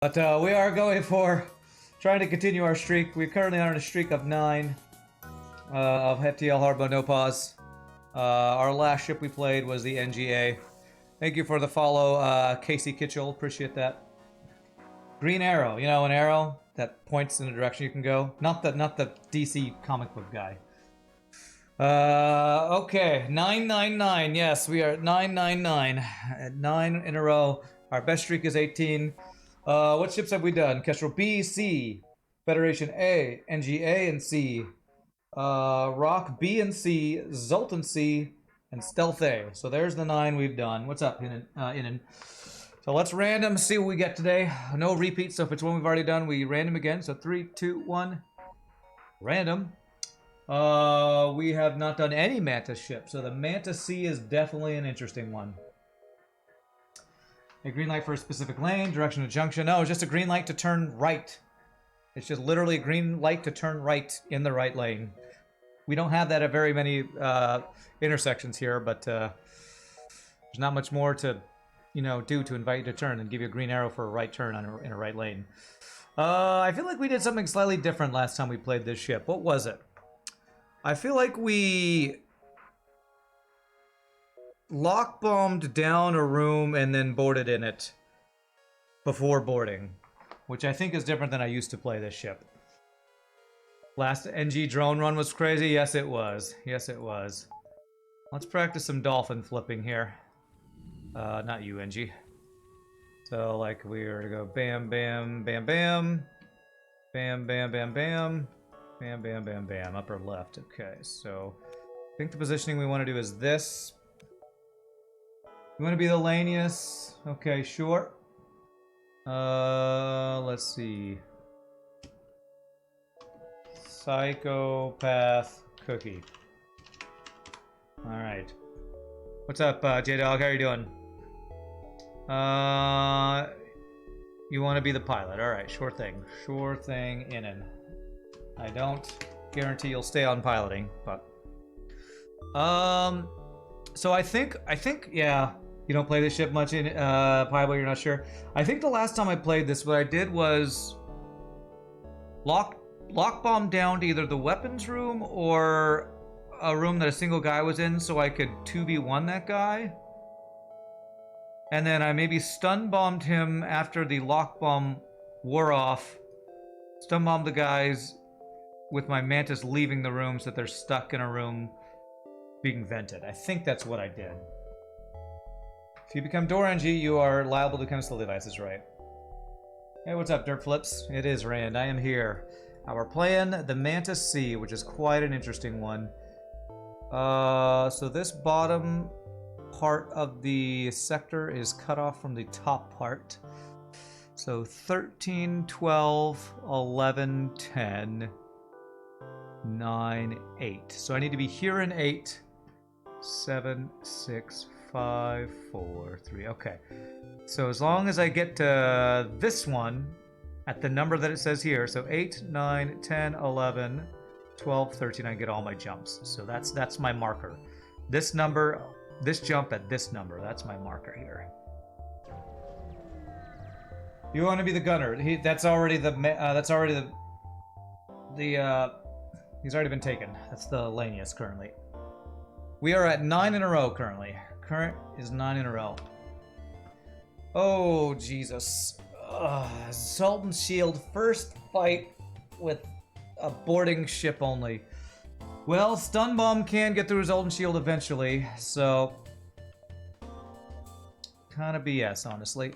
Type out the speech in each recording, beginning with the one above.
But we are going for trying to continue our streak. We're currently on a streak of 9 of FTL Hard no pause. Our last ship we played was the NGA. Thank you for the follow, Casey Kitchell. Appreciate that. Green arrow, you know, an arrow that points in the direction you can go. Not the DC comic book guy. Okay, 999. Yes, we are at 999 at 9 in a row. Our best streak is 18. What ships have we done? Kestrel B, C, Federation A, NGA and C, Rock B and C, Zoltan C, and Stealth A. So there's the 9 we've done. What's up, Inan? So let's random, see what we get today. No repeats, so if it's one we've already done, we random again. So 3, 2, 1, random. We have not done any Mantis ship, so the Mantis C is definitely an interesting one. A green light for a specific lane, direction to junction. No, it's just a green light to turn right. It's just literally a green light to turn right in the right lane. We don't have that at very many intersections here, but there's not much more to, you know, do to invite you to turn and give you a green arrow for a right turn in a right lane. I feel like we did something slightly different last time we played this ship. What was it? I feel like we lock bombed down a room and then boarded in it before boarding, which I think is different than I used to play this ship. Last NG drone run was crazy. Yes, it was. Yes, it was. Let's practice some dolphin flipping here. Not you, NG. So, like, we're to go bam, bam, bam, bam, bam, bam, bam, bam, bam, bam, bam, bam, upper left. Okay, so I think the positioning we want to do is this. You want to be the laniest? Okay, sure. Let's see. Psychopath Cookie. Alright. What's up, J-Dog? How you doing? You want to be the pilot. Alright, sure thing. Sure thing, Inan. I don't guarantee you'll stay on piloting, but... So I think, yeah, you don't play this ship much in, Piebald, you're not sure. I think the last time I played this, what I did was... lock bomb down to either the weapons room or a room that a single guy was in so I could 2v1 that guy. And then I maybe stun bombed him after the lock bomb wore off. Stun bombed the guys with my Mantis leaving the room so that they're stuck in a room being vented. I think that's what I did. If you become door NG, you are liable to cancel devices, right? Hey, what's up, Dirt Flips? It is Rand. I am here. We're playing the Mantis C, which is quite an interesting one. So this bottom part of the sector is cut off from the top part. So 13, 12, 11, 10, 9, 8. So I need to be here in 8. 7, 6, 5, 4, 3. Okay. So as long as I get to this one at the number that it says here, so 8, 9, 10, 11, 12, 13, I get all my jumps. So that's my marker. This number, this jump at this number, that's my marker here. You want to be the gunner. That's already the he's already been taken. That's the laniest currently. We are at 9 in a row currently. Current is 9 in a row. Oh, Jesus. Zoltan Shield, first fight with a boarding ship only. Well, Stun Bomb can get through Zoltan Shield eventually, so... kind of BS, honestly.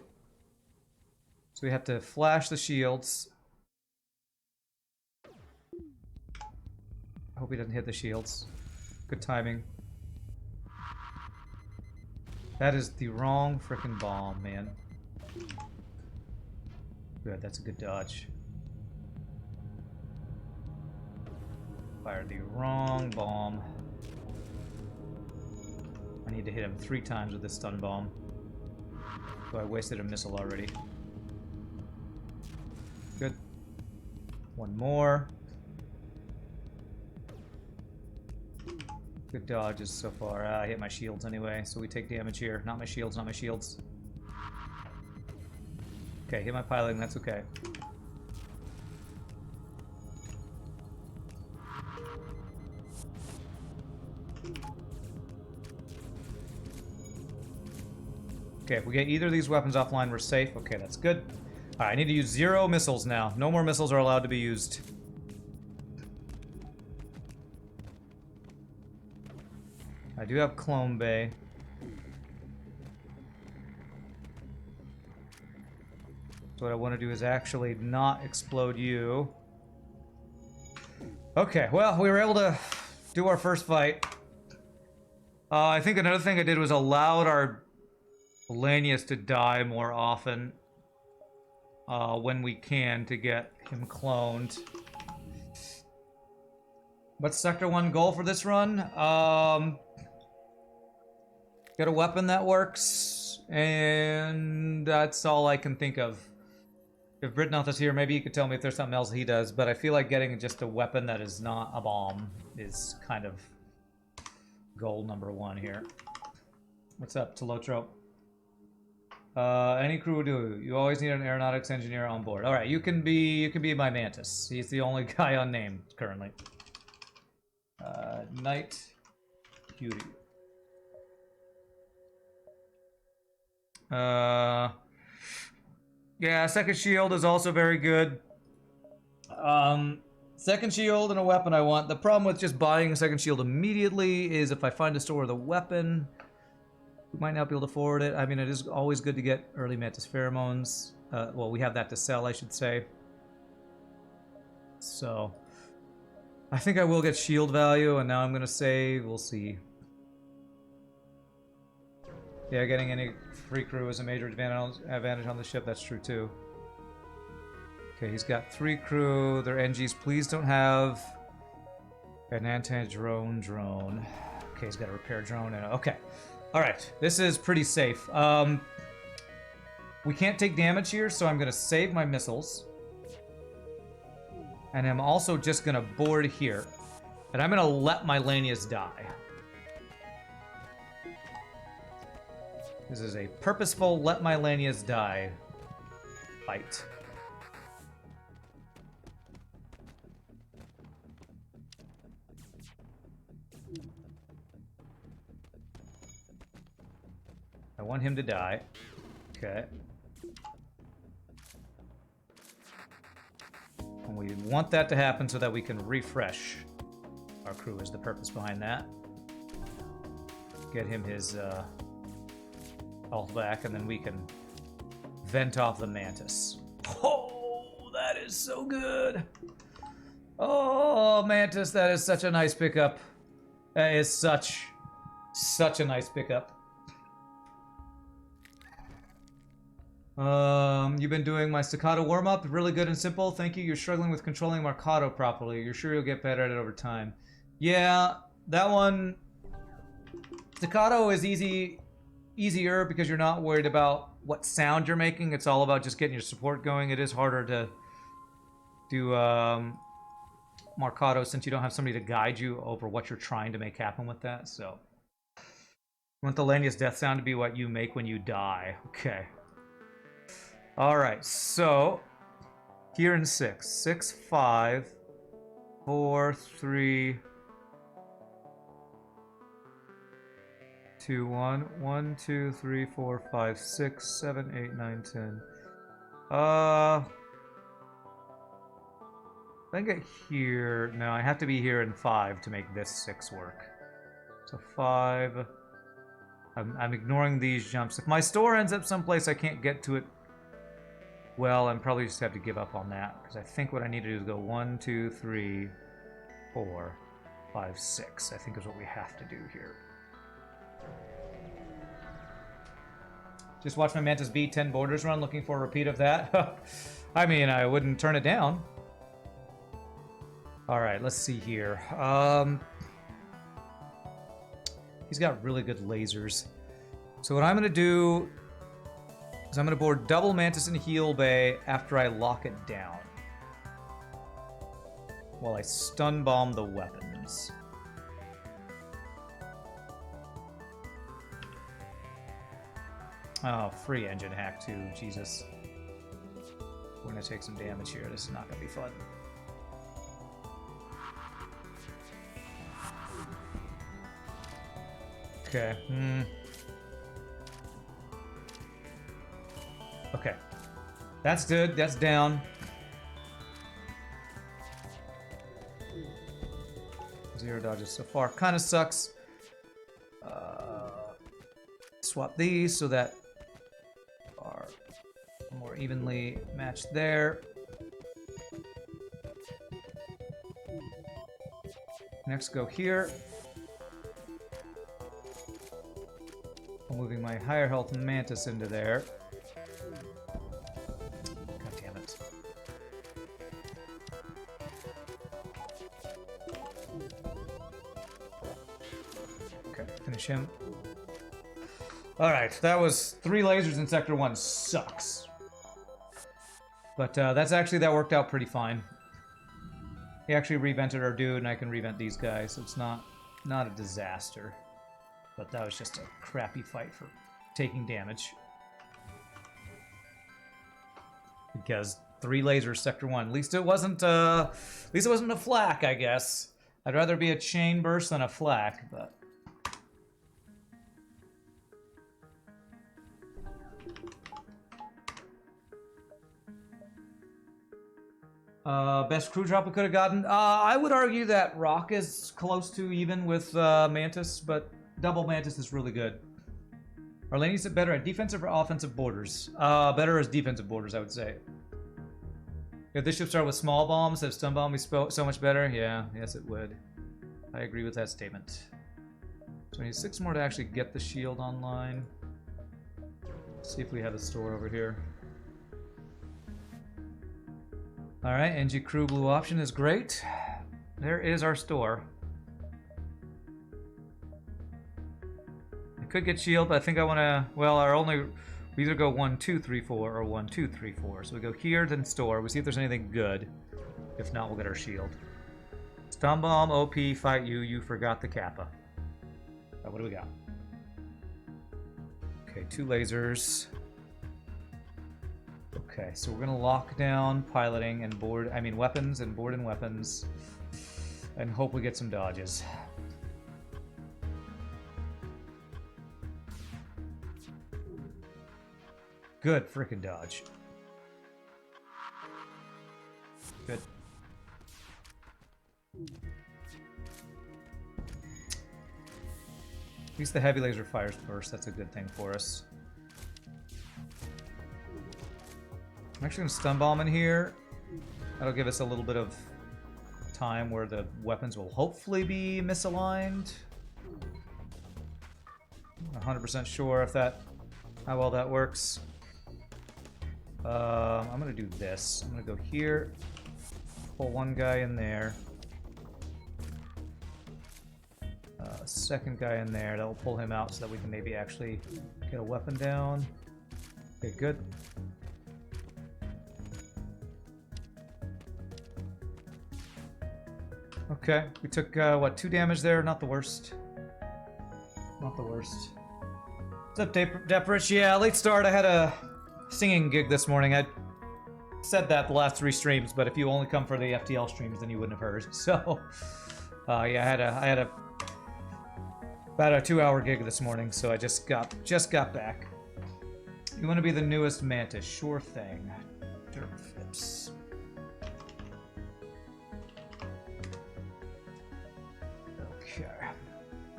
So we have to flash the shields. Hope he doesn't hit the shields. Good timing. That is the wrong frickin' bomb, man. Good, that's a good dodge. Fired the wrong bomb. I need to hit him 3 times with this stun bomb. So I wasted a missile already. Good. One more. Good dodges so far. I hit my shields anyway, so we take damage here. Not my shields, not my shields. Okay, hit my piloting, that's okay. Okay, if we get either of these weapons offline, we're safe. Okay, that's good. Alright, I need to use 0 missiles now. No more missiles are allowed to be used. I do have Clone Bay. So what I want to do is actually not explode you. Okay, well, we were able to do our first fight. I think another thing I did was allowed our Lanius to die more often when we can to get him cloned. What's Sector 1 goal for this run? Get a weapon that works, and that's all I can think of. If Britnoth is here, maybe he could tell me if there's something else he does, but I feel like getting just a weapon that is not a bomb is kind of goal number 1 here. What's up, Tolotro? Any crew will do. You always need an aeronautics engineer on board. All right, you can be my Mantis. He's the only guy unnamed currently. Night Beauty. Yeah, second shield is also very good. Second shield and a weapon I want. The problem with just buying a second shield immediately is if I find a store with a weapon, we might not be able to forward it. I mean, it is always good to get early Mantis pheromones. Well, we have that to sell, I should say. So, I think I will get shield value, and now I'm going to save. We'll see. Yeah, getting any free crew is a major advantage on the ship. That's true, too. Okay, he's got 3 crew. Their NGs, please don't have an anti-drone drone. Okay, he's got a repair drone. Okay. All right, this is pretty safe. We can't take damage here, so I'm going to save my missiles. And I'm also just going to board here. And I'm going to let my Lanius die. This is a purposeful let my Lanius die fight. I want him to die. Okay. And we want that to happen so that we can refresh our crew is the purpose behind that. Get him his health back, and then we can vent off the Mantis. Oh, that is so good. Oh, Mantis, that is such a nice pickup. That is such a nice pickup. You've been doing my staccato warm-up. Really good and simple. Thank you. You're struggling with controlling Marcato properly. You're sure you'll get better at it over time. Yeah, that one... Staccato is easier because you're not worried about what sound you're making. It's all about just getting your support going. It is harder to do Marcato since you don't have somebody to guide you over what you're trying to make happen with that. So, you want the Lanius death sound to be what you make when you die. Okay. Alright, so here in 6. 6, 5, 4, 3, 2, 1. 1, 2, 3, 4, 5, 6, 7, 8, 9, 10. I think I here. No, I have to be here in 5 to make this 6 work. So 5. I'm ignoring these jumps. If my store ends up someplace I can't get to it, well, I'm probably just have to give up on that, because I think what I need to do is go 1, 2, 3, 4, 5, 6. I think is what we have to do here. Just watch my Mantis B 10 borders run, looking for a repeat of that. I mean, I wouldn't turn it down. All right, let's see here. He's got really good lasers. So what I'm going to do is I'm going to board double Mantis in Heal Bay after I lock it down, while I stun bomb the weapons. Oh, free engine hack too, Jesus. We're gonna take some damage here. This is not gonna be fun. Okay. Okay. That's good. That's down. Zero dodges so far. Kind of sucks. Swap these so that are more evenly matched there. Next, go here. I'm moving my higher health Mantis into there. God damn it. Okay, finish him. Alright, that was 3 lasers in Sector 1. Sucks. But that worked out pretty fine. He actually revented our dude, and I can revent these guys, so it's not a disaster. But that was just a crappy fight for taking damage. Because 3 lasers, Sector 1. At least it wasn't a flak, I guess. I'd rather be a chain burst than a flak, but... best crew drop we could have gotten? I would argue that Rock is close to even with Mantis, but double Mantis is really good. Arlenius is better at defensive or offensive borders? Better as defensive borders, I would say. If this ship started with small bombs, if stun bomb be so much better? Yeah, yes it would. I agree with that statement. So we need 6 more to actually get the shield online. Let's see if we have a store over here. Alright, NG crew blue option is great. There is our store. I could get shield, but I think I want to... Well, we either go 1, 2, 3, 4 or 1, 2, 3, 4. So we go here, then store. We see if there's anything good. If not, we'll get our shield. Stun bomb, OP, fight you. You forgot the Kappa. Right, what do we got? Okay, 2 lasers. Okay, so we're gonna lock down piloting and weapons and board and weapons, and hope we get some dodges. Good frickin' dodge. Good. At least the heavy laser fires first. That's a good thing for us. I'm actually going to stun bomb in here. That'll give us a little bit of time where the weapons will hopefully be misaligned. I'm 100% sure if how well that works. I'm going to do this. I'm going to go here, pull one guy in there. Second guy in there. That will pull him out so that we can maybe actually get a weapon down. Okay, good. Okay, we took, what, 2 damage there? Not the worst. Not the worst. What's up, Deprich? Yeah, late start. I had a singing gig this morning. I said that the last 3 streams, but if you only come for the FTL streams, then you wouldn't have heard. So, yeah, I had about a 2-hour gig this morning, so I just got back. You want to be the newest Mantis? Sure thing. Dirt flips.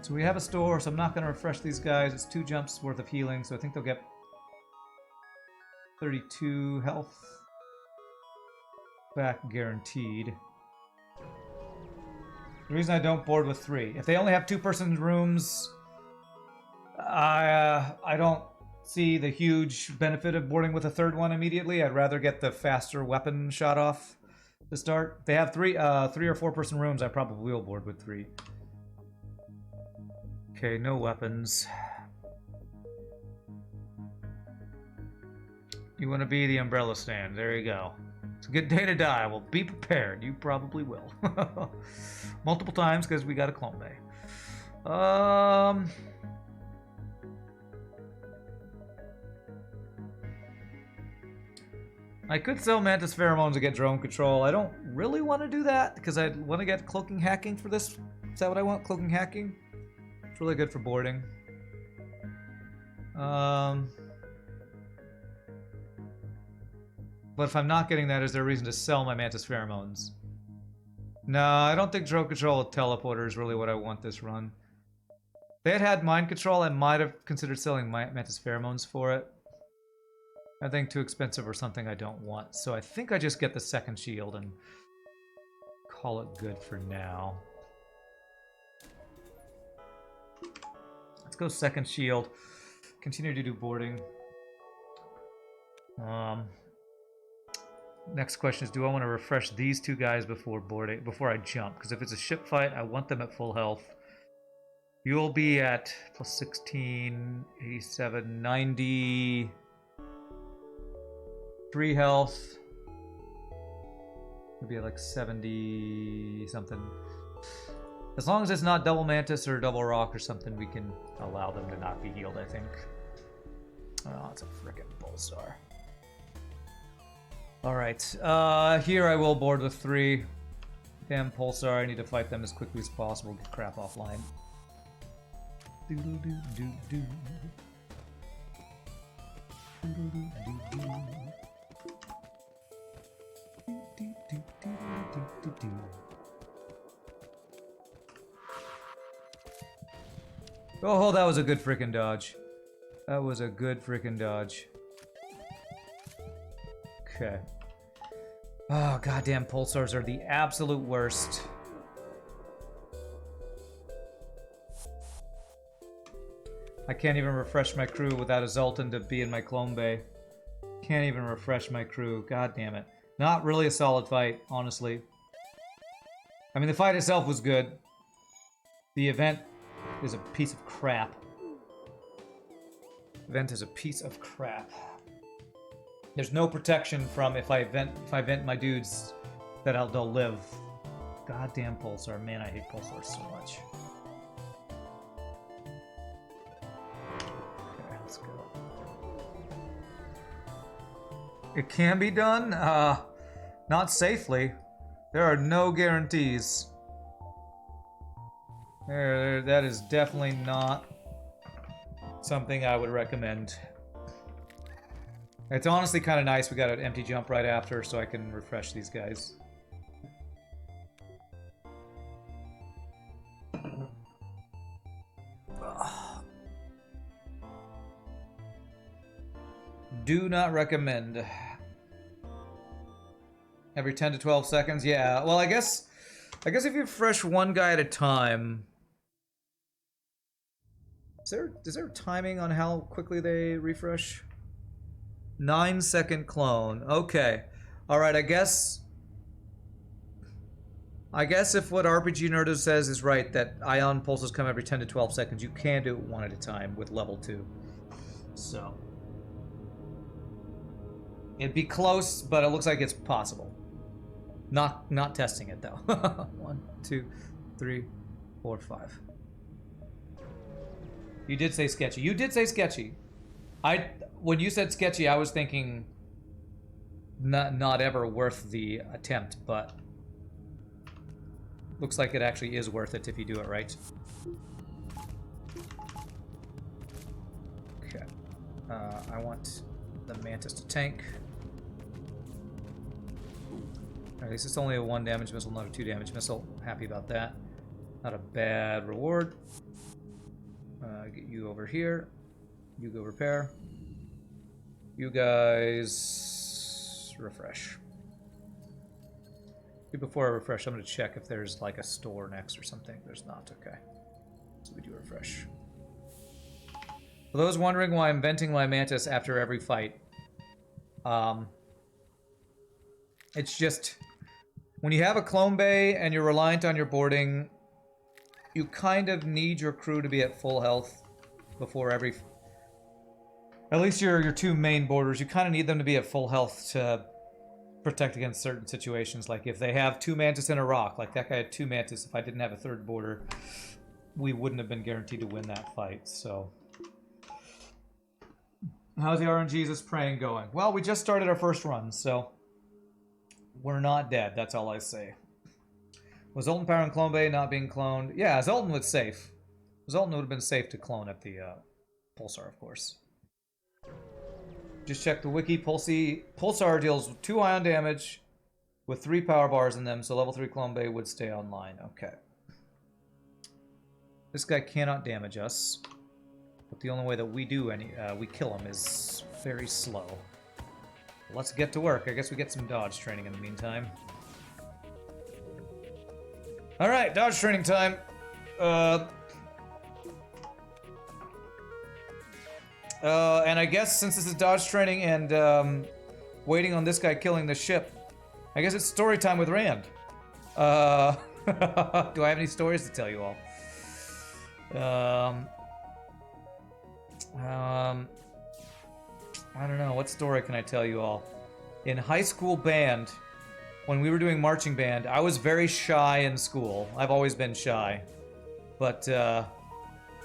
So we have a store, so I'm not going to refresh these guys. It's 2 jumps worth of healing, so I think they'll get 32 health back guaranteed. The reason I don't board with 3. If they only have 2-person rooms, I don't see the huge benefit of boarding with a 3rd one immediately. I'd rather get the faster weapon shot off to start. If they have 3 or 4-person rooms, I probably will board with 3. Okay, no weapons. You want to be the umbrella stand. There you go. It's a good day to die. Well, be prepared. You probably will. Multiple times because we got a clone bay. I could sell Mantis Pheromones to get drone control. I don't really want to do that because I want to get cloaking hacking for this. Is that what I want? Cloaking hacking? It's really good for boarding. But if I'm not getting that, is there a reason to sell my Mantis Pheromones? No, I don't think drone control with teleporter is really what I want this run. If they had mind control, I might have considered selling my Mantis Pheromones for it. I think too expensive or something I don't want. So I think I just get the second shield and call it good for now. Let's go second shield. Continue to do boarding. Next question is, do I want to refresh these two guys before boarding, before I jump? Because if it's a ship fight, I want them at full health. You'll be at plus 16, 87, 90... 3 health. Maybe like 70 something. As long as it's not double Mantis or double Rock or something, we can allow them to not be healed, I think. Oh, it's a frickin' Pulsar. Alright, here I will board with 3. Damn Pulsar, I need to fight them as quickly as possible, get crap offline. Doo-doo-doo-doo-doo. Doo-doo-doo-doo-doo. Oh, that was a good freaking dodge. That was a good freaking dodge. Okay. Oh, goddamn pulsars are the absolute worst. I can't even refresh my crew without a Zoltan to be in my clone bay. Can't even refresh my crew. God damn it. Not really a solid fight, honestly. I mean, the fight itself was good. The event is a piece of crap. Event is a piece of crap. There's no protection from if I vent my dudes that they'll live. Goddamn Pulsar. Man, I hate Pulsar so much. Okay, let's go. It can be done, not safely. There are no guarantees. That is definitely not something I would recommend. It's honestly kind of nice we got an empty jump right after so I can refresh these guys. Do not recommend. Every 10 to 12 seconds? Yeah, well I guess if you refresh one guy at a time... Is there timing on how quickly they refresh? 9-second clone. Okay. Alright, I guess if what RPG Nerdo says is right, that ion pulses come every 10 to 12 seconds, you can do it one at a time with level 2. So. It'd be close, but it looks like it's possible. Not testing it though. 1, 2, 3, 4, 5. You did say sketchy. You did say sketchy. When you said sketchy, I was thinking not ever worth the attempt, but looks like it actually is worth it if you do it right. Okay. I want the Mantis to tank. At least it's only a 1 damage missile, not a 2 damage missile. Happy about that. Not a bad reward. Get you over here. You go repair. You guys refresh. Before I refresh, I'm going to check if there's like a store next or something. There's not. Okay. So we do refresh. For those wondering why I'm venting my Mantis after every fight, it's just when you have a clone bay and you're reliant on your boarding, you kind of need your crew to be at full health before every... At least your 2 main boarders, you kind of need them to be at full health to protect against certain situations. Like if they have 2 Mantis in a rock, like that guy had 2 Mantis, if I didn't have a 3rd boarder, we wouldn't have been guaranteed to win that fight, so... How's the RNGesus praying going? Well, we just started our first run, so we're not dead. That's all I say. Was Zoltan Power in Clone Bay not being cloned? Yeah, Zoltan was safe. Zoltan would have been safe to clone at the Pulsar, of course. Just check the wiki. Pulsar deals 2 ion damage with 3 power bars in them, so level 3 Clone Bay would stay online. Okay. This guy cannot damage us, but the only way that we do we kill him is very slow. Let's get to work. I guess we get some dodge training in the meantime. All right, dodge training time. And I guess since this is dodge training and waiting on this guy killing the ship, I guess it's story time with Rand. Do I have any stories to tell you all? I don't know. What story can I tell you all? In high school band, when we were doing marching band, I was very shy in school. I've always been shy. But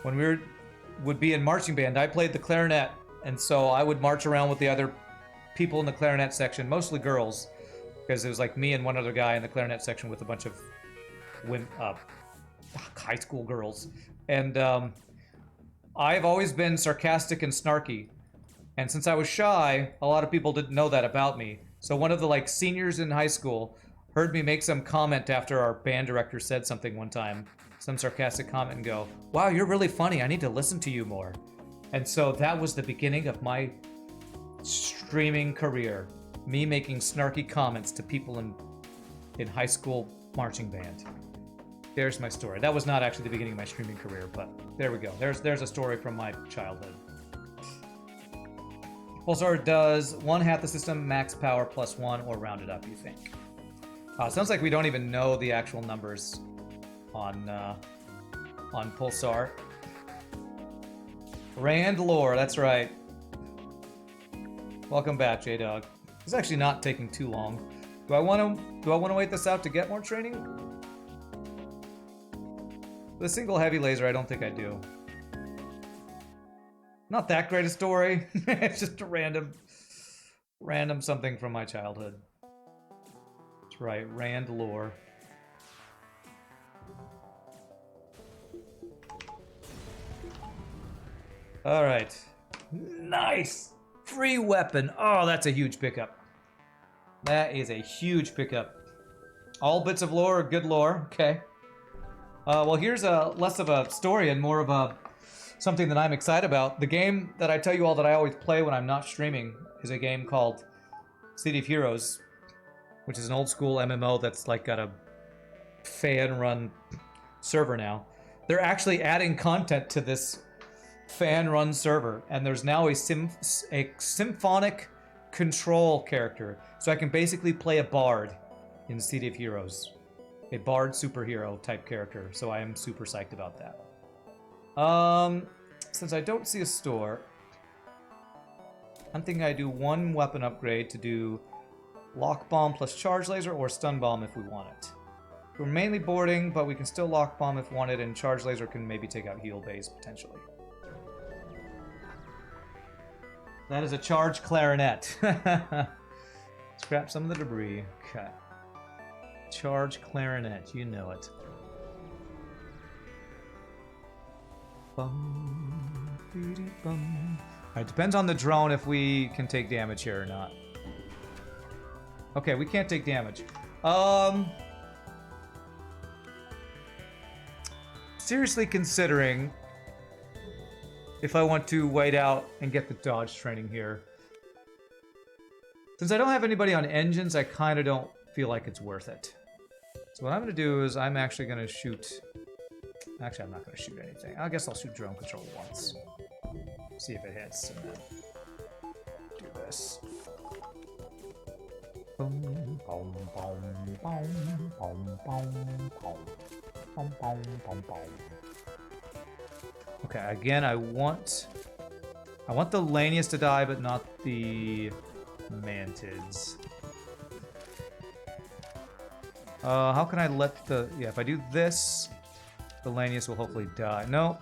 when we would be in marching band, I played the clarinet, and so I would march around with the other people in the clarinet section, mostly girls, because it was like me and one other guy in the clarinet section with a bunch of women, high school girls. And I've always been sarcastic and snarky. And since I was shy, a lot of people didn't know that about me. So one of the seniors in high school heard me make some comment after our band director said something one time, some sarcastic comment, and go, "Wow, you're really funny. I need to listen to you more." And so that was the beginning of my streaming career. Me making snarky comments to people in high school marching band. There's my story. That was not actually the beginning of my streaming career, but there we go. There's a story from my childhood. Pulsar does 1/2 the system, max power +1, or round it up, you think? Sounds like we don't even know the actual numbers on Pulsar. Rand lore, that's right. Welcome back, J-Dog. It's actually not taking too long. Do I want to wait this out to get more training? The single heavy laser, I don't think I do. Not that great a story. It's just a random something from my childhood. That's right, Rand lore. All right. Nice! Free weapon. Oh, that's a huge pickup. That is a huge pickup. All bits of lore are good lore. Okay. Well, here's less of a story and more of something that I'm excited about. The game that I tell you all that I always play when I'm not streaming is a game called City of Heroes, which is an old school MMO that's got a fan-run server now. They're actually adding content to this fan-run server, and there's now a symphonic control character. So I can basically play a bard in City of Heroes. A bard superhero type character, so I am super psyched about that. Since I don't see a store, I'm thinking I do 1 weapon upgrade to do lock bomb plus charge laser or stun bomb if we want it. We're mainly boarding, but we can still lock bomb if wanted, and charge laser can maybe take out heal bays potentially. That is a charge clarinet. Scrap some of the debris. Okay. Charge clarinet, you know it. Alright, depends on the drone if we can take damage here or not. Okay, we can't take damage. Seriously considering if I want to wait out and get the dodge training here. Since I don't have anybody on engines, I kind of don't feel like it's worth it. So what I'm going to do is I'm actually going to shoot... Actually, I'm not going to shoot anything. I guess I'll shoot drone control once. See if it hits, and then do this. Okay, again, I want the Lanius to die, but not the Mantids. How can I let the... Yeah, if I do this, the Lanius will hopefully die. No.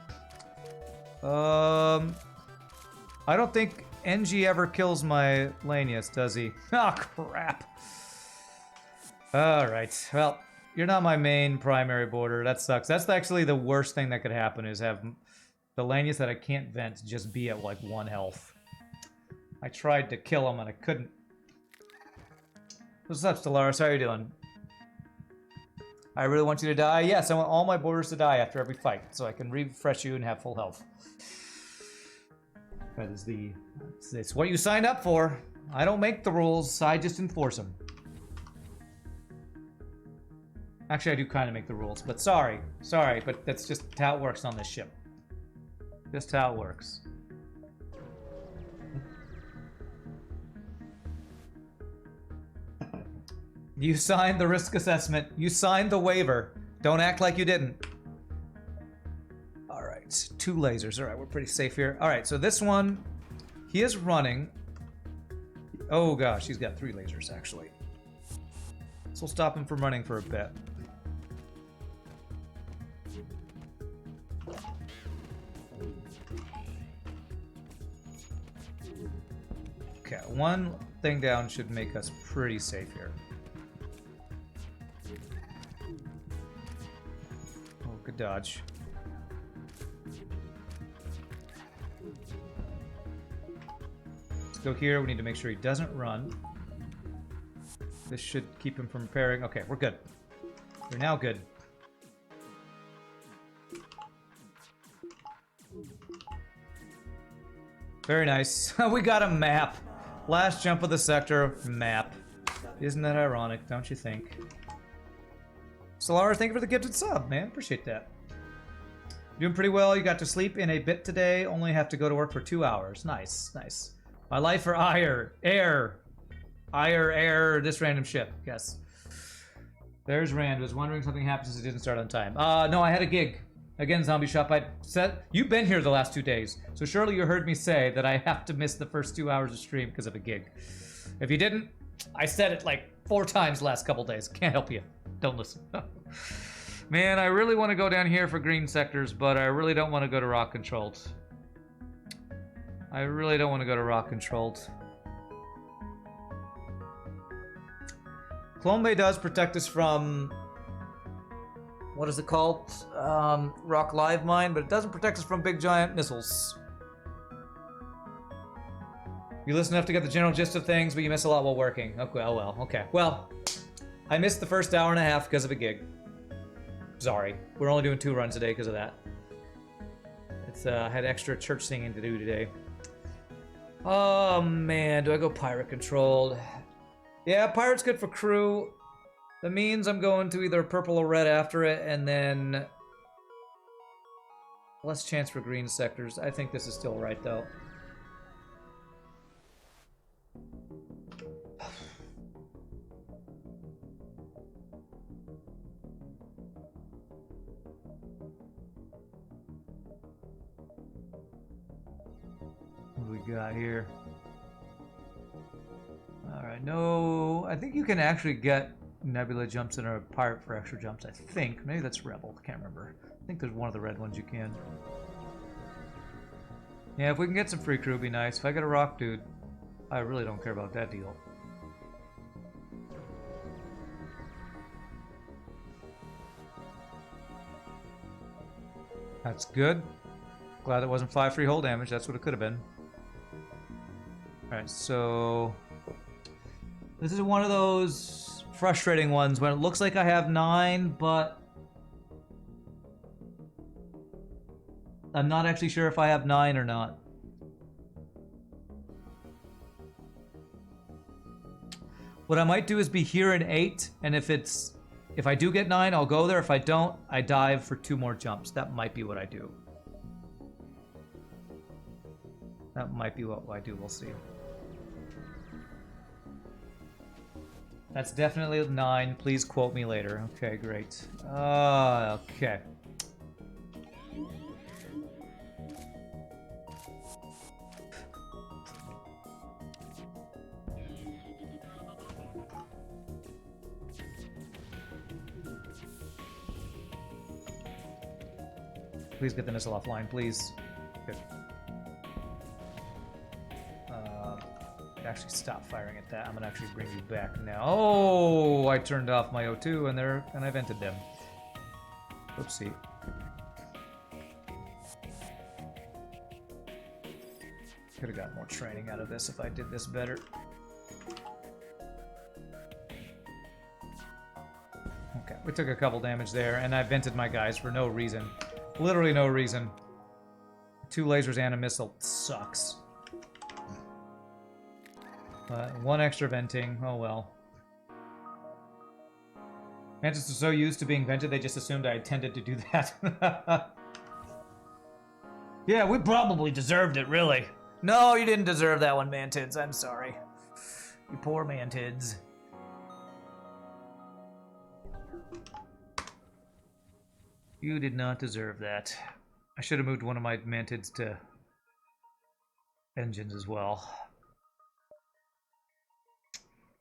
I don't think NG ever kills my Lanius, does he? Oh, crap. Alright, well, you're not my main primary border. That sucks. That's actually the worst thing that could happen, is have the Lanius that I can't vent just be at, like, 1 health. I tried to kill him and I couldn't. What's up, Stellaris? How are you doing? I really want you to die. Yes, I want all my borders to die after every fight, so I can refresh you and have full health. That is it's what you signed up for. I don't make the rules, I just enforce them. Actually, I do kind of make the rules, but sorry, but that's just how it works on this ship. Just how it works. You signed the risk assessment. You signed the waiver. Don't act like you didn't. Alright, 2 lasers. Alright, we're pretty safe here. Alright, so this one, he is running. Oh gosh, he's got 3 lasers, actually. This will stop him from running for a bit. Okay, 1 thing down should make us pretty safe here. Oh, good dodge. Let's go here. We need to make sure he doesn't run. This should keep him from repairing. Okay, we're good. We're now good. Very nice. We got a map. Last jump of the sector, map. Isn't that ironic, don't you think? Solara, thank you for the gifted sub, man. Appreciate that. Doing pretty well. You got to sleep in a bit today. Only have to go to work for 2 hours. Nice, nice. My life for air, this random ship. Yes. There's Rand. Was wondering if something happened since it didn't start on time. No, I had a gig. Again, Zombie Shop, I said, you've been here the last 2 days, so surely you heard me say that I have to miss the first 2 hours of stream because of a gig. If you didn't, I said it like 4 times the last couple days. Can't help you. Don't listen. Man, I really want to go down here for green sectors, but I really don't want to go to rock controlled. I really don't want to go to rock controlled. Clone Bay does protect us from... what is it called? Rock Live Mine, but it doesn't protect us from big giant missiles. You listen enough to get the general gist of things, but you miss a lot while working. Okay, oh well, okay. Well, I missed the first hour and a half because of a gig. Sorry. We're only doing 2 runs a day because of that. It's, I had extra church singing to do today. Oh man, do I go pirate controlled? Yeah, pirate's good for crew. That means I'm going to either purple or red after it, and then less chance for green sectors. I think this is still right, though. What do we got here? Alright, no... I think you can actually get Nebula jumps in a pirate for extra jumps, I think. Maybe that's Rebel, I can't remember. I think there's one of the red ones you can. Yeah, if we can get some free crew, it'd be nice. If I get a rock dude, I really don't care about that deal. That's good. Glad it wasn't 5 free hull damage, that's what it could have been. Alright, so... this is one of those frustrating ones when it looks like I have 9, but I'm not actually sure if I have 9 or not. What I might do is be here in 8, and if I do get 9, I'll go there. If I don't, I dive for 2 more jumps. That might be what I do. That might be what I do. We'll see. That's definitely 9. Please quote me later. Okay, great. Okay. Please get the missile offline, please. Good. actually stop firing at that. I'm gonna actually bring you back now. Oh, I turned off my O2 and I vented them. Oopsie. Could have got more training out of this if I did this better. Okay, we took a couple damage there, and I vented my guys for no reason. Literally no reason. 2 lasers and a missile sucks. One extra venting, oh well. Mantis is so used to being vented, they just assumed I intended to do that. Yeah, we probably deserved it, really. No, you didn't deserve that one, Mantids. I'm sorry. You poor Mantids. You did not deserve that. I should have moved one of my Mantids to engines as well.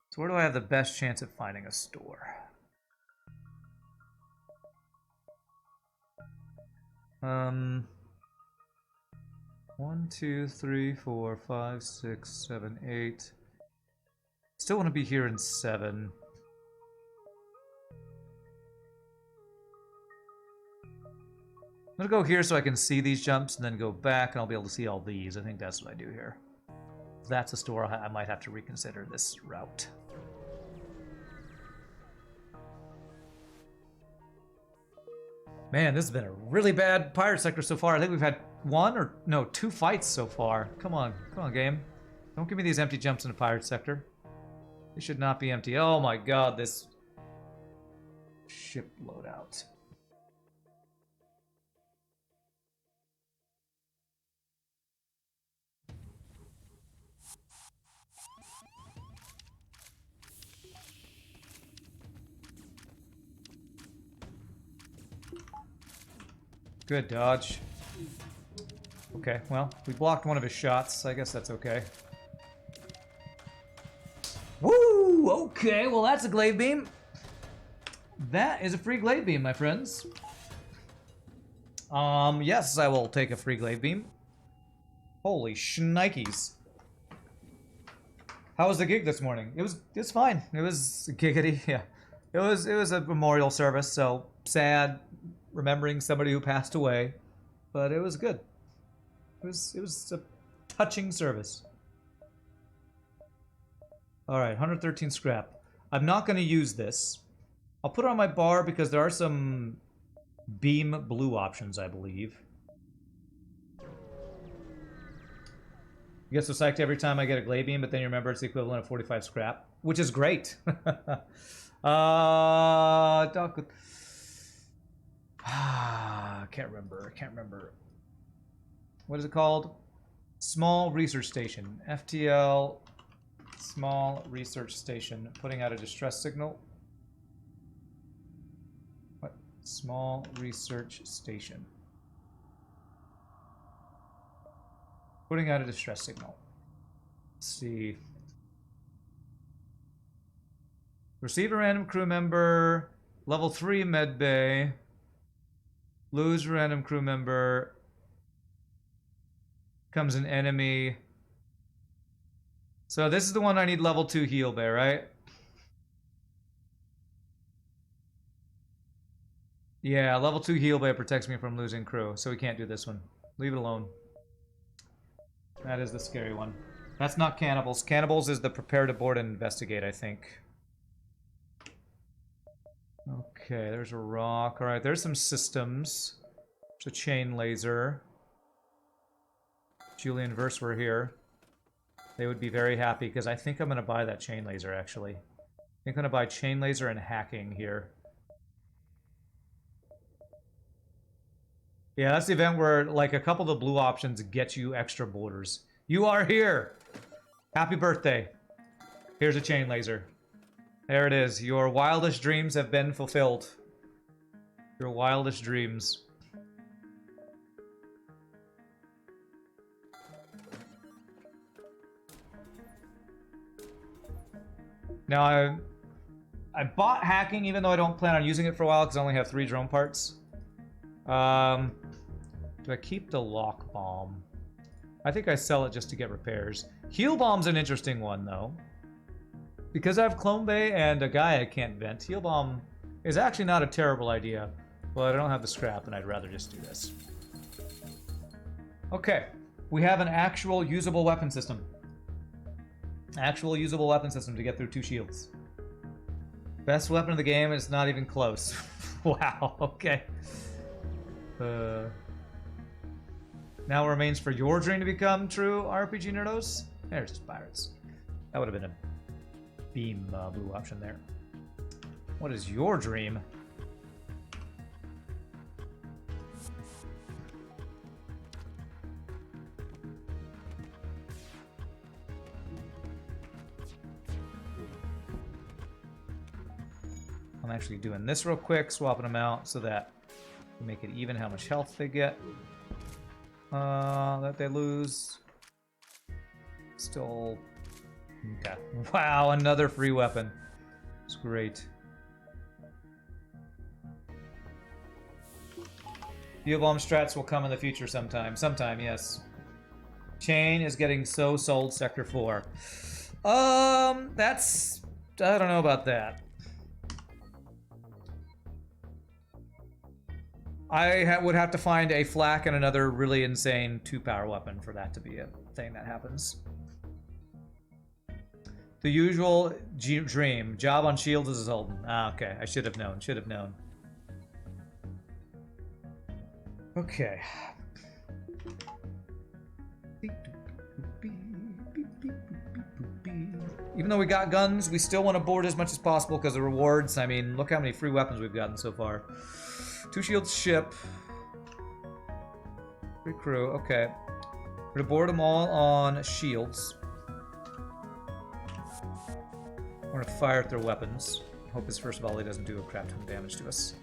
So where do I have the best chance of finding a store? 1, 2, 3, 4, 5, 6, 7, 8. Still want to be here in 7. I'm gonna go here so I can see these jumps and then go back and I'll be able to see all these. I think that's what I do here. If that's a store, I might have to reconsider this route. Man, this has been a really bad pirate sector so far. I think we've had 2 fights so far. Come on, game. Don't give me these empty jumps in the pirate sector. They should not be empty. Oh my god, this ship loadout. Good dodge. Okay, well, we blocked one of his shots. I guess that's okay. Woo! Okay, well that's a glaive beam. That is a free glaive beam, my friends. Yes, I will take a free glaive beam. Holy shnikes. How was the gig this morning? It's fine. It was giggity, yeah. It was a memorial service, so sad, remembering somebody who passed away, but it was good. It was a touching service. All right, 113 scrap. I'm not going to use this. I'll put it on my bar because there are some beam blue options, I believe. You get so psyched every time I get a glaive beam, but then you remember it's the equivalent of 45 scrap, which is great. Can't remember. What is it called? Small research station. FTL small research station. Putting out a distress signal. What? Small research station. Putting out a distress signal. Let's see. Receive a random crew member. Level 3 med bay. Lose random crew member. Comes an enemy. So this is the one I need level 2 heal bay, right? Yeah, level 2 heal bay protects me from losing crew, so we can't do this one. Leave it alone. That is the scary one. That's not cannibals. Cannibals is the prepare to board and investigate, I think. Okay, there's a rock. Alright, there's some systems. There's a chain laser. Julian Verse were here. They would be very happy, because I think I'm going to buy that chain laser, actually. I think I'm going to buy chain laser and hacking here. Yeah, that's the event where, like, a couple of the blue options get you extra borders. You are here! Happy birthday. Here's a chain laser. There it is. Your wildest dreams have been fulfilled. Your wildest dreams. Now, I bought hacking even though I don't plan on using it for a while because I only have 3 drone parts. Do I keep the lock bomb? I think I sell it just to get repairs. Heal Bomb's an interesting one, though. Because I have Clone Bay and a guy I can't vent, Heal Bomb is actually not a terrible idea. But I don't have the scrap, and I'd rather just do this. Okay, we have an actual usable weapon system. Actual usable weapon system to get through 2 shields. Best weapon of the game is not even close. Wow, okay. Now it remains for your dream to become true, RPG Nerdos. There's just pirates. That would have been a beam blue option there. What is your dream? I'm actually doing this real quick, swapping them out so that we make it even how much health they get. That they lose. Still... Okay. Wow, another free weapon. It's great. Heal Bomb strats will come in the future sometime. Sometime, yes. Chain is getting so sold Sector 4. That's... I don't know about that. I would have to find a flak and another really insane 2-power weapon for that to be a thing that happens. The usual dream. Job on shields is Zoltan. Ah, okay. I should have known. Should have known. Okay. Even though we got guns, we still want to board as much as possible because of rewards. I mean, look how many free weapons we've gotten so far. 2 shields ship. Free crew, okay. We're gonna board them all on shields. We're gonna fire at their weapons. Hope his first volley doesn't do a crap ton of damage to us.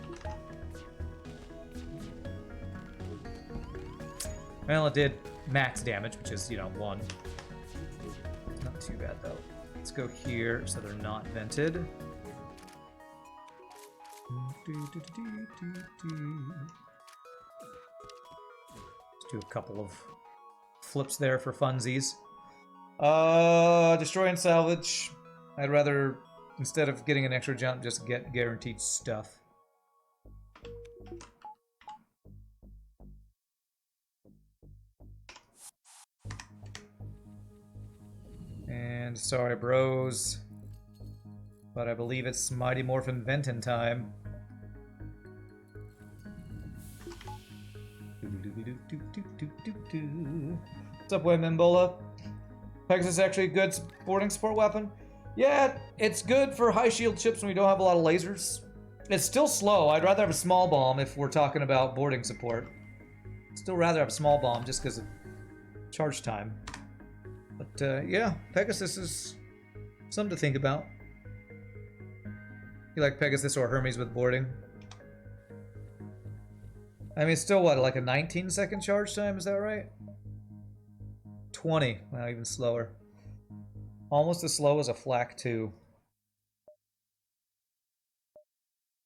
Well, it did max damage, which is, you know, 1. Not too bad, though. Let's go here so they're not vented. Let's do a couple of flips there for funsies. Destroy and salvage. I'd rather, instead of getting an extra jump, just get guaranteed stuff. And sorry, bros, but I believe it's Mighty Morphin Venton time. What's up, Wayman Pegasus is actually a good boarding support weapon. Yeah, it's good for high shield ships when we don't have a lot of lasers. It's still slow. I'd rather have a small bomb if we're talking about boarding support. Still rather have a small bomb just because of charge time. But yeah, Pegasus is something to think about. You like Pegasus or Hermes with boarding? I mean, it's still what, like a 19-second charge time? Is that right? 20. Wow, even slower. Almost as slow as a Flak 2.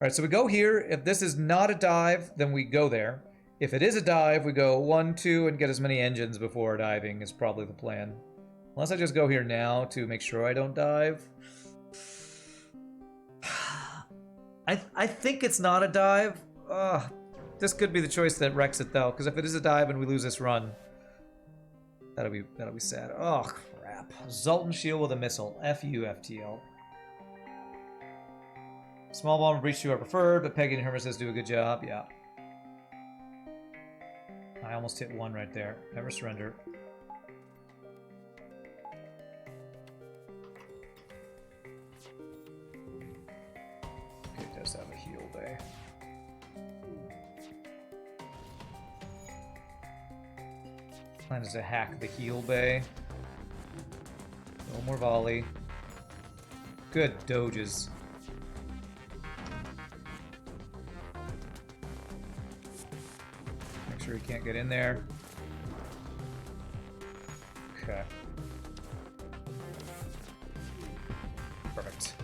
Alright, so we go here. If this is not a dive, then we go there. If it is a dive, we go 1, 2, and get as many engines before diving is probably the plan. Unless I just go here now to make sure I don't dive. I think it's not a dive. This could be the choice that wrecks it, though, because if it is a dive and we lose this run, that'll be sad. Oh, crap. Zoltan shield with a missile. F you, FTL. Small bomb breach 2 are preferred, but Peggy and Hermes says do a good job. Yeah. I almost hit 1 right there. Never surrender. Okay, it does have a heal bay. Plan is to hack the heal bay. No more volley. Good doges. Make sure he can't get in there. Okay. Perfect.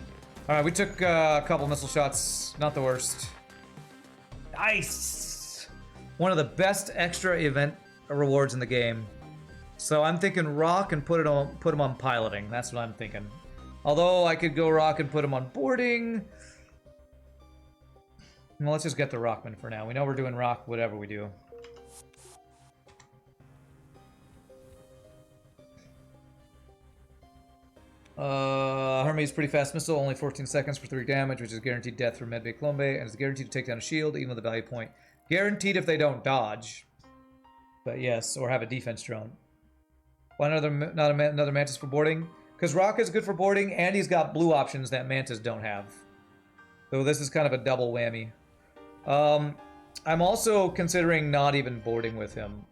Alright, we took a couple missile shots. Not the worst. Nice! One of the best extra event rewards in the game. So I'm thinking rock and put him on piloting. That's what I'm thinking. Although I could go rock and put him on boarding. Well, let's just get the rockman for now. We know we're doing rock, whatever we do. Hermes pretty fast missile, only 14 seconds for 3 damage, which is guaranteed death from Medbay Clombe, and is guaranteed to take down a shield, even with a value point. Guaranteed if they don't dodge. But yes, or have a defense drone. Why another Mantis for boarding? Because rock is good for boarding, and he's got blue options that Mantis don't have. So this is kind of a double whammy. I'm also considering not even boarding with him.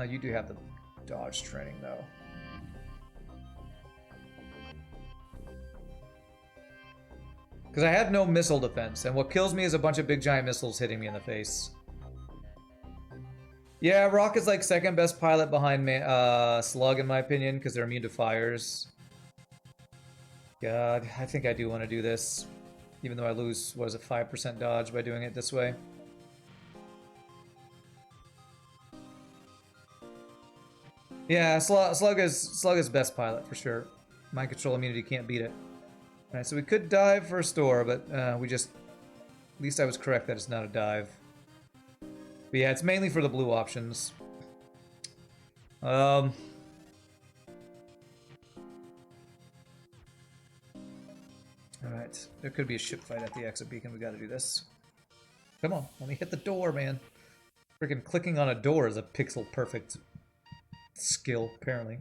You do have the dodge training, though. Because I have no missile defense, and what kills me is a bunch of big giant missiles hitting me in the face. Yeah, rock is like second best pilot behind Slug, in my opinion, because they're immune to fires. God, I think I do want to do this. Even though I lose, what is it, 5% dodge by doing it this way. Yeah, Slug is best pilot for sure. Mind control immunity can't beat it. Alright, so we could dive for a store, but we just... At least I was correct that it's not a dive. But yeah, it's mainly for the blue options. Alright. There could be a ship fight at the exit beacon. We gotta do this. Come on, let me hit the door, man. Freaking clicking on a door is a pixel-perfect skill, apparently.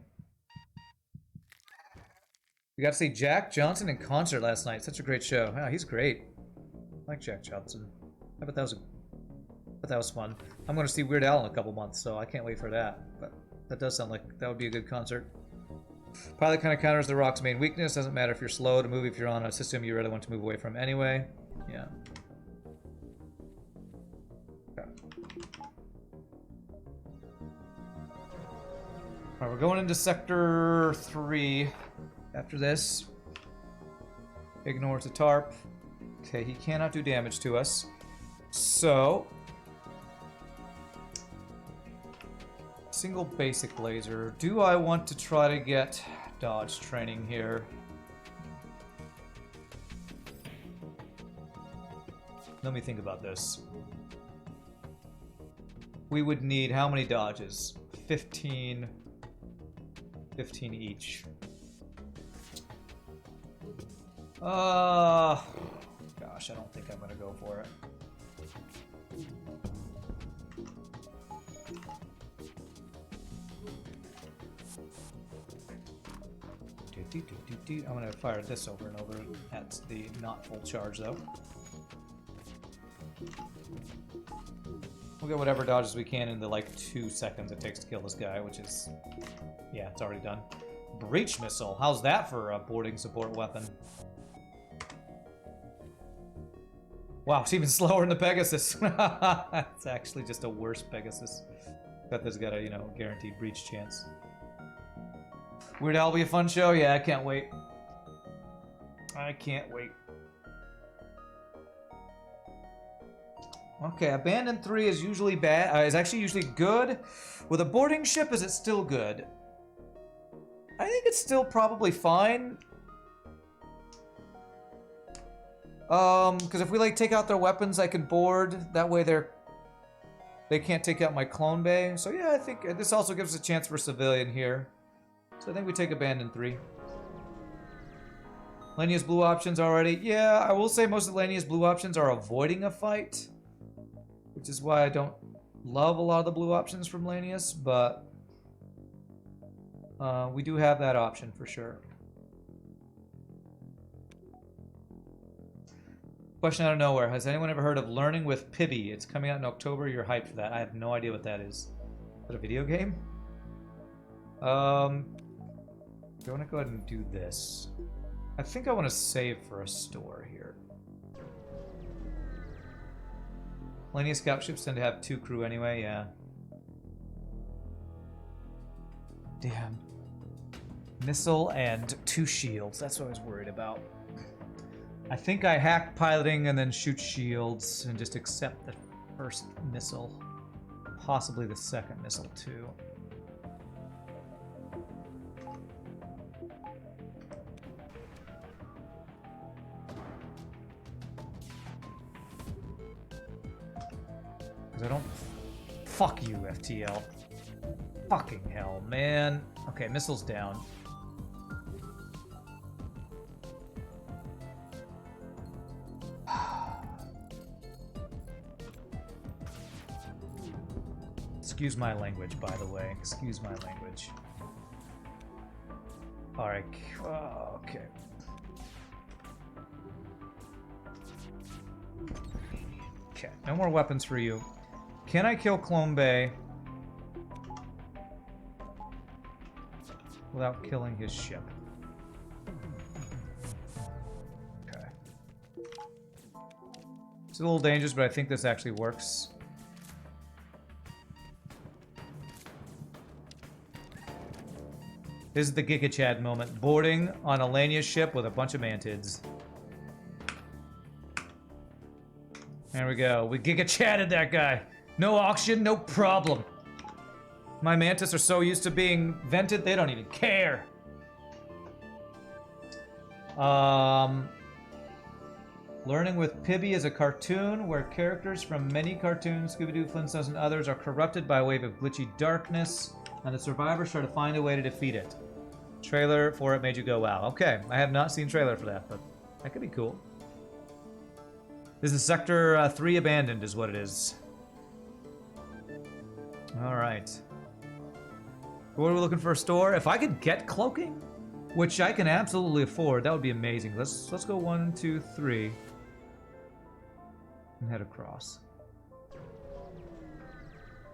We got to see Jack Johnson in concert last night. Such a great show. Wow, he's great. I like Jack Johnson. I bet that was fun. I'm going to see Weird Al in a couple months, so I can't wait for that. But that does sound like that would be a good concert. Pilot kind of counters the rock's main weakness. Doesn't matter if you're slow to move if you're on a system you really want to move away from anyway. Yeah. Okay. Alright, we're going into Sector 3 after this. Ignores the tarp. Okay, he cannot do damage to us. So... single basic laser. Do I want to try to get dodge training here? Let me think about this. We would need how many dodges? 15 each. Gosh, I don't think I'm gonna go for it. I'm gonna fire this over and over. That's the not full charge though. We'll get whatever dodges we can in the like 2 seconds it takes to kill this guy, which is, yeah, it's already done. Breach missile. How's that for a boarding support weapon? Wow, it's even slower than the Pegasus. It's actually just a worse Pegasus. Bet there's got a, you know, guaranteed breach chance. Weird Al will be a fun show? Yeah, I can't wait. I can't wait. Okay, Abandon 3 is usually bad. Is actually usually good. With a boarding ship, is it still good? I think it's still probably fine. Because if we like take out their weapons, I can board. That way they can't take out my clone bay. So yeah, I think this also gives us a chance for civilian here. So I think we take Abandon 3. Lania's blue options already. Yeah, I will say most of Lania's blue options are avoiding a fight. Which is why I don't love a lot of the blue options from Lanius, but we do have that option for sure. Question out of nowhere. Has anyone ever heard of Learning with Pibby? It's coming out in October. You're hyped for that. I have no idea what that is. Is that a video game? I want to go ahead and do this. I think I want to save for a store here. Lania scout ships tend to have 2 crew anyway, yeah. Damn. Missile and 2 shields. That's what I was worried about. I think I hack piloting and then shoot shields and just accept the first missile. Possibly the second missile too. Because I don't... Fuck you, FTL. Fucking hell, man. Okay, missiles down. Excuse my language, by the way. Excuse my language. Alright. Okay. Okay, no more weapons for you. Can I kill Clone Bay without killing his ship? Okay. It's a little dangerous, but I think this actually works. This is the Giga Chad moment. Boarding on Alania's ship with a bunch of mantids. There we go. We Giga Chatted that guy. No oxygen, no problem. My Mantis are so used to being vented, they don't even care. Learning with Pibby is a cartoon where characters from many cartoons, Scooby-Doo, Flintstones, and others are corrupted by a wave of glitchy darkness, and the survivors try to find a way to defeat it. Trailer for it made you go, wow. Okay, I have not seen trailer for that, but that could be cool. This is Sector 3 Abandoned is what it is. Alright. What are we looking for a store? If I could get cloaking, which I can absolutely afford, that would be amazing. Let's go 1, 2, 3. And head across.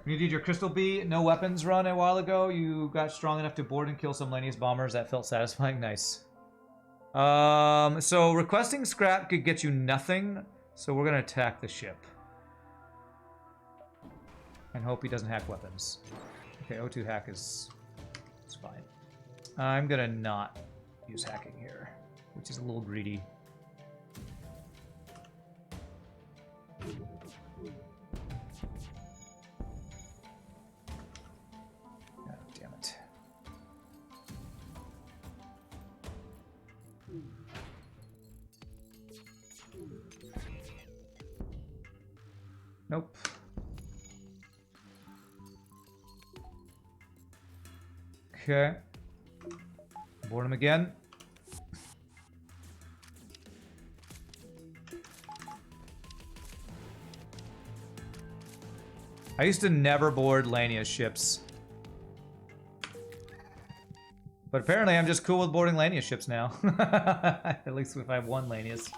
You did your Crystal Bee no weapons run a while ago. You got strong enough to board and kill some Lanius bombers. That felt satisfying. Nice. So requesting scrap could get you nothing. So we're gonna attack the ship. And hope he doesn't hack weapons. Okay, O2 hack is fine. I'm gonna not use hacking here, which is a little greedy. God damn it. Nope. Okay. Board him again. I used to never board Lania's ships. But apparently I'm just cool with boarding Lania's ships now. At least if I have one Lania's.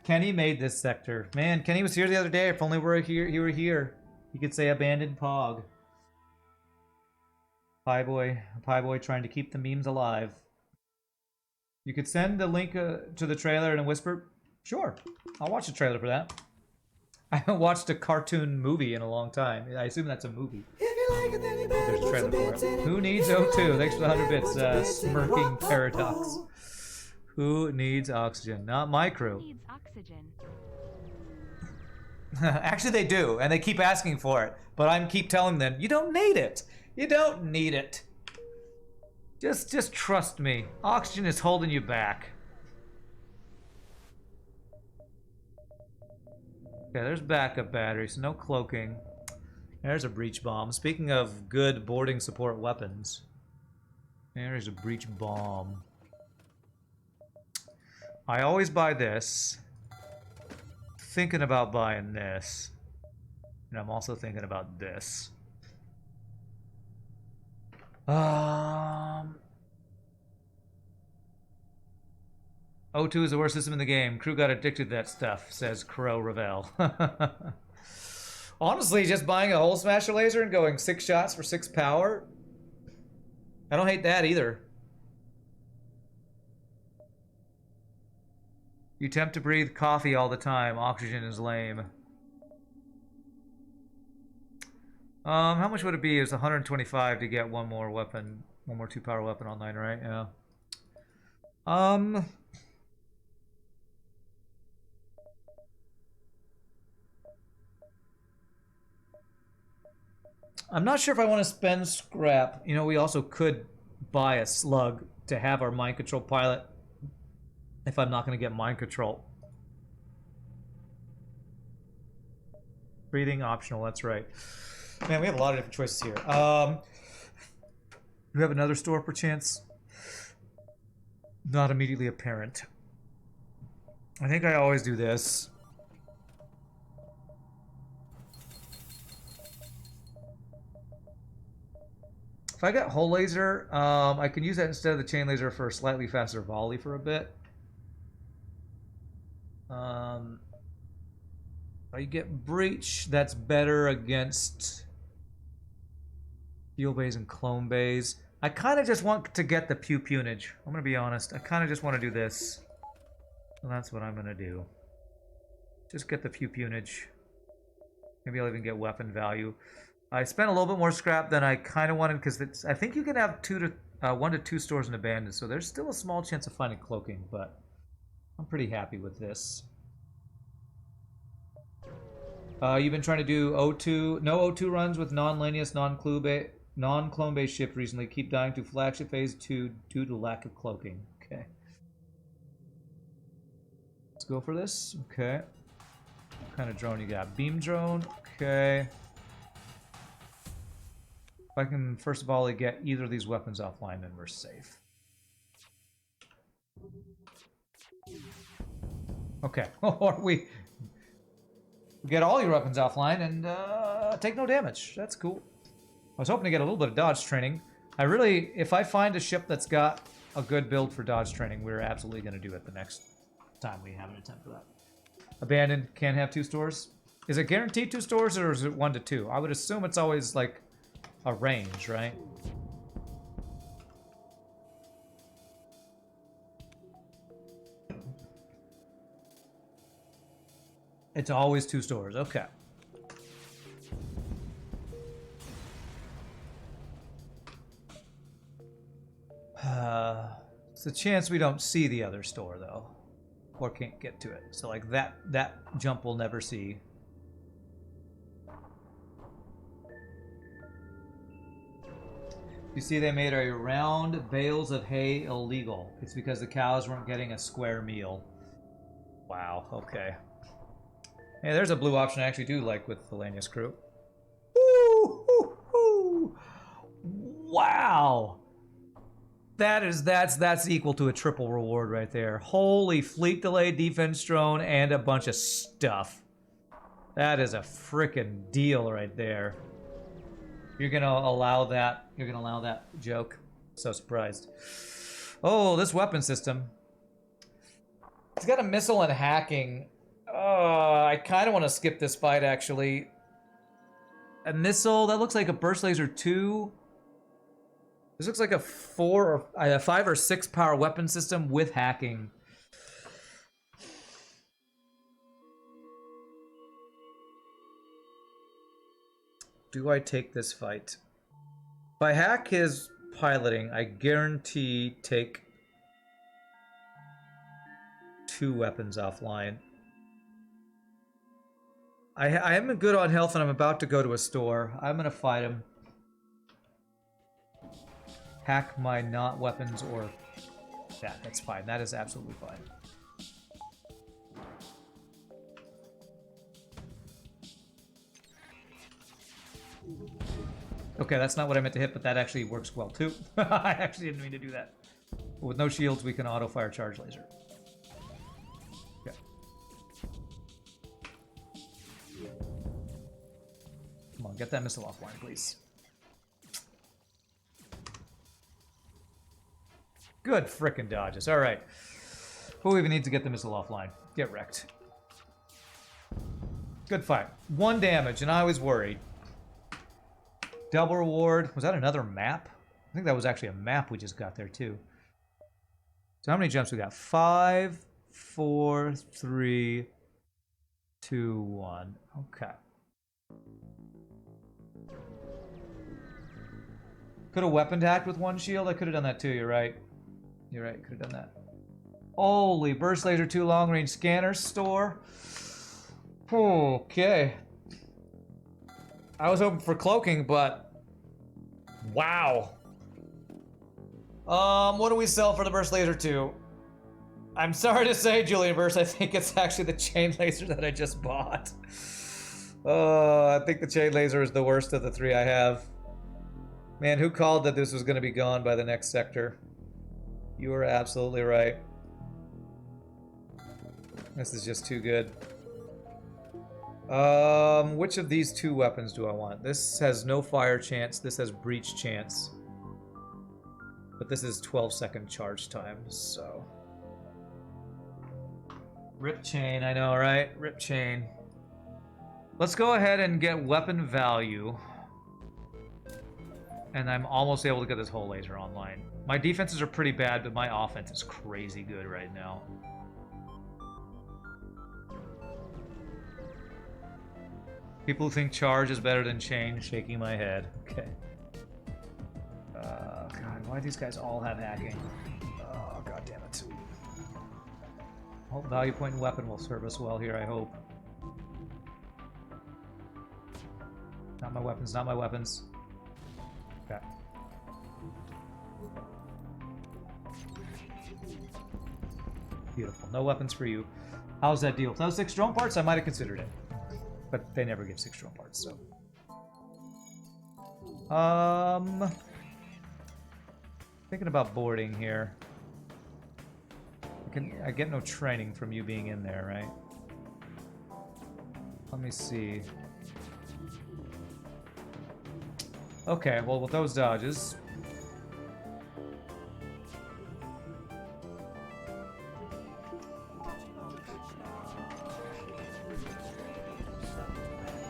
Kenny made this sector. Man, Kenny was here the other day. If only he were here. He could say abandoned Pog. Pie boy trying to keep the memes alive. You could send the link to the trailer in a whisper. Sure, I'll watch the trailer for that. I haven't watched a cartoon movie in a long time. I assume that's a movie. There's a trailer for it. Who needs O2? Thanks for the 100 bits, smirking paradox. Who needs oxygen? Not my crew. Who needs oxygen? Actually, they do, and they keep asking for it. But I keep telling them, you don't need it. You don't need it. Just trust me. Oxygen is holding you back. Okay, there's backup batteries. No cloaking. There's a breach bomb. Speaking of good boarding support weapons, there's a breach bomb. I always buy this. Thinking about buying this. And I'm also thinking about this. O2 is the worst system in the game. Crew got addicted to that stuff, says Crow Ravel. Honestly, just buying a hole smasher laser and going 6 shots for 6 power. I don't hate that either. You attempt to breathe coffee all the time. Oxygen is lame. How much would it be? It's 125 to get one more weapon, one more 2-power weapon online, right? Yeah. I'm not sure if I want to spend scrap. You know, we also could buy a slug to have our mind control pilot if I'm not going to get mind control. Breathing optional, that's right. Man, we have a lot of different choices here. You have another store, perchance? Not immediately apparent. I think I always do this. If I got hull laser, I can use that instead of the chain laser for a slightly faster volley for a bit. If you get breach, that's better against fuel bays and clone bays. I kind of just want to get the pew punage. I'm gonna be honest. I kind of just want to do this. So that's what I'm gonna do. Just get the pew punage. Maybe I'll even get weapon value. I spent a little bit more scrap than I kind of wanted because I think you can have 1 to 2 stores in abandoned, so there's still a small chance of finding cloaking, but I'm pretty happy with this. You've been trying to do O2, no O2 runs with non-Lanius, non-clone based ship recently. Keep dying to flagship phase 2 due to lack of cloaking. Okay. Let's go for this. Okay. What kind of drone you got? Beam drone. Okay. If I can first of all get either of these weapons offline, then we're safe. Okay. Or we get all your weapons offline and take no damage. That's cool. I was hoping to get a little bit of dodge training. If I find a ship that's got a good build for dodge training, we're absolutely going to do it the next time we have an attempt for that. Abandoned, can't have 2 stores. Is it guaranteed 2 stores or is it 1 to 2? I would assume it's always like a range, right? It's always 2 stores. Okay. It's a chance we don't see the other store though, or can't get to it. So like that jump we'll never see. You see, they made a round bales of hay illegal. It's because the cows weren't getting a square meal. Wow. Okay. Hey, there's a blue option I actually do like with the Lanius crew. Woo! Wow! That's equal to a triple reward right there. Holy fleet delay, defense drone, and a bunch of stuff. That is a frickin' deal right there. You're gonna allow that. You're gonna allow that joke. So surprised. Oh, this weapon system. It's got a missile and hacking. I kind of want to skip this fight, actually. A missile, that looks like a burst laser 2. This looks like a 5 or 6 power weapon system with hacking. Do I take this fight? If I hack his piloting, I guarantee take 2 weapons offline. I am good on health and I'm about to go to a store. I'm gonna fight him. Hack my not weapons or that's fine. That is absolutely fine. Okay, that's not what I meant to hit, but that actually works well too. I actually didn't mean to do that. But with no shields, we can auto-fire charge laser. Okay. Come on, get that missile offline, please. Good frickin' dodges. All right. Who even needs to get the missile offline? Get wrecked. Good fight. 1 damage, and I was worried. Double reward. Was that another map? I think that was actually a map we just got there, too. So how many jumps we got? 5, 4, 3, 2, 1. Okay. Could have weapon hacked with 1 shield. I could have done that, too. You're right. You're right. Could have done that. Holy, burst laser 2 long range scanner store. Okay. I was hoping for cloaking, but wow. What do we sell for the burst laser 2? I'm sorry to say, Julian Burst, I think it's actually the chain laser that I just bought. Oh, I think the chain laser is the worst of the three I have. Man, who called that this was going to be gone by the next sector? You were absolutely right. This is just too good. Which of these two weapons do I want? This has no fire chance. This has breach chance. But this is 12-second charge time, so... Rip chain, I know, right? Rip chain. Let's go ahead and get weapon value. And I'm almost able to get this whole laser online. My defenses are pretty bad, but my offense is crazy good right now. People who think charge is better than chain, shaking my head. Okay. God, why do these guys all have hacking? Oh, god damn it. Value point and weapon will serve us well here, I hope. Not my weapons, not my weapons. Okay. Beautiful. No weapons for you. How's that deal? If that was 6 drone parts, I might have considered it. But they never give 6 drone parts, so... Thinking about boarding here. I get no training from you being in there, right? Let me see. Okay, well, with those dodges...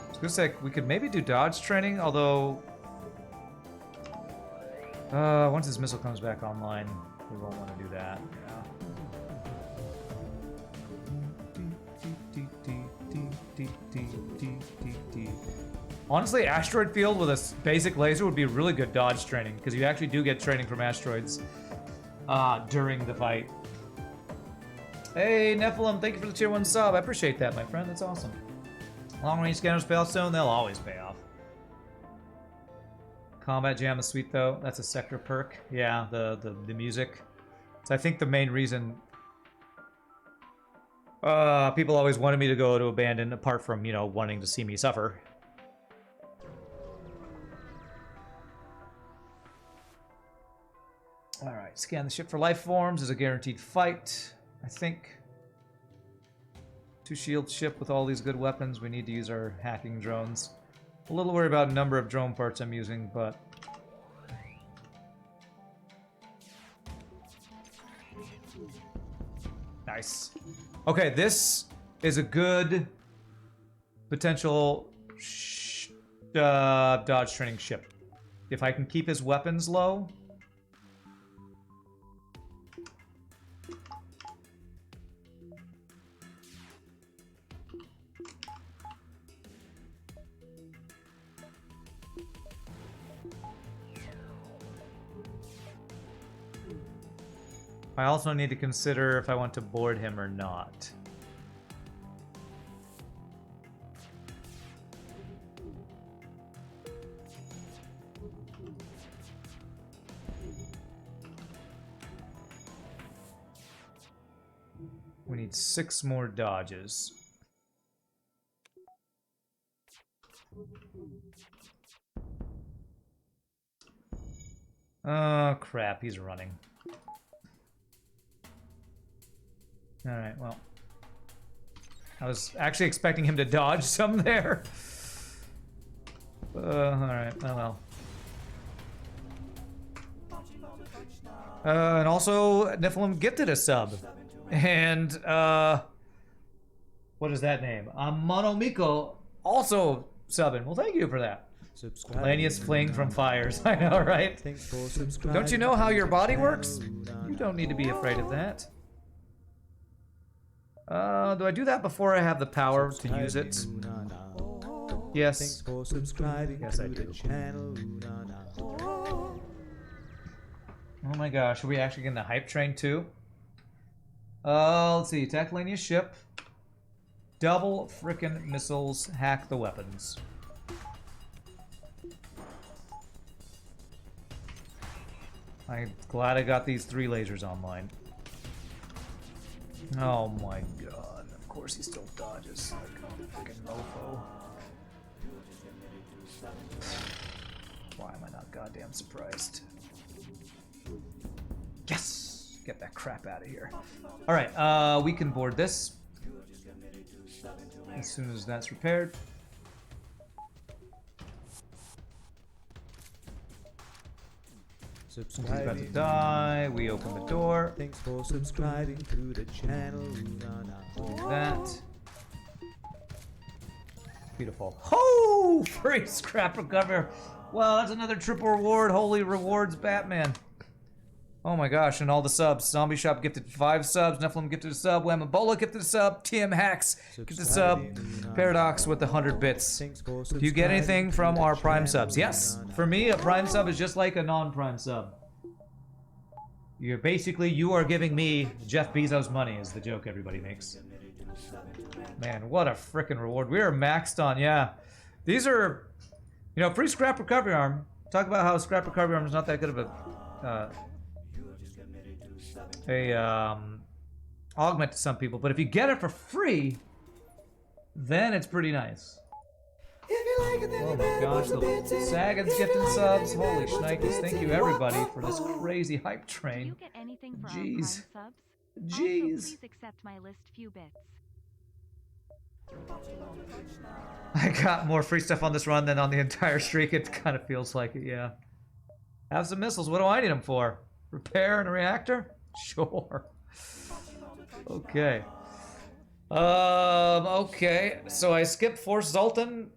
I was gonna say, we could maybe do dodge training, although... once his missile comes back online, we won't want to do that. Yeah. Honestly, asteroid field with a basic laser would be really good dodge training, because you actually do get training from asteroids during the fight. Hey, Nephilim, thank you for the tier 1 sub. I appreciate that, my friend. That's awesome. Long-range scanners pay off soon. They'll always pay off. Combat Jam is sweet, though. That's a sector perk. Yeah, the music. So I think the main reason people always wanted me to go to Abandon, apart from, you know, wanting to see me suffer. Alright, scan the ship for life forms. Is a guaranteed fight, I think. 2 shield ship with all these good weapons. We need to use our hacking drones. A little worried about number of drone parts I'm using, but... Nice. Okay, this is a good potential dodge training ship. If I can keep his weapons low... I also need to consider if I want to board him or not. We need 6 more dodges. Oh, crap, he's running. Alright, well. I was actually expecting him to dodge some there. Alright, oh well. And also, Nephilim gifted a sub. And, what is that name? Monomiko also subbing. Well, thank you for that. Lanius fleeing from fires. I know, right? Don't you know how your body works? You don't need to be afraid of that. Do I do that before I have the power to use it? Yes. Yes, I do. Oh my gosh, are we actually getting the hype train too? Let's see. Attack Lania's ship. Double frickin' missiles. Hack the weapons. I'm glad I got these 3 lasers online. Oh my god. Of course he still dodges. Like a fucking mofo. Why am I not goddamn surprised? Yes! Get that crap out of here. Alright, we can board this. As soon as that's repaired. He's about to die. We open the door. Thanks for subscribing to the channel. Do that. Beautiful. Oh! Free scrap recover. Well, that's another triple reward. Holy rewards, Batman. Oh my gosh, and all the subs. Zombie Shop gifted 5 subs. Nephilim gifted a sub. Whamabola gifted a sub. TM Hacks gifted a sub. Paradox with 100 bits. Do you get anything from our Prime subs? Yes. For me, a Prime sub is just like a non-Prime sub. You're basically, you are giving me Jeff Bezos money is the joke everybody makes. Man, what a frickin' reward. We are maxed on, yeah. These are, you know, free scrap recovery arm. Talk about how scrap recovery arm is not that good of a augment to some people, but if you get it for free, then it's pretty nice. Oh my gosh, the Sagan's gifting subs. Holy shnikes, thank you everybody for this crazy hype train. Jeez. Jeez. Please accept my list few bits. I got more free stuff on this run than on the entire streak. It kind of feels like it, yeah. Have some missiles. What do I need them for? Repair and a reactor? Sure. Okay. Okay. So I skipped Force Zoltan.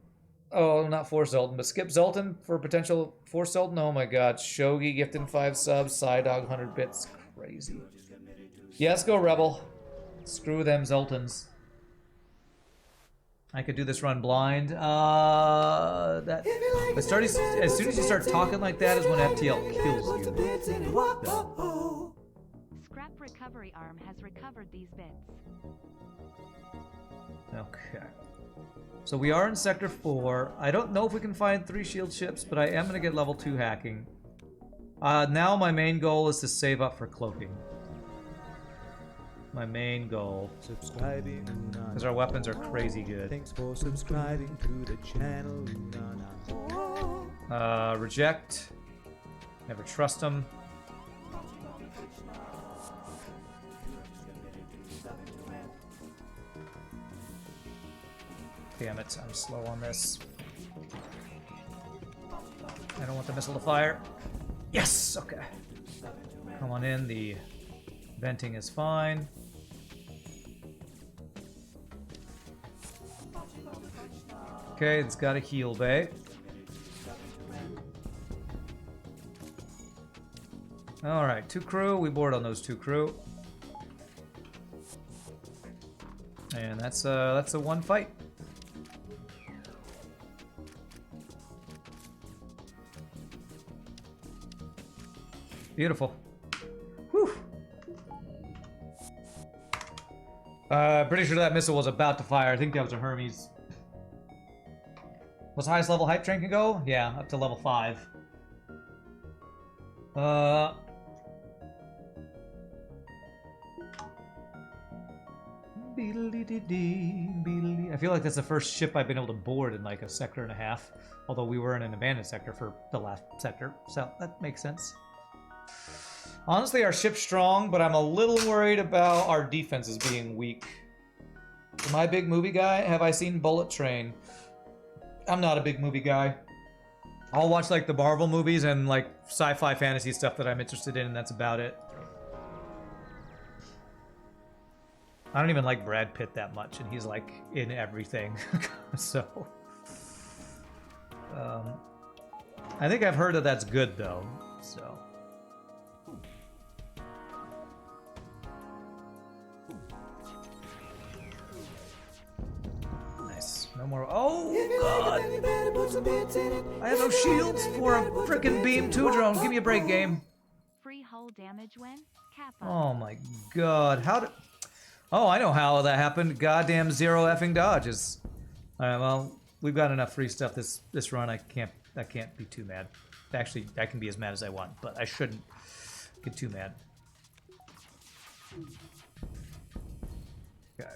Oh, not Force Zoltan, but skip Zoltan for potential Force Zoltan. Oh my god. Shogi gifting 5 subs. Psydog 100 bits. Crazy. Yes, go Rebel. Screw them Zoltans. I could do this run blind. As soon as you start talking like that is when FTL kills you. Scrap recovery arm has recovered these bits. Okay. So we are in Sector 4. I don't know if we can find 3 shield ships, but I am going to get level 2 hacking. Now my main goal is to save up for cloaking. My main goal. Because our weapons are crazy good. Thanks for subscribing to the channel. Reject. Never trust them. Damn it, I'm slow on this. I don't want the missile to fire. Yes! Okay. Come on in, the venting is fine. Okay, it's got a heal bay. Alright, 2 crew. We board on those 2 crew. And that's a 1 fight. Beautiful. Whew. Pretty sure that missile was about to fire. I think that was a Hermes. What's the highest level hype train can go? Yeah, up to level 5. I feel like that's the first ship I've been able to board in like a sector and a half. Although we were in an abandoned sector for the last sector, so that makes sense. Honestly, our ship's strong, but I'm a little worried about our defenses being weak. Am I a big movie guy? Have I seen Bullet Train? I'm not a big movie guy. I'll watch like the Marvel movies and like sci-fi fantasy stuff that I'm interested in, and that's about it. I don't even like Brad Pitt that much, and he's like in everything. So, I think I've heard that that's good though. So. No more. Oh, God. I have no shields for a frickin' Beam 2 drone. Give me a break, game. Free hull damage when? Kappa. Oh, my God. How did... Oh, I know how that happened. Goddamn 0 effing dodges. Alright, well, we've got enough free stuff this run. I can't be too mad. Actually, I can be as mad as I want, but I shouldn't get too mad. Okay.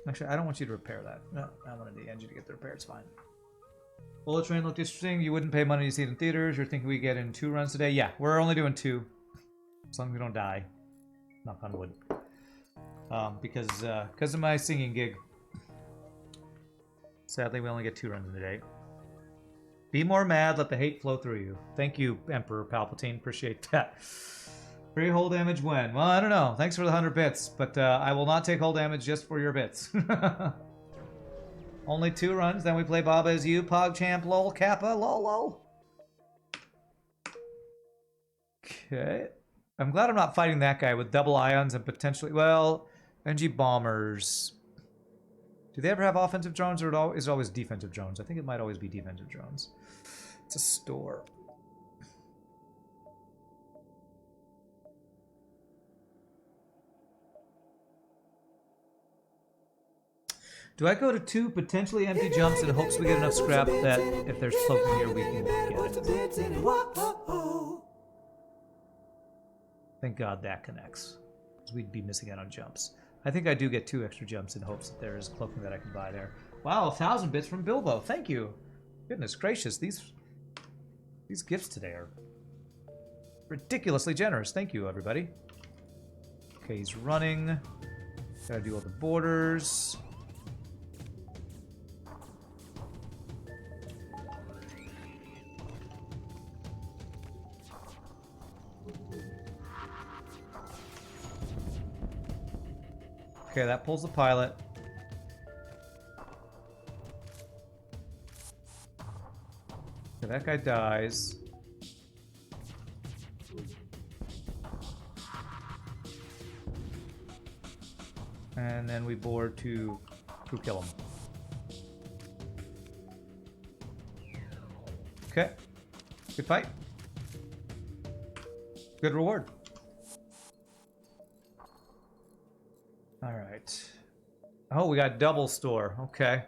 Actually, I don't want you to repair that. No, I wanted the engine to get the repair. It's fine. Bullet Train looked interesting. You wouldn't pay money to see it in theaters. You're thinking we get in 2 runs today? Yeah, we're only doing 2. As long as we don't die. Knock on wood. Because of my singing gig. Sadly, we only get 2 runs in a day. Be more mad, let the hate flow through you. Thank you, Emperor Palpatine. Appreciate that. Free hull damage when? Well, I don't know. Thanks for the 100 bits, but I will not take hull damage just for your bits. Only 2 runs, then we play Baba as you, PogChamp, lol, Kappa, lol, lol. Okay. I'm glad I'm not fighting that guy with double ions and potentially, well, NG bombers. Do they ever have offensive drones, or is it always defensive drones? I think it might always be defensive drones. It's a store. Do I go to 2 potentially empty jumps in hopes we get enough scrap that if there's cloaking here, we can get it? Thank God that connects. Because we'd be missing out on jumps. I think I do get 2 extra jumps in hopes that there is cloaking that I can buy there. Wow, 1,000 bits from Bilbo. Thank you. Goodness gracious, these gifts today are ridiculously generous. Thank you, everybody. Okay, he's running. Gotta do all the borders. Okay, that pulls the pilot. Okay, that guy dies. And then we board to kill him. Okay. Good fight. Good reward. Alright. Oh, we got double store. Okay.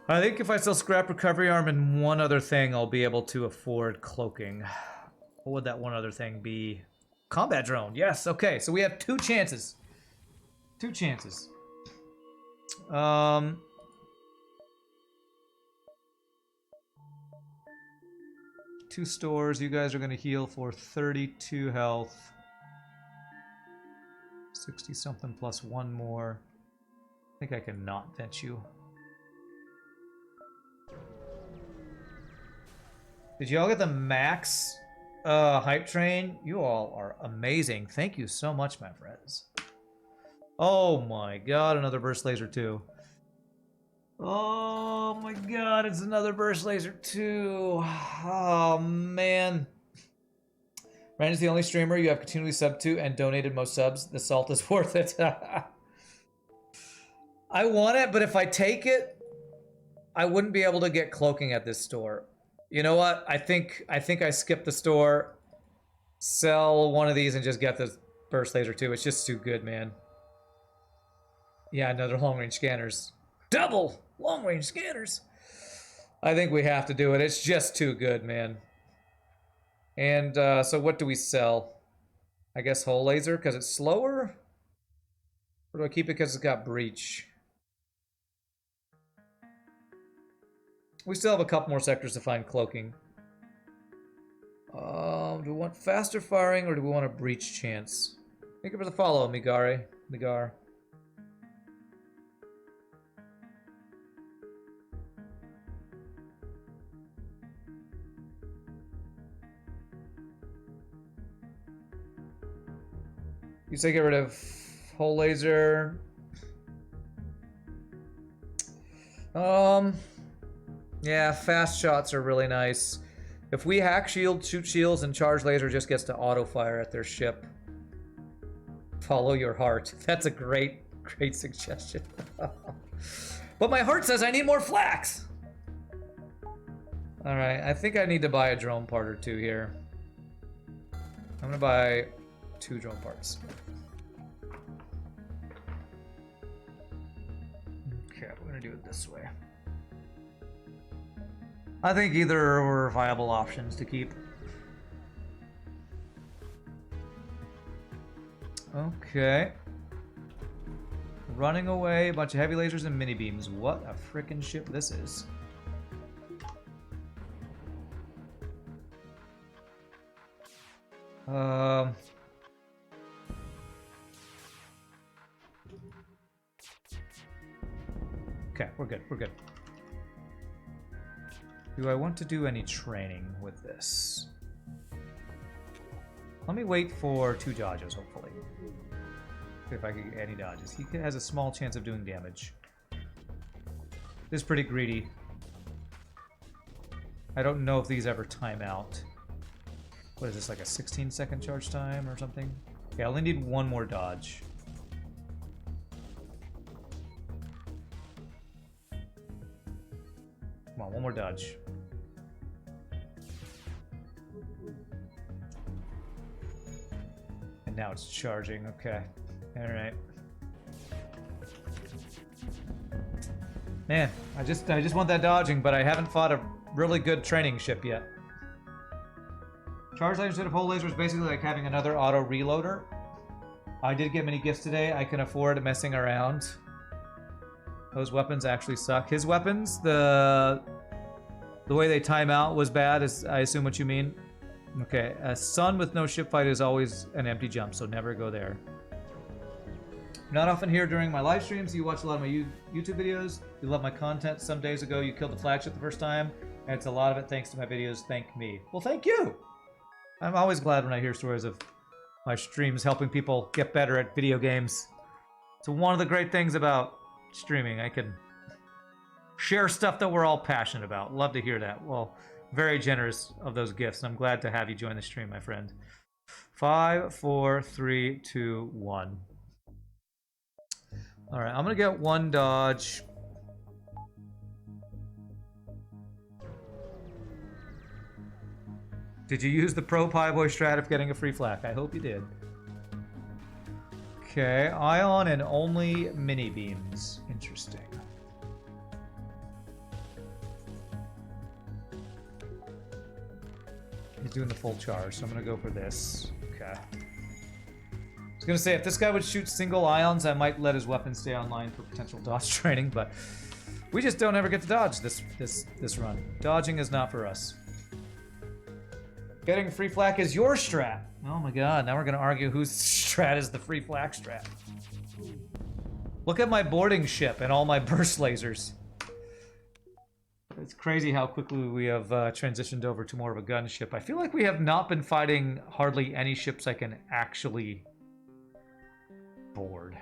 I think if I sell scrap recovery arm and one other thing, I'll be able to afford cloaking. What would that one other thing be? Combat drone. Yes, okay. So we have 2 chances. 2 chances. 2 stores. You guys are going to heal for 32 health. 60 something plus 1 more. I think I can not vent you. Did you all get the max hype train? You all are amazing. Thank you so much, my friends. Oh my god, another burst laser 2. Oh my god, it's another burst laser 2. Oh man. Rand is the only streamer you have continually subbed to and donated most subs. The salt is worth it. I want it, but if I take it, I wouldn't be able to get cloaking at this store. You know what? I think I skip the store, sell one of these, and just get the burst laser too. It's just too good, man. Yeah, another long-range scanners. Double long-range scanners. I think we have to do it. It's just too good, man. And so what do we sell? I guess hull laser because it's slower? Or do I keep it because it's got breach? We still have a couple more sectors to find cloaking. Do we want faster firing or do we want a breach chance? Thank you for the follow, Migar. You say get rid of hull laser. Yeah, fast shots are really nice. If we hack shield, shoot shields, and charge laser just gets to auto fire at their ship. Follow your heart. That's a great suggestion. But my heart says I need more flax. All right, I think I need to buy a drone part or 2 here. I'm gonna buy 2 drone parts. Okay, we're gonna do it this way. I think either were viable options to keep. Okay. Running away, a bunch of heavy lasers and mini beams. What a frickin' ship this is. Okay, we're good, we're good. Do I want to do any training with this? Let me wait for 2 dodges, hopefully. See if I can get any dodges. He has a small chance of doing damage. This is pretty greedy. I don't know if these ever time out. What is this, like a 16-second charge time or something? Okay, I only need 1 more dodge. Come on, 1 more dodge. And now it's charging, okay. Alright. Man, I just want that dodging, but I haven't fought a really good training ship yet. Charge laser instead of whole laser is basically like having another auto reloader. I did get many gifts today. I can afford messing around. Those weapons actually suck. His weapons, the way they time out was bad, is I assume what you mean. Okay, a sun with no ship fight is always an empty jump, so never go there. Not often here during my live streams. You watch a lot of my YouTube videos. You love my content. Some days ago, you killed the flagship the first time, and it's a lot of it thanks to my videos. Thank me. Well, thank you. I'm always glad when I hear stories of my streams helping people get better at video games. It's one of the great things about streaming. I can share stuff that we're all passionate about. Love to hear that. Well, very generous of those gifts. I'm glad to have you join the stream, my friend. 5, 4, 3, 2, 1. All right, I'm gonna get 1 dodge. Did you use the pro pie boy strat of getting a free flak? I hope you did. Okay, ion and only mini beams. Interesting. He's doing the full charge, so I'm gonna go for this. Okay. I was gonna say, if this guy would shoot single ions, I might let his weapon stay online for potential dodge training, but we just don't ever get to dodge this run. Dodging is not for us. Getting free flak is your strat. Oh my god, now we're gonna argue whose strat is the free flak strat. Look at my boarding ship and all my burst lasers. It's crazy how quickly we have transitioned over to more of a gunship. I feel like we have not been fighting hardly any ships I can actually board.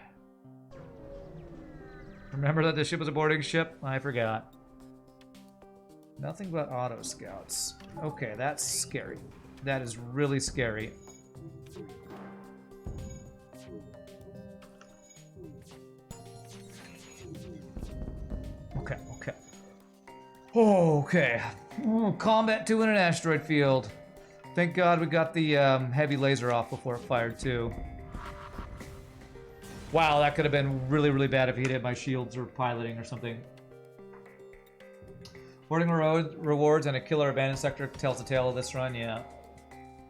Remember that the ship was a boarding ship? I forgot. Nothing but auto scouts. Okay, that's scary. That is really scary. Okay, okay. Okay. Ooh, combat 2 in an asteroid field. Thank God we got the heavy laser off before it fired too. Wow, that could have been really, really bad if he hit my shields or piloting or something. Boarding rewards and a killer abandoned sector tells the tale of this run, yeah.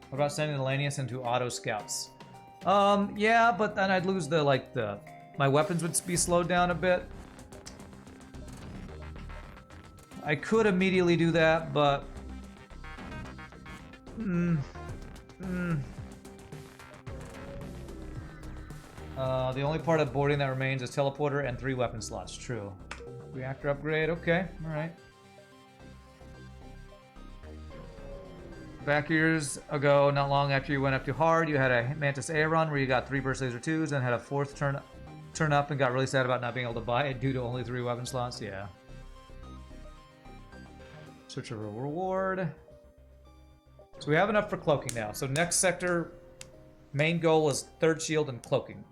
What about sending the Lanius into auto scouts? Yeah, but then I'd lose my weapons would be slowed down a bit. I could immediately do that, but... The only part of boarding that remains is teleporter and 3 weapon slots. True. Reactor upgrade. Okay. All right. Back years ago, not long after you went up to hard, you had a Mantis A run where you got 3 burst laser 2s and had a 4th turn up and got really sad about not being able to buy it due to only 3 weapon slots. Yeah. Search of a reward. So we have enough for cloaking now. So next sector, main goal is 3rd shield and cloaking.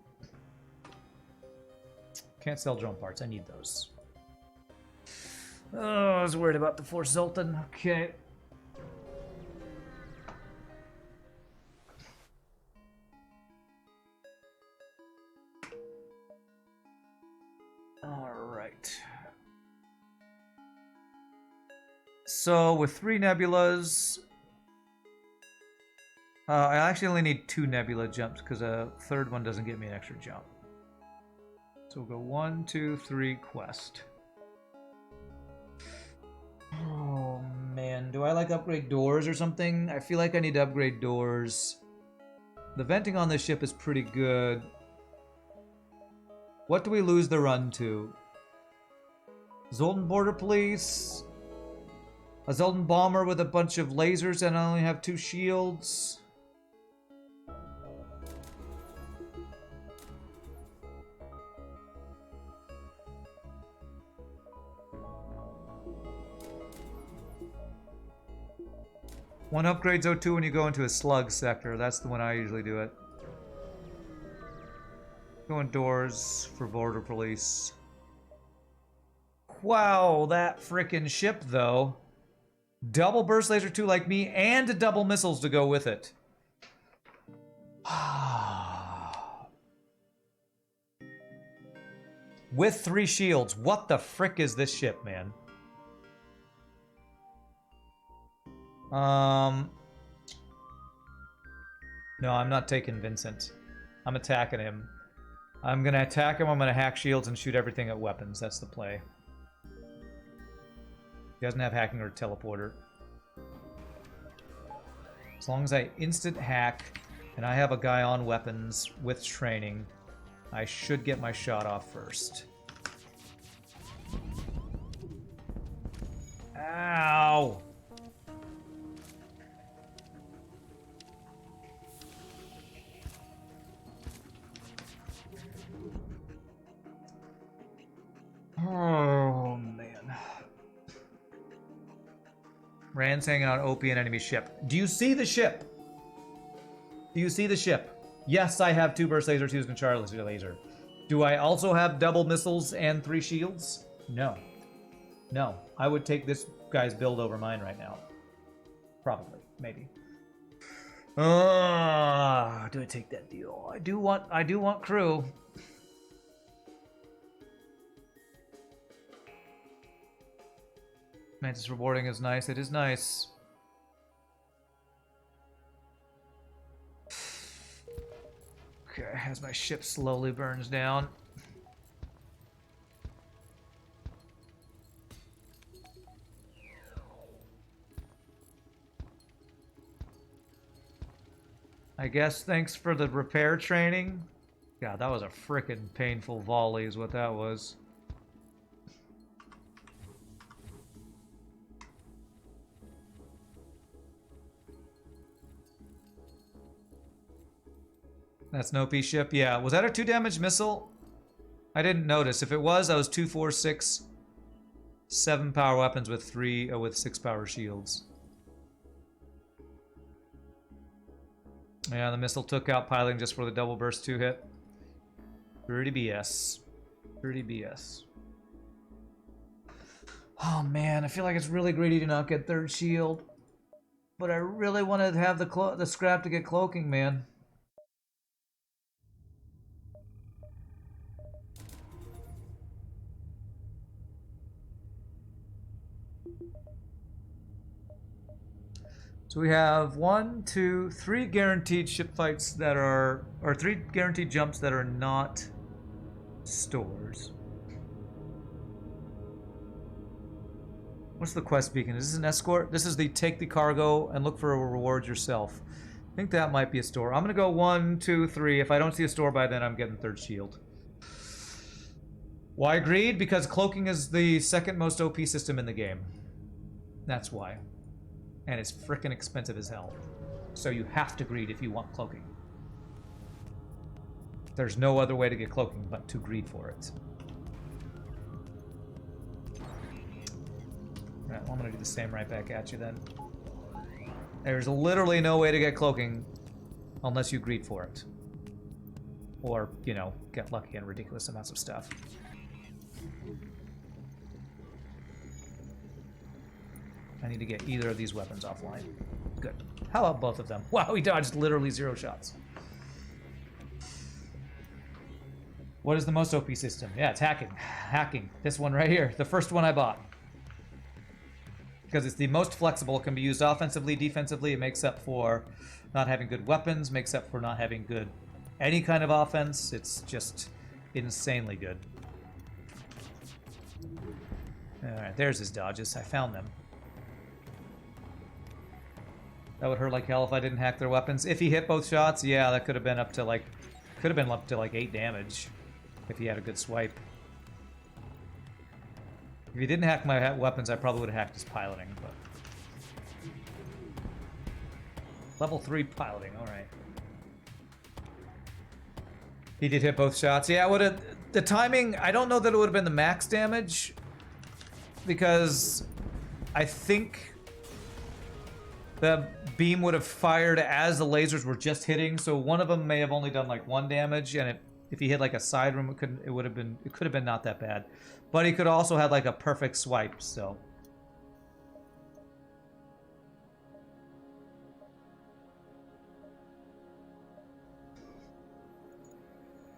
Can't sell drone parts. I need those. Oh, I was worried about the Force Zoltan. Okay. All right. So with 3 nebulas, I actually only need 2 nebula jumps because a 3rd one doesn't give me an extra jump. So So we'll go 1, 2, 3, quest. Oh man, do I like upgrade doors or something? I feel like I need to upgrade doors. The venting on this ship is pretty good. What do we lose the run to? Zoltan Border Police. A Zoltan Bomber with a bunch of lasers and I only have 2 shields. One upgrades O2 when you go into a slug sector. That's the one I usually do it. Go indoors for border police. Wow, that frickin' ship though. Double burst laser 2 like me and double missiles to go with it. With 3 shields. What the frick is this ship, man? No, I'm not taking Vincent. I'm attacking him. I'm gonna attack him, I'm gonna hack shields and shoot everything at weapons. That's the play. He doesn't have hacking or teleporter. As long as I instant hack and I have a guy on weapons with training, I should get my shot off first. Ow! Oh, man. Rand's hanging out OP an enemy ship. Do you see the ship? Do you see the ship? Yes, I have 2 burst laser, 2 Charles laser. Do I also have double missiles and 3 shields? No. No. I would take this guy's build over mine right now. Probably. Maybe. Do I take that deal? I do want crew. Mantis rewarding is nice. It is nice. Okay, as my ship slowly burns down. I guess thanks for the repair training. God, that was a frickin' painful volley is what that was. That's an OP ship. Yeah, was that a 2 damage missile? I didn't notice. If it was, I was 2, 4, 6, 7 power weapons with 6 power shields. Yeah, the missile took out piloting just for the double burst 2 hit. Pretty BS. Pretty BS. Oh man, I feel like it's really greedy to not get 3rd shield. But I really wanted to have the scrap to get cloaking, man. So we have 1, 2, 3 guaranteed ship fights that are, or 3 guaranteed jumps that are not stores. What's the quest beacon? Is this an escort? This is the take the cargo and look for a reward yourself. I think that might be a store. I'm gonna go 1, 2, 3. If I don't see a store by then, I'm getting 3rd shield. Why greed? Because cloaking is the 2nd most OP system in the game. That's why. And it's frickin' expensive as hell. So you have to greed if you want cloaking. There's no other way to get cloaking but to greed for it. Alright, well, I'm gonna do the same right back at you then. There's literally no way to get cloaking unless you greed for it. Or, you know, get lucky on ridiculous amounts of stuff. I need to get either of these weapons offline. Good. How about both of them? Wow, he dodged literally 0 shots. What is the most OP system? Yeah, it's hacking. Hacking. This one right here. The first one I bought. Because it's the most flexible. It can be used offensively, defensively. It makes up for not having good weapons. Makes up for not having good any kind of offense. It's just... insanely good. Alright, there's his dodges. I found them. That would hurt like hell if I didn't hack their weapons. If he hit both shots, yeah, that could have been up to like 8 damage if he had a good swipe. If he didn't hack my weapons, I probably would have hacked his piloting, but level 3 piloting, alright. He did hit both shots. Yeah, it would have. The timing, I don't know that it would have been the max damage, because I think the beam would have fired as the lasers were just hitting, so one of them may have only done like 1 damage, and if he hit like a side room, it could have been not that bad. But he could also have like a perfect swipe, so.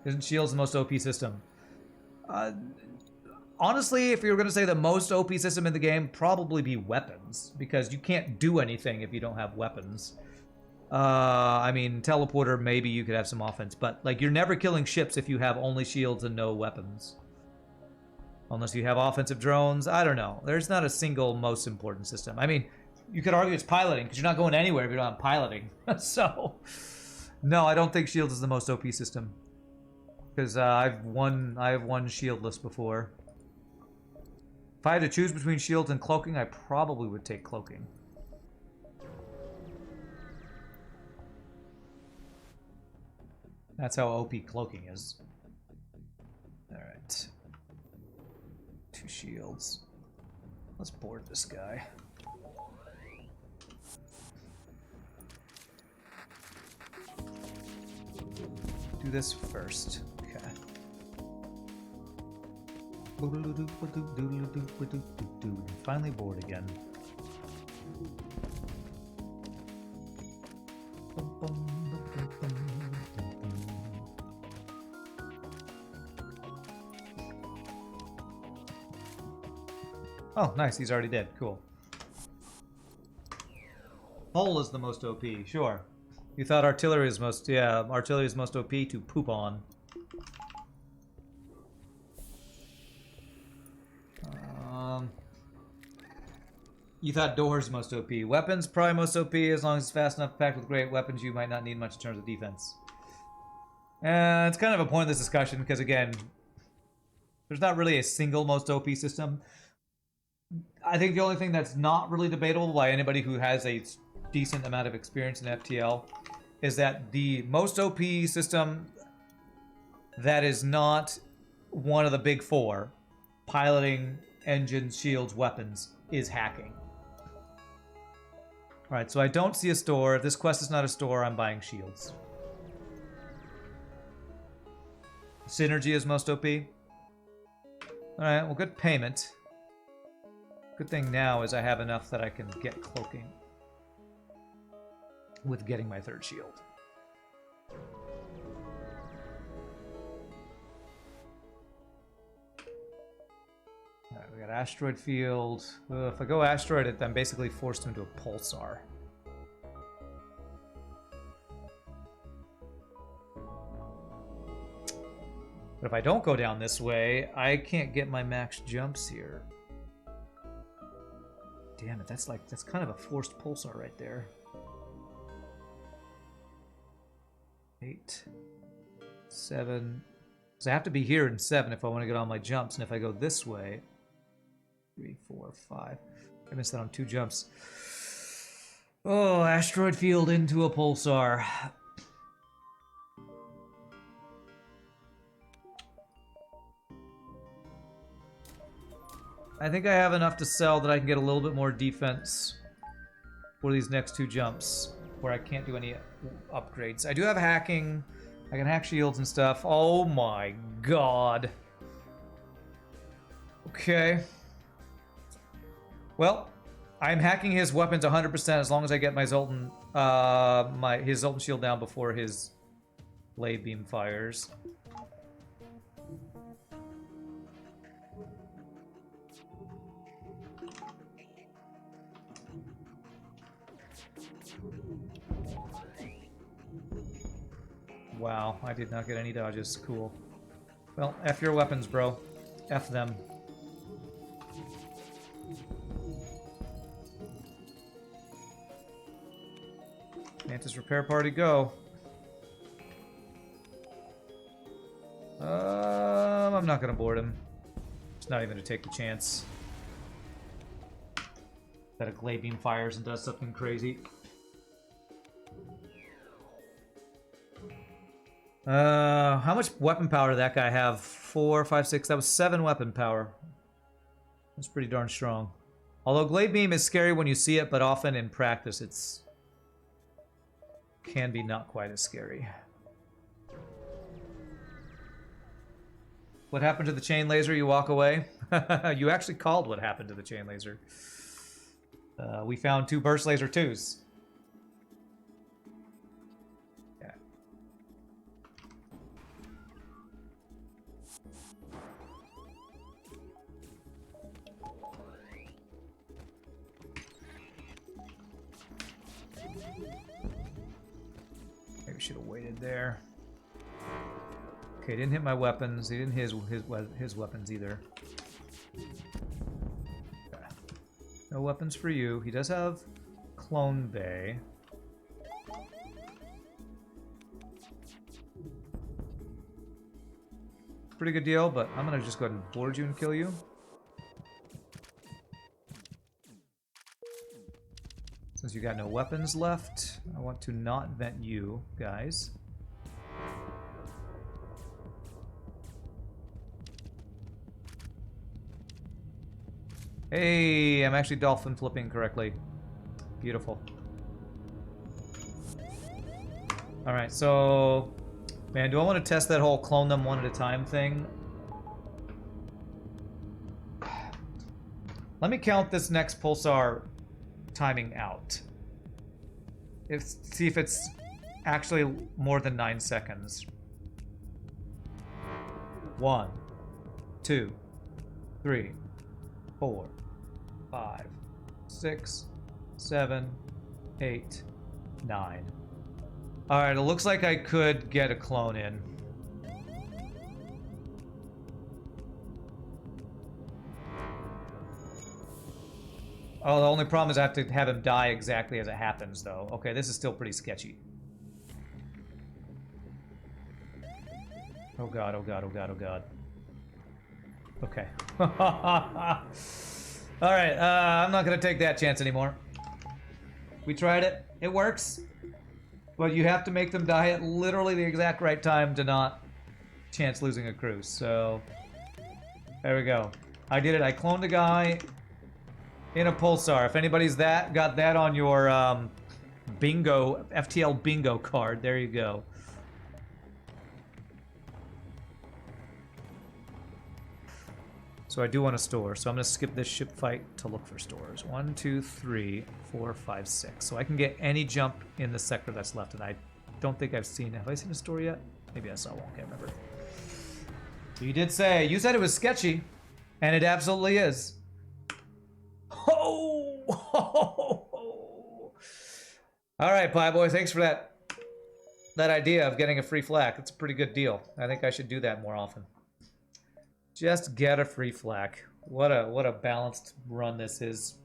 Isn't shields the most OP system? Honestly, if you were going to say the most OP system in the game, probably be weapons, because you can't do anything if you don't have weapons. I mean, teleporter, maybe you could have some offense, but like you're never killing ships if you have only shields and no weapons. Unless you have offensive drones, I don't know. There's not a single most important system. I mean, you could argue it's piloting, because you're not going anywhere if you don't have piloting. So, no, I don't think shields is the most OP system. Because I have won shieldless before. If I had to choose between shields and cloaking, I probably would take cloaking. That's how OP cloaking is. Alright. 2 shields. Let's board this guy. Do this first. Finally bored again. Oh, nice. He's already dead. Cool. Hull is the most OP. Sure. You thought artillery is most... Yeah, artillery is most OP to poop on. You thought doors most OP. Weapons probably most OP as long as it's fast enough packed with great weapons. You might not need much in terms of defense. It's kind of a pointless discussion because again, there's not really a single most OP system. I think the only thing that's not really debatable by anybody who has a decent amount of experience in FTL is that the most OP system that is not one of the big 4, piloting, engines, shields, weapons, is hacking. Alright, so I don't see a store. If this quest is not a store, I'm buying shields. Synergy is most OP. Alright, well, good payment. Good thing now is I have enough that I can get cloaking with getting my 3rd shield. Alright, we got asteroid field. If I go asteroid, I'm basically forced into a pulsar. But if I don't go down this way, I can't get my max jumps here. Damn it, that's kind of a forced pulsar right there. 8, 7. Because I have to be here in 7 if I want to get all my jumps, and if I go this way, 3, 4, 5. I missed that on 2 jumps. Oh, asteroid field into a pulsar. I think I have enough to sell that I can get a little bit more defense for these next 2 jumps, where I can't do any upgrades. I do have hacking. I can hack shields and stuff. Oh my god. Okay. Well, I'm hacking his weapons 100% as long as I get my Zoltan, his Zoltan shield down before his blade beam fires. Wow, I did not get any dodges. Cool. Well, F your weapons, bro. F them. Mantis repair party, go. I'm not gonna board him. Just not even gonna take the chance that a glade beam fires and does something crazy. How much weapon power did that guy have? 4, 5, 6. That was 7 weapon power. That's pretty darn strong. Although glade beam is scary when you see it, but often in practice it's can be not quite as scary. What happened to the chain laser? You walk away? You actually called what happened to the chain laser. We found 2 burst laser 2s. Yeah. Maybe should have waited there. Okay, didn't hit my weapons. He didn't hit his weapons either. Okay. No weapons for you. He does have Clone Bay. Pretty good deal, but I'm gonna just go ahead and board you and kill you. Since you got no weapons left, I want to not vent you guys. Hey, I'm actually dolphin flipping correctly. Beautiful. Alright, so... Man, do I want to test that whole clone them one at a time thing? Let me count this next pulsar timing out. See if it's actually more than 9 seconds. 1, 2, 3, 4, 5, 6, 7, 8, 9. Alright, it looks like I could get a clone in. Oh, the only problem is I have to have him die exactly as it happens, though. Okay, this is still pretty sketchy. Oh god, oh god, oh god, oh god. Okay. Alright, I'm not gonna take that chance anymore. We tried it. It works. But you have to make them die at literally the exact right time to not chance losing a crew. So, there we go. I did it. I cloned a guy in a pulsar. If anybody's got that on your bingo, FTL bingo card, there you go. So I do want to store, so I'm going to skip this ship fight to look for stores. 1, 2, 3, 4, 5, 6. So I can get any jump in the sector that's left, and I don't think I've seen... Have I seen a store yet? Maybe I saw one, can't remember. You did say, you said it was sketchy, and it absolutely is. Oh! All right, Pie Boy, thanks for that idea of getting a free flak. That's a pretty good deal. I think I should do that more often. Just get a free flak. What a balanced run this is.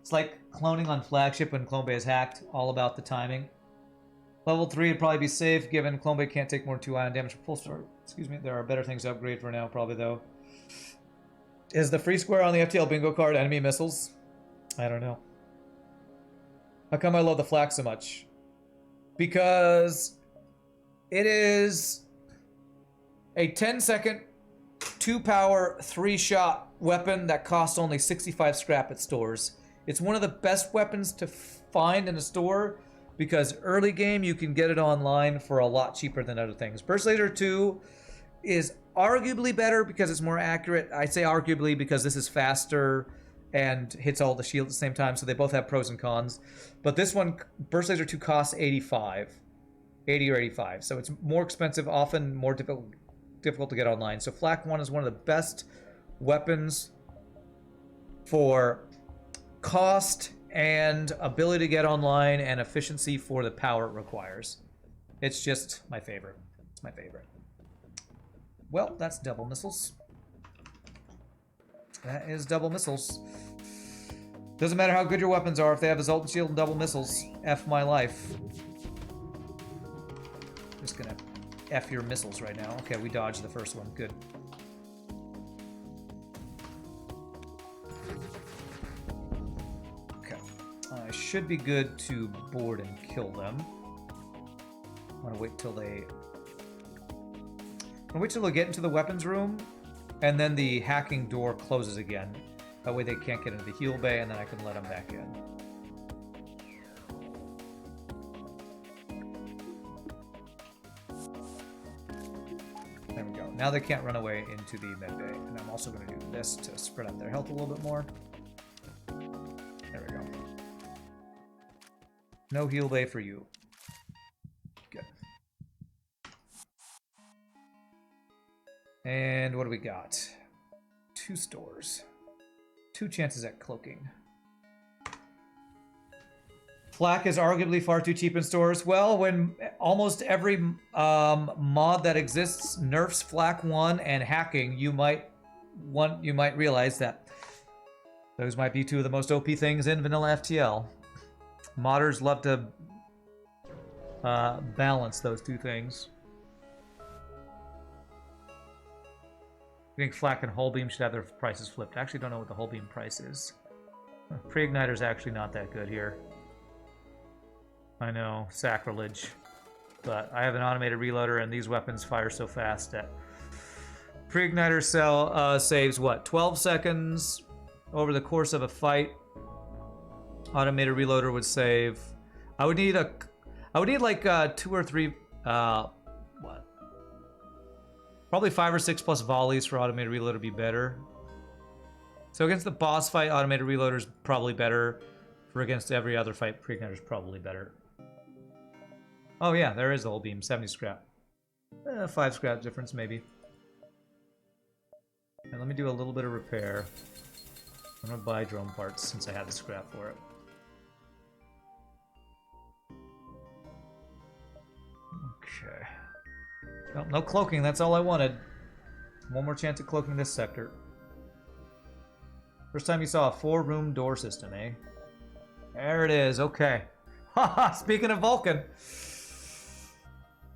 It's like cloning on flagship when Clone Bay is hacked. All about the timing. Level 3 would probably be safe, given Clone Bay can't take more than 2 ion damage per full start. Excuse me. There are better things to upgrade for now, probably, though. Is the free square on the FTL bingo card enemy missiles? I don't know. How come I love the flak so much? Because it is a 10-second 2-power, 3-shot weapon that costs only 65 scrap at stores. It's one of the best weapons to find in a store because early game you can get it online for a lot cheaper than other things. Burst Laser 2 is arguably better because it's more accurate. I say arguably because this is faster and hits all the shields at the same time, so they both have pros and cons. But this one, Burst Laser 2 costs 80 or 85, so it's more expensive, often more difficult to get online. So Flak 1 is one of the best weapons for cost and ability to get online and efficiency for the power it requires. It's just my favorite. It's my favorite. Well, that's double missiles. That is double missiles. Doesn't matter how good your weapons are if they have Assault and Shield and double missiles. F my life. Just gonna F your missiles right now. Okay, we dodged the first one. Good. Okay. I should be good to board and kill them. I want to wait till they... I'll wait till they get into the weapons room, and then the hacking door closes again. That way they can't get into the heal bay, and then I can let them back in. There we go. Now they can't run away into the med bay, and I'm also going to do this to spread out their health a little bit more. There we go. No heal bay for you. Good. And what do we got? 2 stores. 2 chances at cloaking. Flak is arguably far too cheap in stores. Well, when almost every mod that exists nerfs Flak 1 and hacking, you might realize that those might be 2 of the most OP things in vanilla FTL. Modders love to balance those 2 things. I think Flak and Hull Beam should have their prices flipped. I actually don't know what the Hull Beam price is. Pre-Igniter's actually not that good here. I know, sacrilege. But I have an automated reloader, and these weapons fire so fast that Pre-Igniter saves, what, 12 seconds over the course of a fight. Automated reloader would save... I would need like 2 or 3... Probably 5 or 6 plus volleys for automated reloader to be better. So against the boss fight, automated reloader is probably better. For against every other fight, Pre-Igniter is probably better. Oh yeah, there is the whole beam, 70 scrap. 5 scrap difference maybe. And let me do a little bit of repair. I'm gonna buy drone parts since I have the scrap for it. Okay. Well, no cloaking, that's all I wanted. One more chance at cloaking this sector. First time you saw a 4-room door system, eh? There it is, okay. Haha, speaking of Vulcan.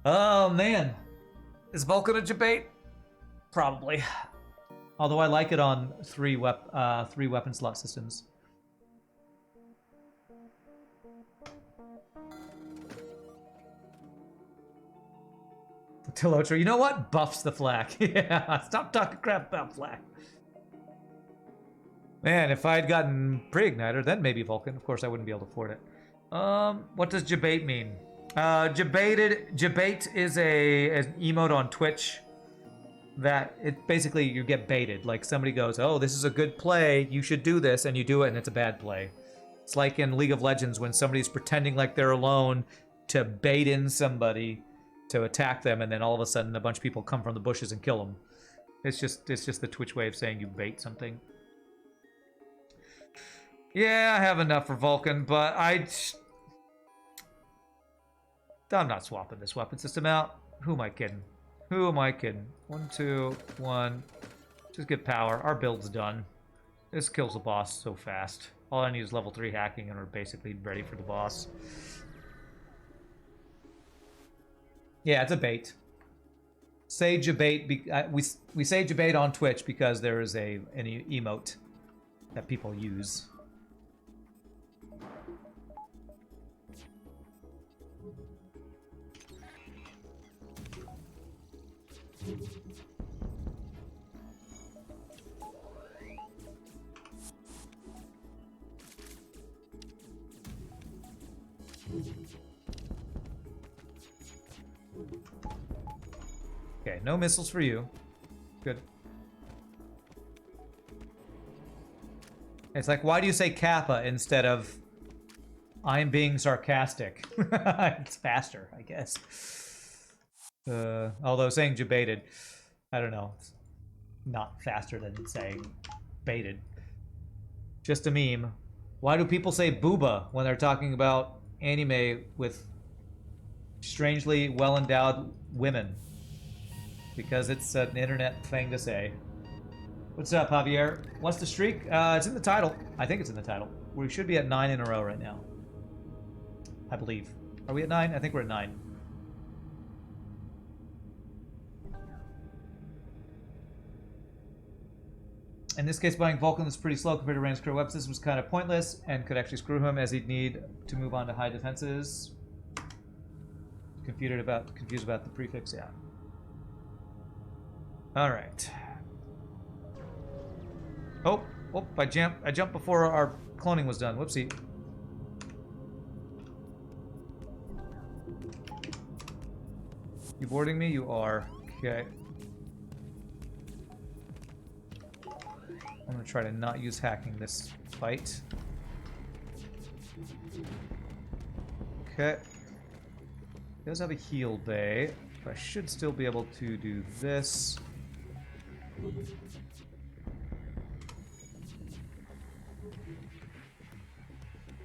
Oh, man. Is Vulcan a debate? Probably. Although I like it on 3 weapon slot systems. Tilotra, you know what? Buffs the Flak. Yeah, stop talking crap about Flak. Man, if I had gotten Pre-Igniter, then maybe Vulcan. Of course, I wouldn't be able to afford it. What does Jabate mean? Jabate is an emote on Twitch that it basically you get baited. Like somebody goes, "Oh, this is a good play. You should do this," and you do it, and it's a bad play. It's like in League of Legends when somebody's pretending like they're alone to bait in somebody to attack them, and then all of a sudden a bunch of people come from the bushes and kill them. It's just the Twitch way of saying you bait something. Yeah, I have enough for Vulcan, but I'm not swapping this weapon system out. Who am I kidding? Who am I kidding? 1, 2, 1. Just get power. Our build's done. This kills the boss so fast. All I need is level 3 hacking, and we're basically ready for the boss. Yeah, it's a bait. Say Jabate. We say Jabate on Twitch because there is an emote that people use. Okay, no missiles for you. Good. It's like, why do you say Kappa instead of I'm being sarcastic? It's faster, I guess. Although saying Jabated, I don't know. It's not faster than saying baited. Just a meme. Why do people say booba when they're talking about anime with strangely well-endowed women? because it's an internet thing to say. What's up, Javier? What's the streak? It's in the title. I think it's in the title. We should be at 9 in a row right now. I believe. Are we at 9? I think we're at 9. In this case, buying Vulcan is pretty slow compared to Rand's crew. Web system was kind of pointless and could actually screw him as he'd need to move on to high defenses. Confused about the prefix, yeah. Alright. Oh, I jumped before our cloning was done. Whoopsie. You boarding me? You are. Okay. I'm gonna try to not use hacking this fight. Okay. It does have a heal bay, but I should still be able to do this.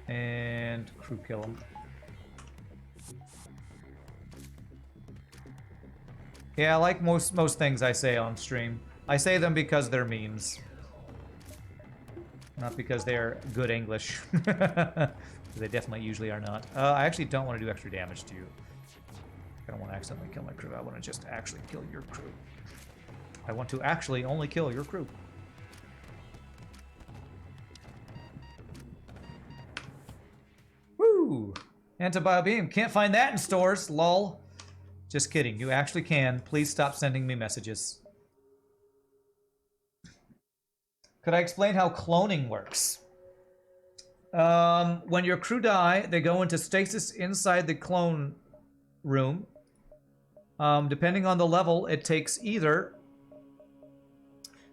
And crew kill him. Yeah, like most things I say on stream. I say them because they're memes. Not because they're good English. They definitely usually are not. I actually don't want to do extra damage to you. I don't want to accidentally kill my crew. I want to just actually kill your crew. I want to actually only kill your crew. Woo! Antibio beam. Can't find that in stores. Lol. Just kidding. You actually can. Please stop sending me messages. Could I explain how cloning works? When your crew die, they go into stasis inside the clone room. Depending on the level, it takes either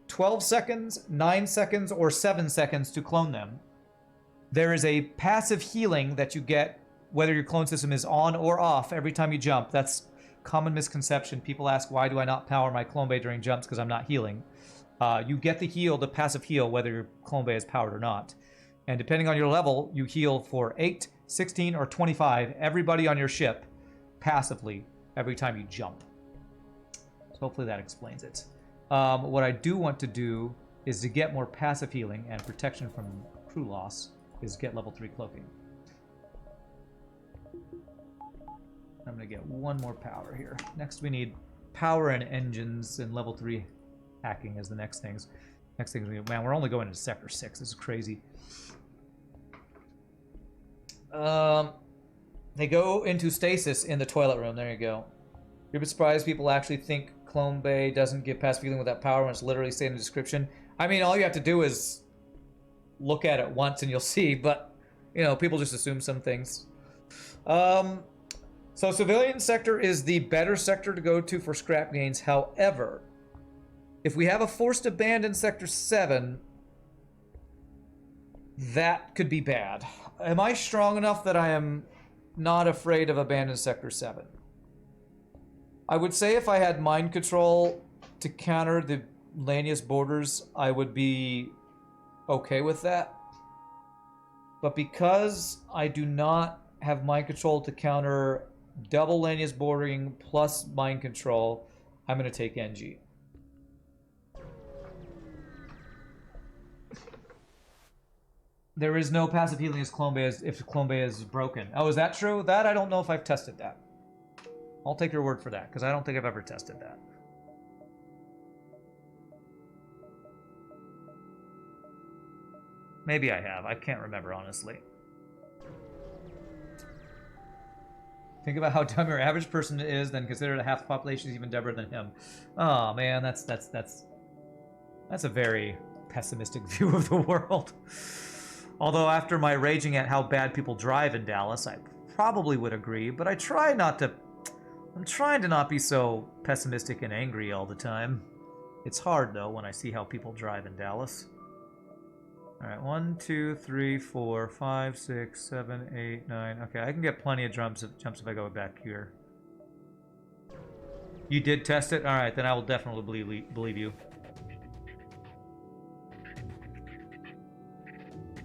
12 seconds, 9 seconds, or 7 seconds to clone them. There is a passive healing that you get whether your clone system is on or off every time you jump. That's common misconception. People ask, why do I not power my clone bay during jumps? Because I'm not healing. You get the heal, the passive heal, whether your clone bay is powered or not. And depending on your level, you heal for 8, 16, or 25, everybody on your ship, passively, every time you jump. So hopefully that explains it. What I do want to do is to get more passive healing and protection from crew loss, is get level 3 cloaking. I'm going to get one more power here. Next we need power and engines, and level 3 hacking as the next things. Next thing, man, we're only going into Sector 6. This is crazy. They go into stasis in the toilet room. There you go. You'd be surprised people actually think Clone Bay doesn't give passive healing without power when it's literally stated in the description. I mean, all you have to do is look at it once and you'll see, but, you know, people just assume some things. So civilian sector is the better sector to go to for scrap gains. However, if we have a forced abandon Sector 7, that could be bad. Am I strong enough that I am not afraid of abandoned Sector 7? I would say if I had mind control to counter the Lanius borders, I would be okay with that. But because I do not have mind control to counter double Lanius bordering plus mind control, I'm going to take NG. There is no passive healing as Clone Bay if Clone Bay is broken. Oh, is that true? That I don't know if I've tested that. I'll take your word for that, because I don't think I've ever tested that. Maybe I have. I can't remember, honestly. Think about how dumb your average person is, then consider that half the population is even dumber than him. Oh man, that's a very pessimistic view of the world. Although after my raging at how bad people drive in Dallas, I probably would agree, but I'm trying to not be so pessimistic and angry all the time. It's hard though when I see how people drive in Dallas. Alright, 1, 2, 3, 4, 5, 6, 7, 8, 9. Okay, I can get plenty of jumps if I go back here. You did test it? Alright, then I will definitely believe you.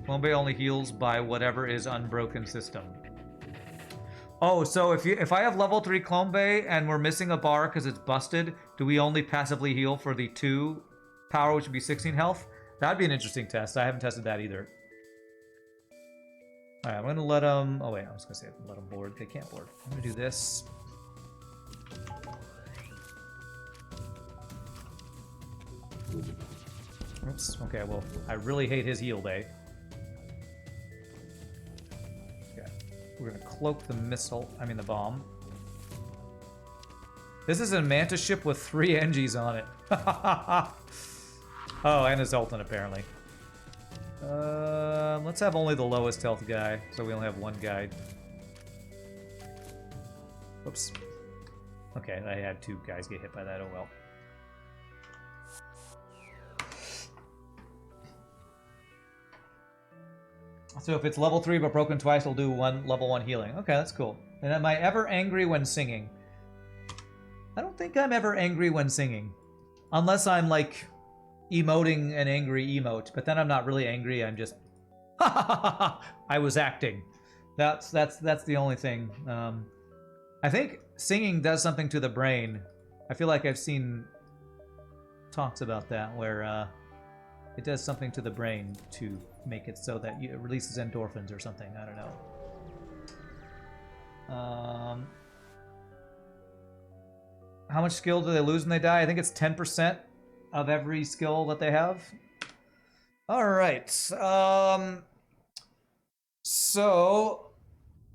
Clone Bay only heals by whatever is unbroken system. Oh, so if I have level 3 Clone Bay and we're missing a bar because it's busted, do we only passively heal for the 2 power, which would be 16 health? That'd be an interesting test. I haven't tested that either. Alright, I'm gonna let them... Oh wait, I was gonna say let them board. They can't board. I'm gonna do this. Oops, okay, well, I really hate his heal bay. Okay, we're gonna cloak the missile, I mean the bomb. This is a Mantis ship with 3 NGs on it. Oh, and his Zoltan apparently. Let's have only the lowest health guy, so we only have 1 guy. Oops. Okay, I had 2 guys get hit by that, oh well. So if it's level 3 but broken twice, it'll do level 1 healing. Okay, that's cool. And am I ever angry when singing? I don't think I'm ever angry when singing. Unless I'm like emoting an angry emote, but then I'm not really angry, I'm just I was acting. That's the only thing. I think singing does something to the brain. I feel like I've seen talks about that where it does something to the brain to make it so that it releases endorphins or something. I don't know. How much skill do they lose when they die? I think it's 10% of every skill that they have. All right. So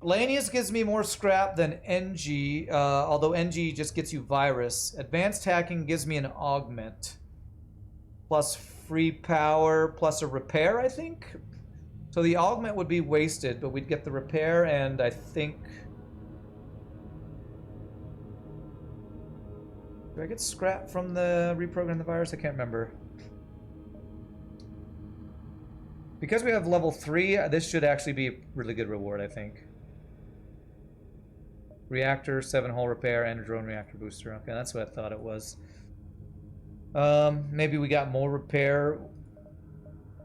Lanius gives me more scrap than NG, although NG just gets you virus. Advanced hacking gives me an augment. Plus free power, plus a repair, I think? So the augment would be wasted, but we'd get the repair, and I think... Do I get scrap from the reprogram the virus? I can't remember. Because we have level 3, this should actually be a really good reward, I think. Reactor, 7-hole repair, and a drone reactor booster. Okay, that's what I thought it was. Maybe we got more repair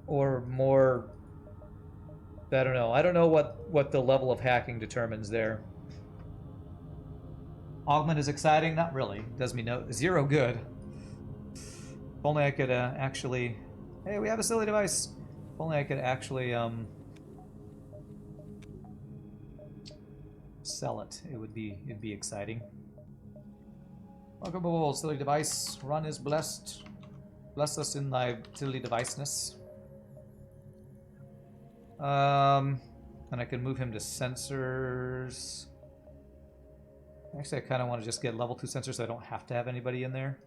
or more... I don't know. I don't know what the level of hacking determines there. Augment is exciting? Not really. Does me no 0 good. If only I could actually... Hey, we have a silly device. If only I could actually sell it. It'd be exciting. Welcome, silly device. Run is blessed. Bless us in thy silly deviceness. And I can move him to sensors. Actually, I kind of want to just get level 2 sensors so I don't have to have anybody in there.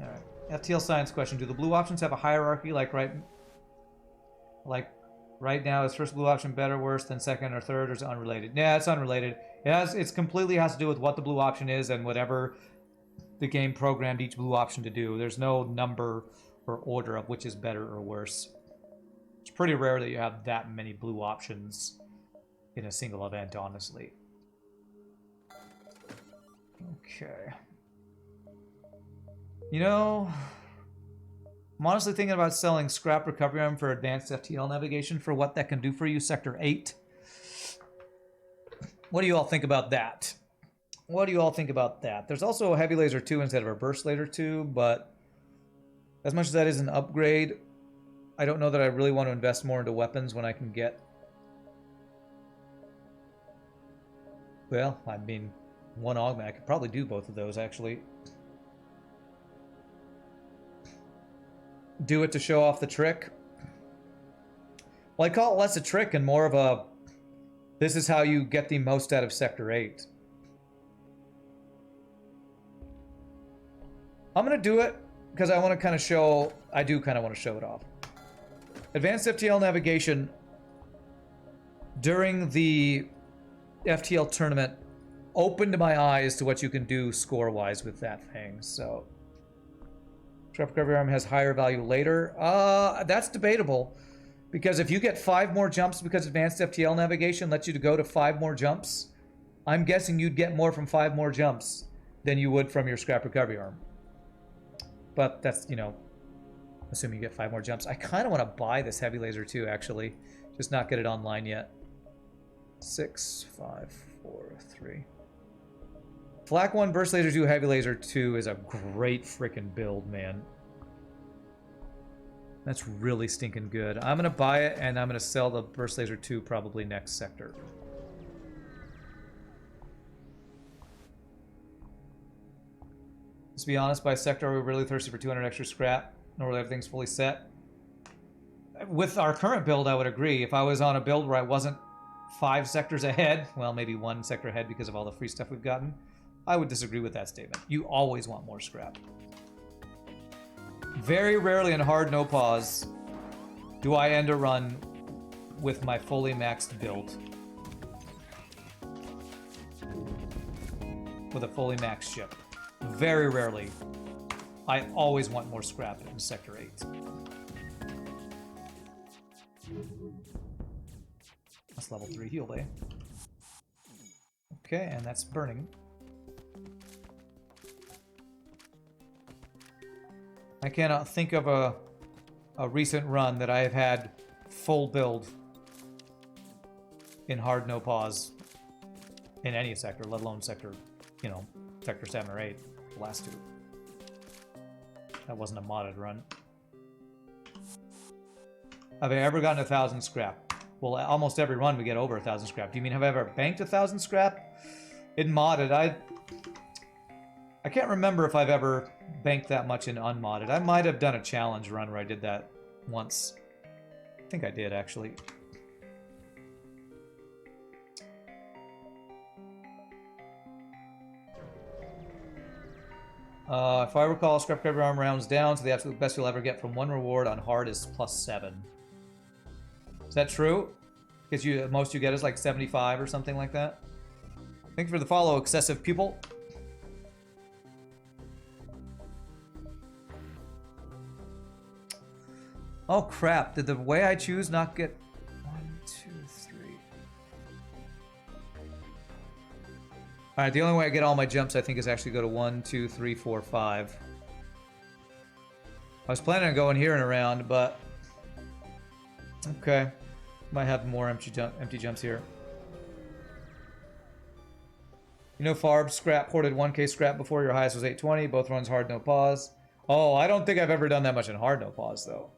Alright. FTL science question. Do the blue options have a hierarchy like right now? Is first blue option better, worse than second or third, or is it unrelated? Yeah, it's unrelated. It's completely has to do with what the blue option is and whatever the game programmed each blue option to do. There's no number or order of which is better or worse. It's pretty rare that you have that many blue options in a single event, honestly. Okay. You know, I'm honestly thinking about selling scrap recovery arm for advanced FTL navigation for what that can do for you, Sector 8. What do you all think about that? What do you all think about that? There's also a heavy laser 2 instead of a burst laser 2, but as much as that is an upgrade, I don't know that I really want to invest more into weapons when I can get... Well, I mean, one augment. I could probably do both of those, actually. Do it to show off the trick. Well, I call it less a trick and more of a... This is how you get the most out of Sector 8. I'm going to do it because I want to kind of show... I do kind of want to show it off. Advanced FTL navigation during the FTL tournament opened my eyes to what you can do score-wise with that thing, so... Trap recovery arm has higher value later. That's debatable. Because if you get 5 more jumps because advanced FTL navigation lets you to go to 5 more jumps, I'm guessing you'd get more from 5 more jumps than you would from your scrap recovery arm. But that's, you know, Assuming you get 5 more jumps. I kind of want to buy this heavy laser too, actually. Just not get it online yet. 6, 5, 4, 3. Flak 1, burst laser 2, heavy laser 2 is a great freaking build, man. That's really stinking good. I'm going to buy it, and I'm going to sell the burst laser 2 probably next sector. Let's be honest, by sector, are we really thirsty for 200 extra scrap? Normally everything's fully set. With our current build, I would agree. If I was on a build where I wasn't 5 sectors ahead, well, maybe 1 sector ahead because of all the free stuff we've gotten, I would disagree with that statement. You always want more scrap. Very rarely in hard no pause do I end a run with my fully maxed build. With a fully maxed ship. Very rarely. I always want more scrap in Sector 8. That's level 3 heal bay. Okay, and that's burning. I cannot think of a recent run that I have had full build in hard no pause in any sector, let alone sector, you know, sector 7 or 8, the last 2. That wasn't a modded run. Have I ever gotten 1,000 scrap? Well, almost every run we get over 1,000 scrap. Do you mean have I ever banked 1,000 scrap? In modded, I can't remember if I've ever banked that much in unmodded. I might have done a challenge run where I did that once. I think I did, actually. If I recall, scrap recovery arm rounds down, so the absolute best you'll ever get from one reward on hard is +7. Is that true? Because most you get is like 75 or something like that. Thank you for the follow, excessive pupil. Oh crap, did the way I choose not get 1, 2, 3. Alright, the only way I get all my jumps I think is actually go to 1, 2, 3, 4, 5. I was planning on going here and around, but okay. Might have more empty jumps here. You know Farb scrap hoarded 1k scrap before your highest was 820, both runs hard no pause. Oh, I don't think I've ever done that much in hard no pause though.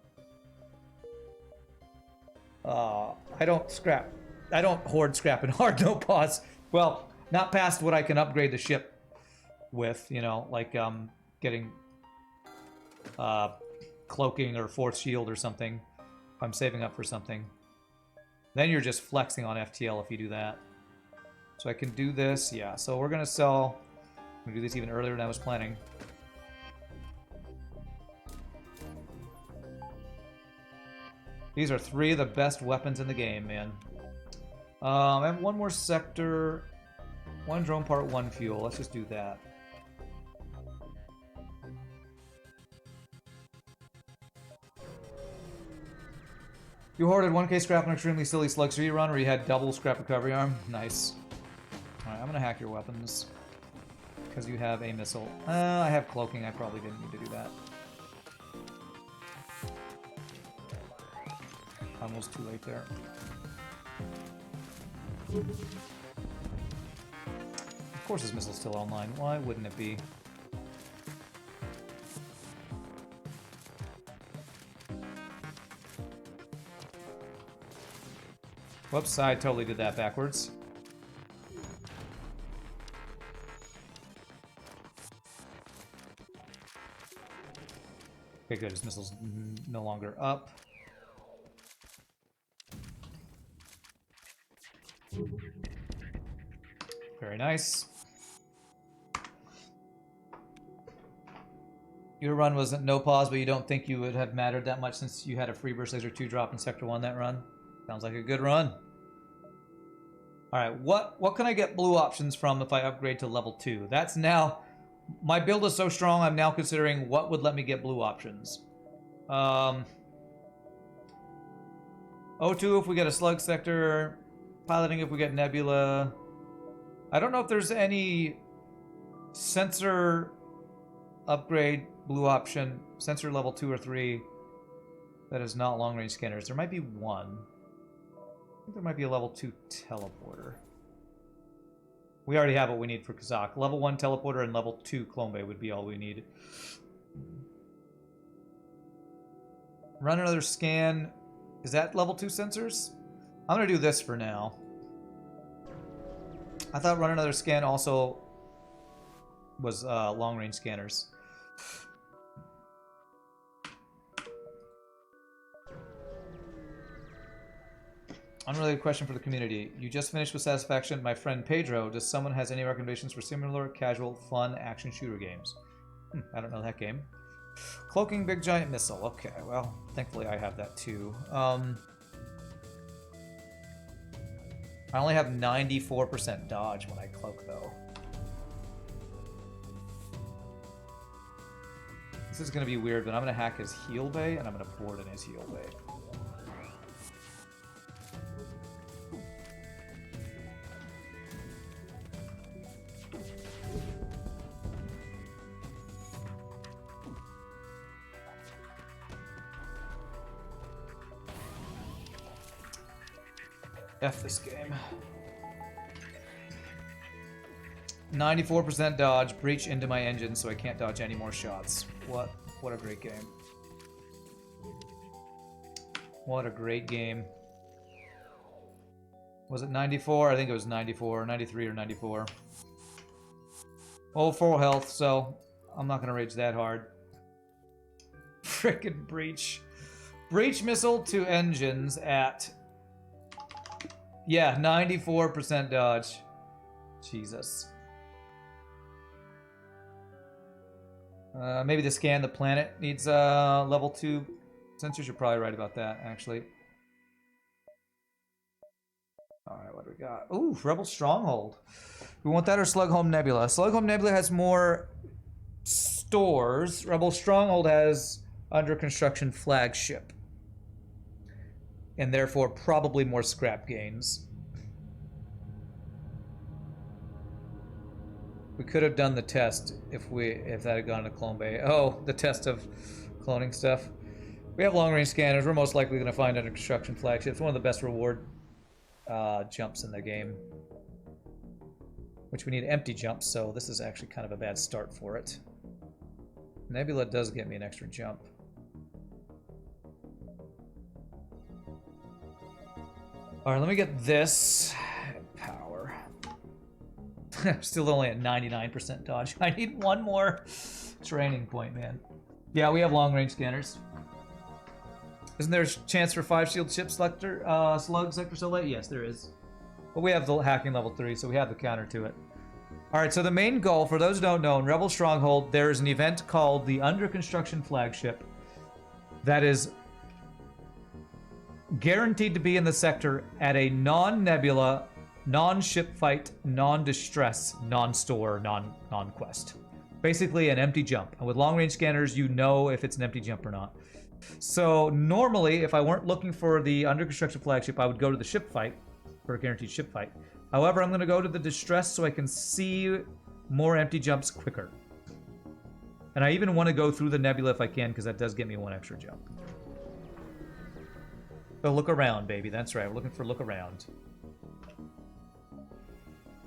I don't hoard scrap in hard no pause. Well, not past what I can upgrade the ship with, you know, like getting cloaking or force shield or something. If I'm saving up for something. Then you're just flexing on FTL if you do that. So I can do this, yeah. So we're gonna sell. I'm gonna do this even earlier than I was planning. These are 3 of the best weapons in the game, man. I have 1 more sector, 1 drone part, 1 fuel. Let's just do that. You hoarded 1k scrap on an extremely silly slug 3 run where you had double scrap recovery arm. Nice. Alright, I'm gonna hack your weapons. Because you have a missile. I have cloaking, I probably didn't need to do that. Almost too late there. Of course his missile's still online. Why wouldn't it be? Whoops, I totally did that backwards. Okay, good. His missile's no longer up. Very nice. Your run wasn't no pause, but you don't think you would have mattered that much since you had a free burst laser 2 drop in Sector 1 that run? Sounds like a good run. Alright, what can I get blue options from if I upgrade to level 2? That's now... My build is so strong, I'm now considering what would let me get blue options. O2 if we get a slug sector. Piloting if we get nebula. I don't know if there's any sensor upgrade blue option. Sensor level 2 or 3 that is not long-range scanners. There might be one. I think there might be a level 2 teleporter. We already have what we need for Kazakh. Level 1 teleporter and level 2 clone bay would be all we need. Run another scan. Is that level 2 sensors? I'm going to do this for now. I thought run another scan also was long-range scanners. Unrelated question for the community. You just finished with Satisfaction. My friend Pedro, does someone has any recommendations for similar, casual, fun action shooter games? I don't know that game. Cloaking Big Giant Missile. Okay, well, thankfully I have that too. I only have 94% dodge when I cloak, though. This is going to be weird, but I'm going to hack his heal bay, and I'm going to board in his heal bay. F this game. 94% dodge, breach into my engine so I can't dodge any more shots. What a great game. What a great game. Was it 94? I think it was 94, 93 or 94. Oh, full health, so I'm not gonna rage that hard. Frickin' breach. Breach missile to engines at... Yeah, 94% dodge. Jesus. Maybe to scan the planet needs level 2 sensors. You're probably right about that, actually. Alright, what do we got? Ooh, Rebel Stronghold. We want that or Slughome Nebula? Slughome Nebula has more stores. Rebel Stronghold has under construction flagship. And therefore probably more scrap gains. We could have done the test if that had gone to Clone Bay. Oh, the test of cloning stuff. We have long-range scanners. We're most likely going to find under construction flagships. One of the best reward jumps in the game. Which we need empty jumps, so this is actually kind of a bad start for it. Nebula does get me an extra jump. Alright, let me get this. Power. I'm still only at 99% dodge. I need one more training point, man. Yeah, we have long-range scanners. Isn't there a chance for 5 shield ship selector, slug sector so late? Yes, there is. But we have the hacking level 3, so we have the counter to it. Alright, so the main goal, for those who don't know, in Rebel Stronghold, there is an event called the Under Construction Flagship that is guaranteed to be in the sector at a non-nebula, non-ship fight, non-distress, non-store, non-quest. Basically an empty jump. And with long-range scanners, you know if it's an empty jump or not. So normally, if I weren't looking for the under construction flagship, I would go to the ship fight for a guaranteed ship fight. However, I'm going to go to the distress so I can see more empty jumps quicker. And I even want to go through the nebula if I can, because that does get me one extra jump. So look around, baby. That's right. We're looking for look around.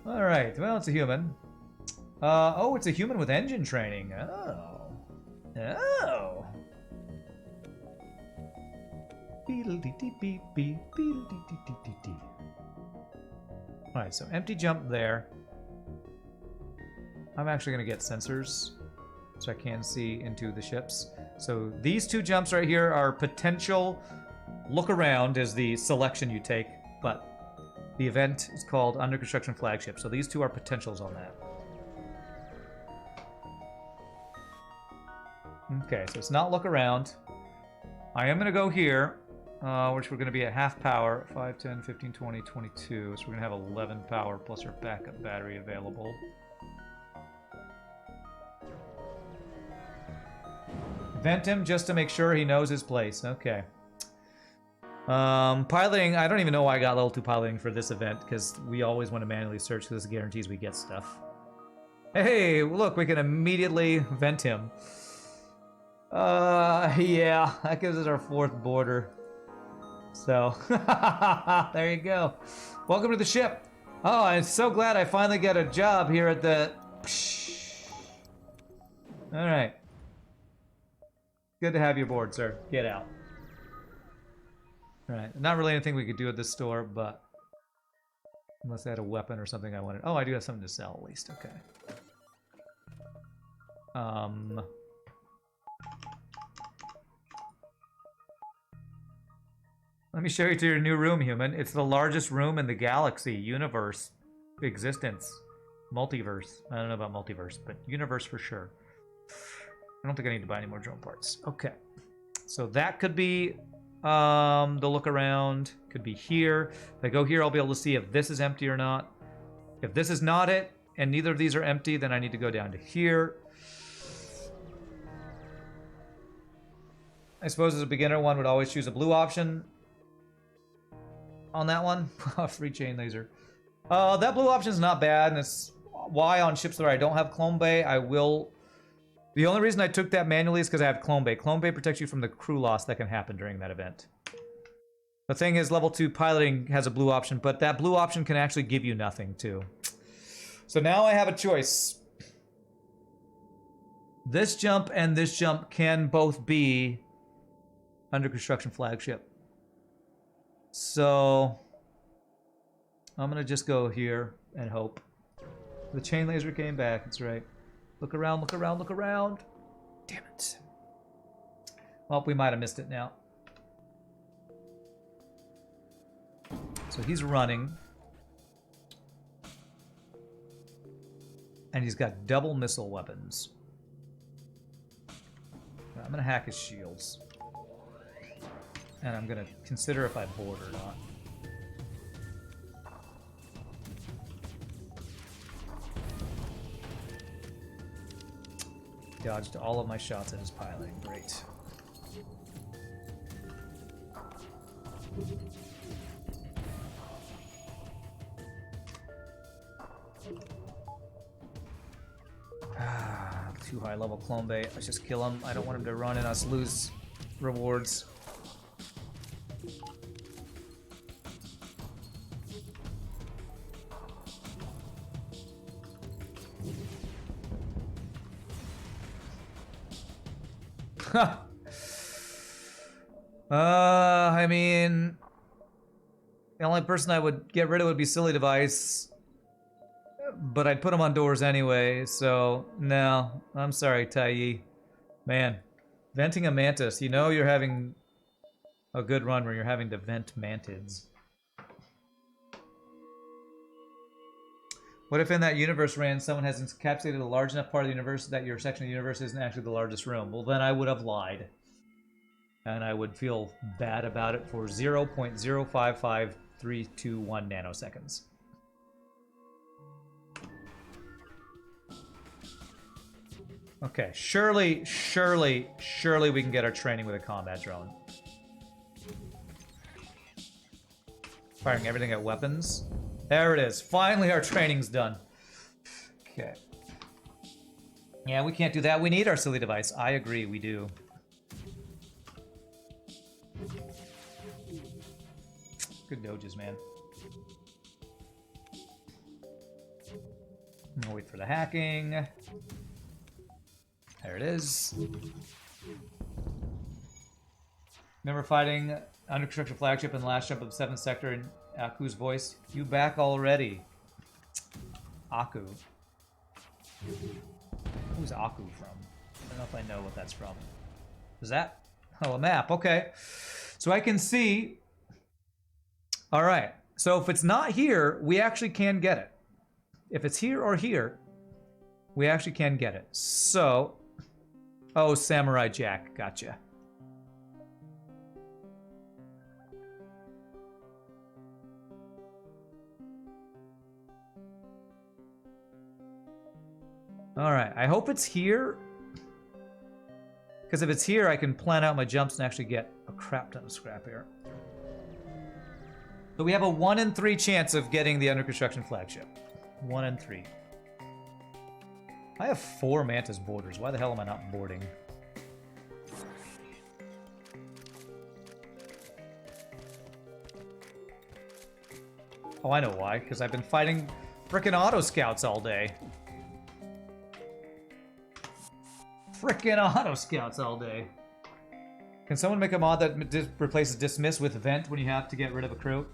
All right. Well, it's a human. Oh, it's a human with engine training. Oh. Oh. Alright, so empty jump there. I'm actually going to get sensors so I can see into the ships. So these two jumps right here are potential. Look around is the selection you take, but the event is called Under Construction Flagship. So these two are potentials on that. Okay, so it's not look around. I am going to go here. Which we're going to be at half power, 5, 10, 15, 20, 22. So we're going to have 11 power plus our backup battery available. Vent him just to make sure he knows his place. Okay. Piloting, I don't even know why I got level 2 piloting for this event, because we always want to manually search because this guarantees we get stuff. Hey, look, we can immediately vent him. Yeah, that gives us our 4th border. So, there you go. Welcome to the ship. Oh, I'm so glad I finally get a job here at the... Alright. Good to have you aboard, sir. Get out. Alright, not really anything we could do at this store, but... Unless I had a weapon or something I wanted. Oh, I do have something to sell at least, okay. Let me show you to your new room, human. It's the largest room in the galaxy, universe, existence, multiverse. I don't know about multiverse, but universe for sure. I don't think I need to buy any more drone parts. Okay. So that could be the look around. Could be here. If I go here, I'll be able to see if this is empty or not. If this is not it, and neither of these are empty, then I need to go down to here. I suppose as a beginner, one would always choose a blue option on that one. Free chain laser. That blue option is not bad, and it's why on ships where I don't have Clone Bay, I will... The only reason I took that manually is because I have Clone Bay. Clone Bay protects you from the crew loss that can happen during that event. The thing is, level 2 piloting has a blue option, but that blue option can actually give you nothing, too. So now I have a choice. This jump and this jump can both be under construction flagship. So I'm gonna just go here and hope. The chain laser came back, that's right. Look around, look around, look around. Damn it. Well, we might have missed it now. So he's running. And he's got double missile weapons. I'm gonna hack his shields. And I'm gonna consider if I board or not. Dodged all of my shots at his piloting. Great. Too high level Clone Bay. Let's just kill him. I don't want him to run and us lose rewards. I mean, the only person I would get rid of would be Silly Device, but I'd put him on doors anyway, so no, I'm sorry, Tai. Man, venting a Mantis, you know you're having a good run where you're having to vent Mantids. What if in that universe ran someone has encapsulated a large enough part of the universe that your section of the universe isn't actually the largest room? Well, then I would have lied. And I would feel bad about it for 0.055321 nanoseconds. Okay, surely we can get our training with a combat drone. Firing everything at weapons. There it is. Finally, our training's done. Okay. Yeah, we can't do that. We need our Silly Device. I agree, we do. Good dodges, man. I'll wait for the hacking. There it is. Remember fighting under construction flagship in the last jump of the 7th sector in Aku's voice? You back already. Aku. Who's Aku from? I don't know if I know what that's from. Is that? Oh, a map. Okay. So I can see... Alright. So if it's not here, we actually can get it. If it's here or here, we actually can get it. So... Oh, Samurai Jack. Gotcha. Alright, I hope it's here. Because if it's here, I can plan out my jumps and actually get a crap ton of scrap here. So we have a 1 in 3 chance of getting the under construction flagship. 1 in 3. I have 4 Mantis boarders. Why the hell am I not boarding? Oh, I know why. Because I've been fighting frickin' auto scouts all day. Frickin' auto scouts all day. Can someone make a mod that replaces dismiss with vent when you have to get rid of a crew?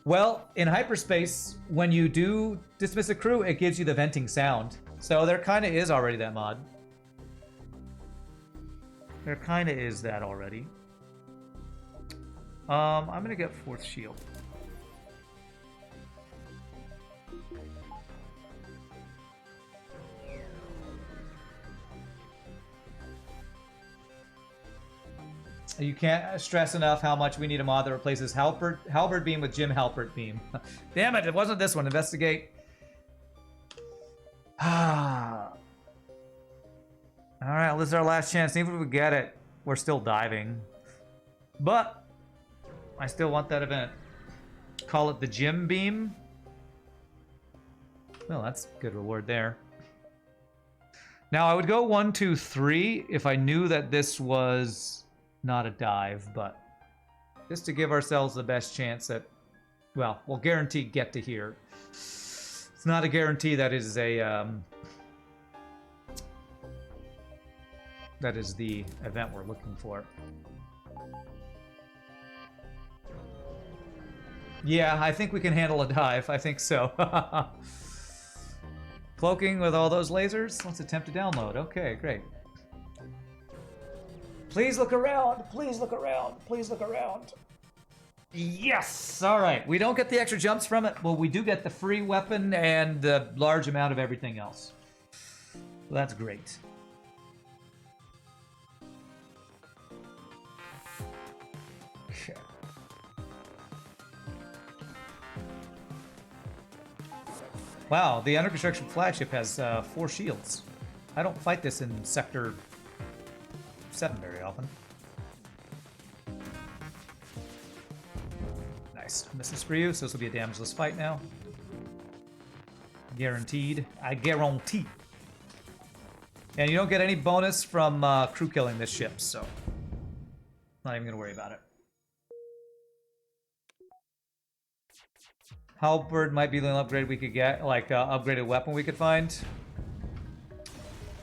Well, in hyperspace, when you do dismiss a crew, it gives you the venting sound. So there kind of is already that mod. There kind of is that already. I'm gonna get fourth shield. You can't stress enough how much we need a mod that replaces Halberd Beam with Jim Halpert Beam. Damn it, it wasn't this one. Investigate. Alright, this is our last chance. Even if we get it, we're still diving. But I still want that event. Call it the Jim Beam. Well, that's good reward there. Now, I would go 1, 2, 3 if I knew that this was not a dive, but just to give ourselves the best chance that, well, we'll guarantee get to here. It's not a guarantee that is a that is the event we're looking for. Yeah, I think we can handle a dive. I think so. Cloaking with all those lasers. Let's attempt to download. Okay, great. Please look around. Please look around. Please look around. Yes! All right. We don't get the extra jumps from it. Well, we do get the free weapon and the large amount of everything else. So that's great. Okay. Wow, the under construction flagship has 4 shields. I don't fight this in Sector 7 very often. Nice. This is for you, so this will be a damageless fight now. Guaranteed. I guarantee. And you don't get any bonus from crew killing this ship, so not even gonna worry about it. Halberd might be the only upgrade we could get, like upgraded weapon we could find.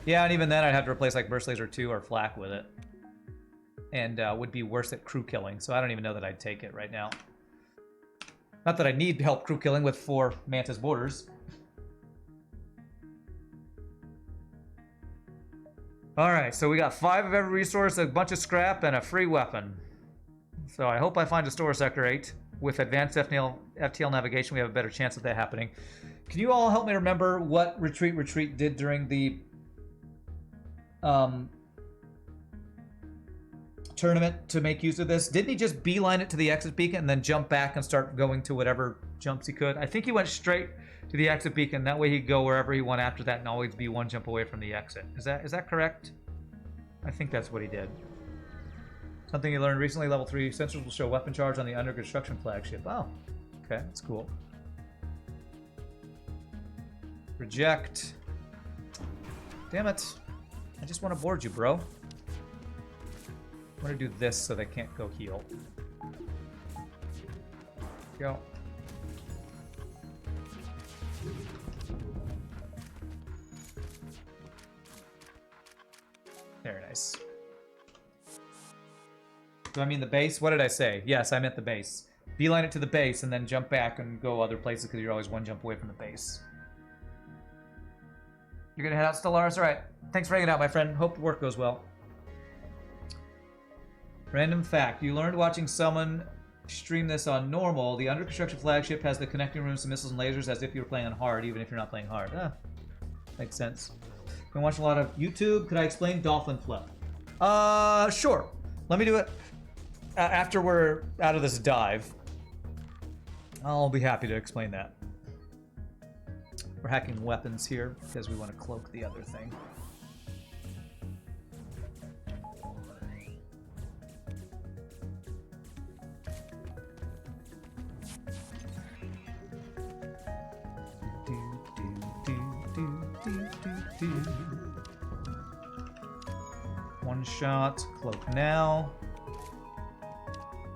Yeah, and even then I'd have to replace like Burst Laser 2 or Flak with it. And would be worse at crew killing, so I don't even know that I'd take it right now. Not that I need help crew killing with 4 Mantis borders. Alright, so we got 5 of every resource, a bunch of scrap, and a free weapon. So I hope I find a store Sector 8. With advanced FTL navigation, we have a better chance of that happening. Can you all help me remember what Retreat did during the tournament to make use of this? Didn't he just beeline it to the exit beacon and then jump back and start going to whatever jumps he could? I think he went straight to the exit beacon. That way he'd go wherever he went after that and always be 1 jump away from the exit. Is that correct? I think that's what he did. Something you learned recently, level 3 sensors will show weapon charge on the under construction flagship. Oh, okay, that's cool. Reject. Damn it. I just want to board you, bro. I'm gonna do this so they can't go heal. Go. Very nice. Do I mean the base? What did I say? Yes, I meant the base. Beeline it to the base and then jump back and go other places because you're always 1 jump away from the base. You're gonna head out, Stellaris? Alright. Thanks for hanging out, my friend. Hope work goes well. Random fact. You learned watching someone stream this on normal. The under construction flagship has the connecting rooms to missiles and lasers as if you were playing on hard, even if you're not playing hard. Makes sense. Been watching a lot of YouTube. Could I explain dolphin flip? Sure. Let me do it. After we're out of this dive, I'll be happy to explain that. We're hacking weapons here because we want to cloak the other thing. One shot, cloak now.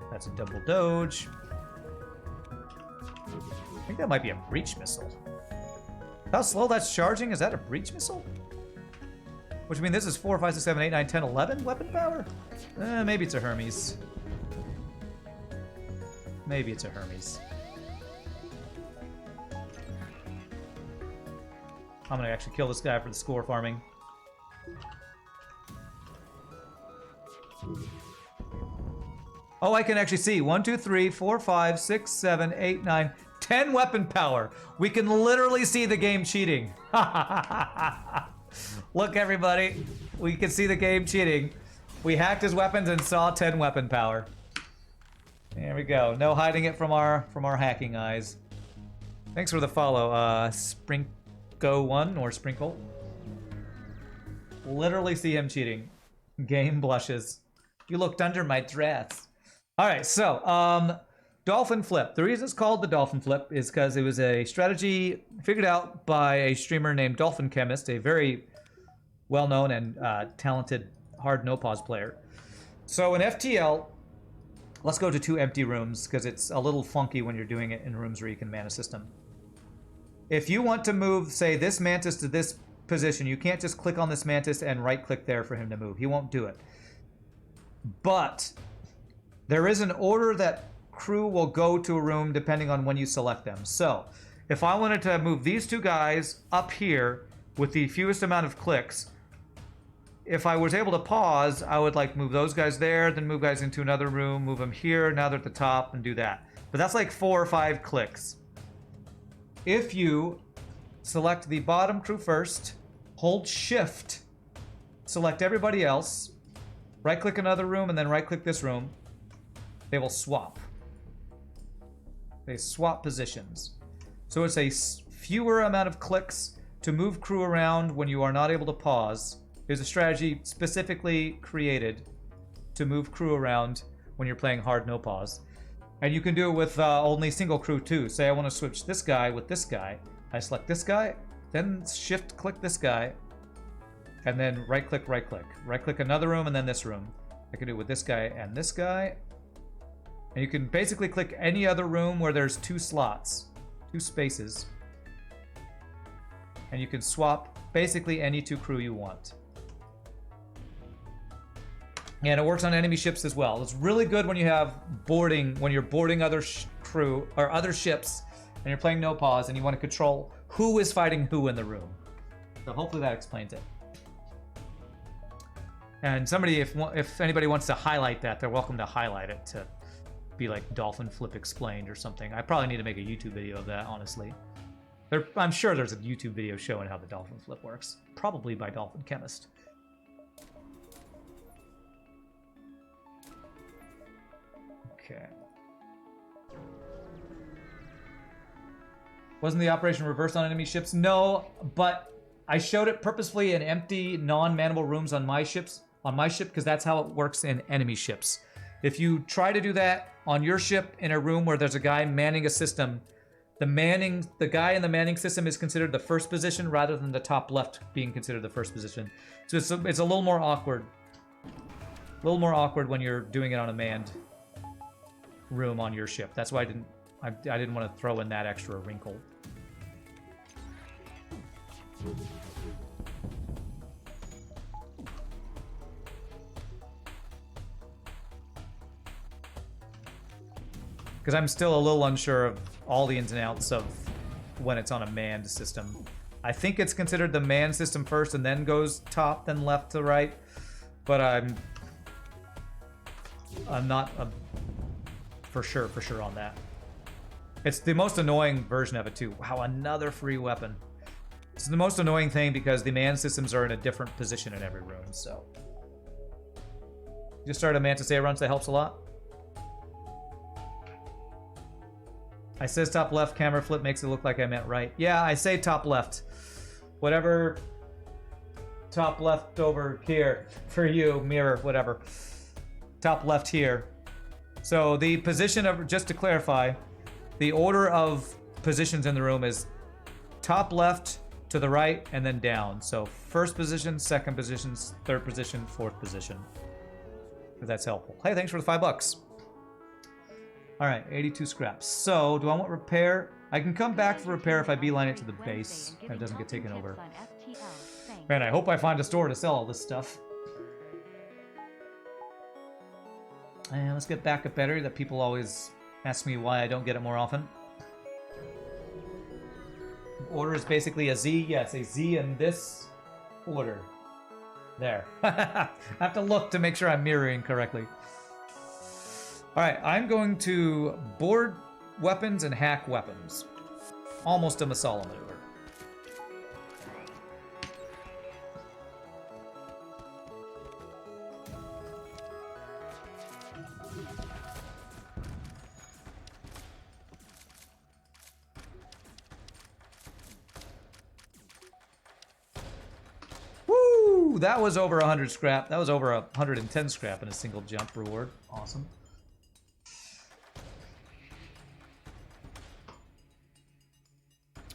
That's a double doge. I think think that might be a breach missile. How slow that's charging? Is that a breach missile? Which means this is 4, 5, 6, 7, 8, 9, 10, 11 weapon power? Maybe it's a Hermes. Maybe it's a Hermes. I'm gonna actually kill this guy for the score farming. Oh, I can actually see 1, 2, 3, 4, 5, 6, 7, 8, 9, 10 weapon power. We can literally see the game cheating. Look, everybody. We can see the game cheating. We hacked his weapons and saw 10 weapon power. There we go. No hiding it from our hacking eyes. Thanks for the follow, Sprinkle1 or Sprinkle. Literally see him cheating. Game blushes. You looked under my dress. All right, so Dolphin Flip. The reason it's called the Dolphin Flip is because it was a strategy figured out by a streamer named Dolphin Chemist, a very well-known and talented hard no-pause player. So in FTL, let's go to 2 empty rooms because it's a little funky when you're doing it in rooms where you can man a system. If you want to move, say, this Mantis to this position, you can't just click on this Mantis and right-click there for him to move. He won't do it. But there is an order that crew will go to a room depending on when you select them. So if I wanted to move these 2 guys up here with the fewest amount of clicks, if I was able to pause, I would like move those guys there, then move guys into another room, move them here, now they're at the top, and do that. But that's like 4 or 5 clicks. If you select the bottom crew first, hold shift, select everybody else, right click another room, and then right click this room, they will swap. They swap positions. So it's a fewer amount of clicks to move crew around when you are not able to pause. There's a strategy specifically created to move crew around when you're playing hard no pause. And you can do it with only single crew too. Say I want to switch this guy with this guy. I select this guy, then shift click this guy, and then right click, right click. Right click another room and then this room. I can do it with this guy and this guy. And you can basically click any other room where there's 2 slots, 2 spaces. And you can swap basically any 2 crew you want. And it works on enemy ships as well. It's really good when you have boarding, when you're boarding other crew or other ships and you're playing no pause and you want to control who is fighting who in the room. So hopefully that explains it. And somebody, if anybody wants to highlight that, they're welcome to highlight it to be like Dolphin Flip Explained or something. I probably need to make a YouTube video of that, honestly. I'm sure there's a YouTube video showing how the Dolphin Flip works. Probably by Dolphin Chemist. Okay. Wasn't the operation reversed on enemy ships? No, but I showed it purposefully in empty, non-mannable rooms on my ships, because that's how it works in enemy ships. If you try to do that on your ship in a room where there's a guy manning a system, the guy in the manning system is considered the first position rather than the top left being considered the first position. So it's a little more awkward. A little more awkward when you're doing it on a manned room on your ship. That's why I didn't want to throw in that extra wrinkle. Because I'm still a little unsure of all the ins and outs of when it's on a manned system. I think it's considered the manned system first and then goes top, then left to right. But I'm not for sure on that. It's the most annoying version of it too. Wow, another free weapon. It's the most annoying thing because the manned systems are in a different position in every room, so. Just started a Mantis C run, so that helps a lot. I says top left, camera flip makes it look like I meant right. Yeah, I say top left. Whatever top left over here for you, mirror, whatever. Top left here. So the position of, just to clarify, the order of positions in the room is top left to the right and then down. So first position, second position, third position, fourth position. If that's helpful. Hey, thanks for the $5. All right, 82 scraps. So do I want repair? I can come back for repair if I beeline it to the base. And it doesn't get taken over. Man, I hope I find a store to sell all this stuff. And let's get backup battery that people always ask me why I don't get it more often. Order is basically a Z. Yes, a Z in this order. There. I have to look to make sure I'm mirroring correctly. Alright, I'm going to board weapons and hack weapons. Almost a Masala maneuver. Woo! That was over 100 scrap. That was over 110 scrap in a single jump reward. Awesome.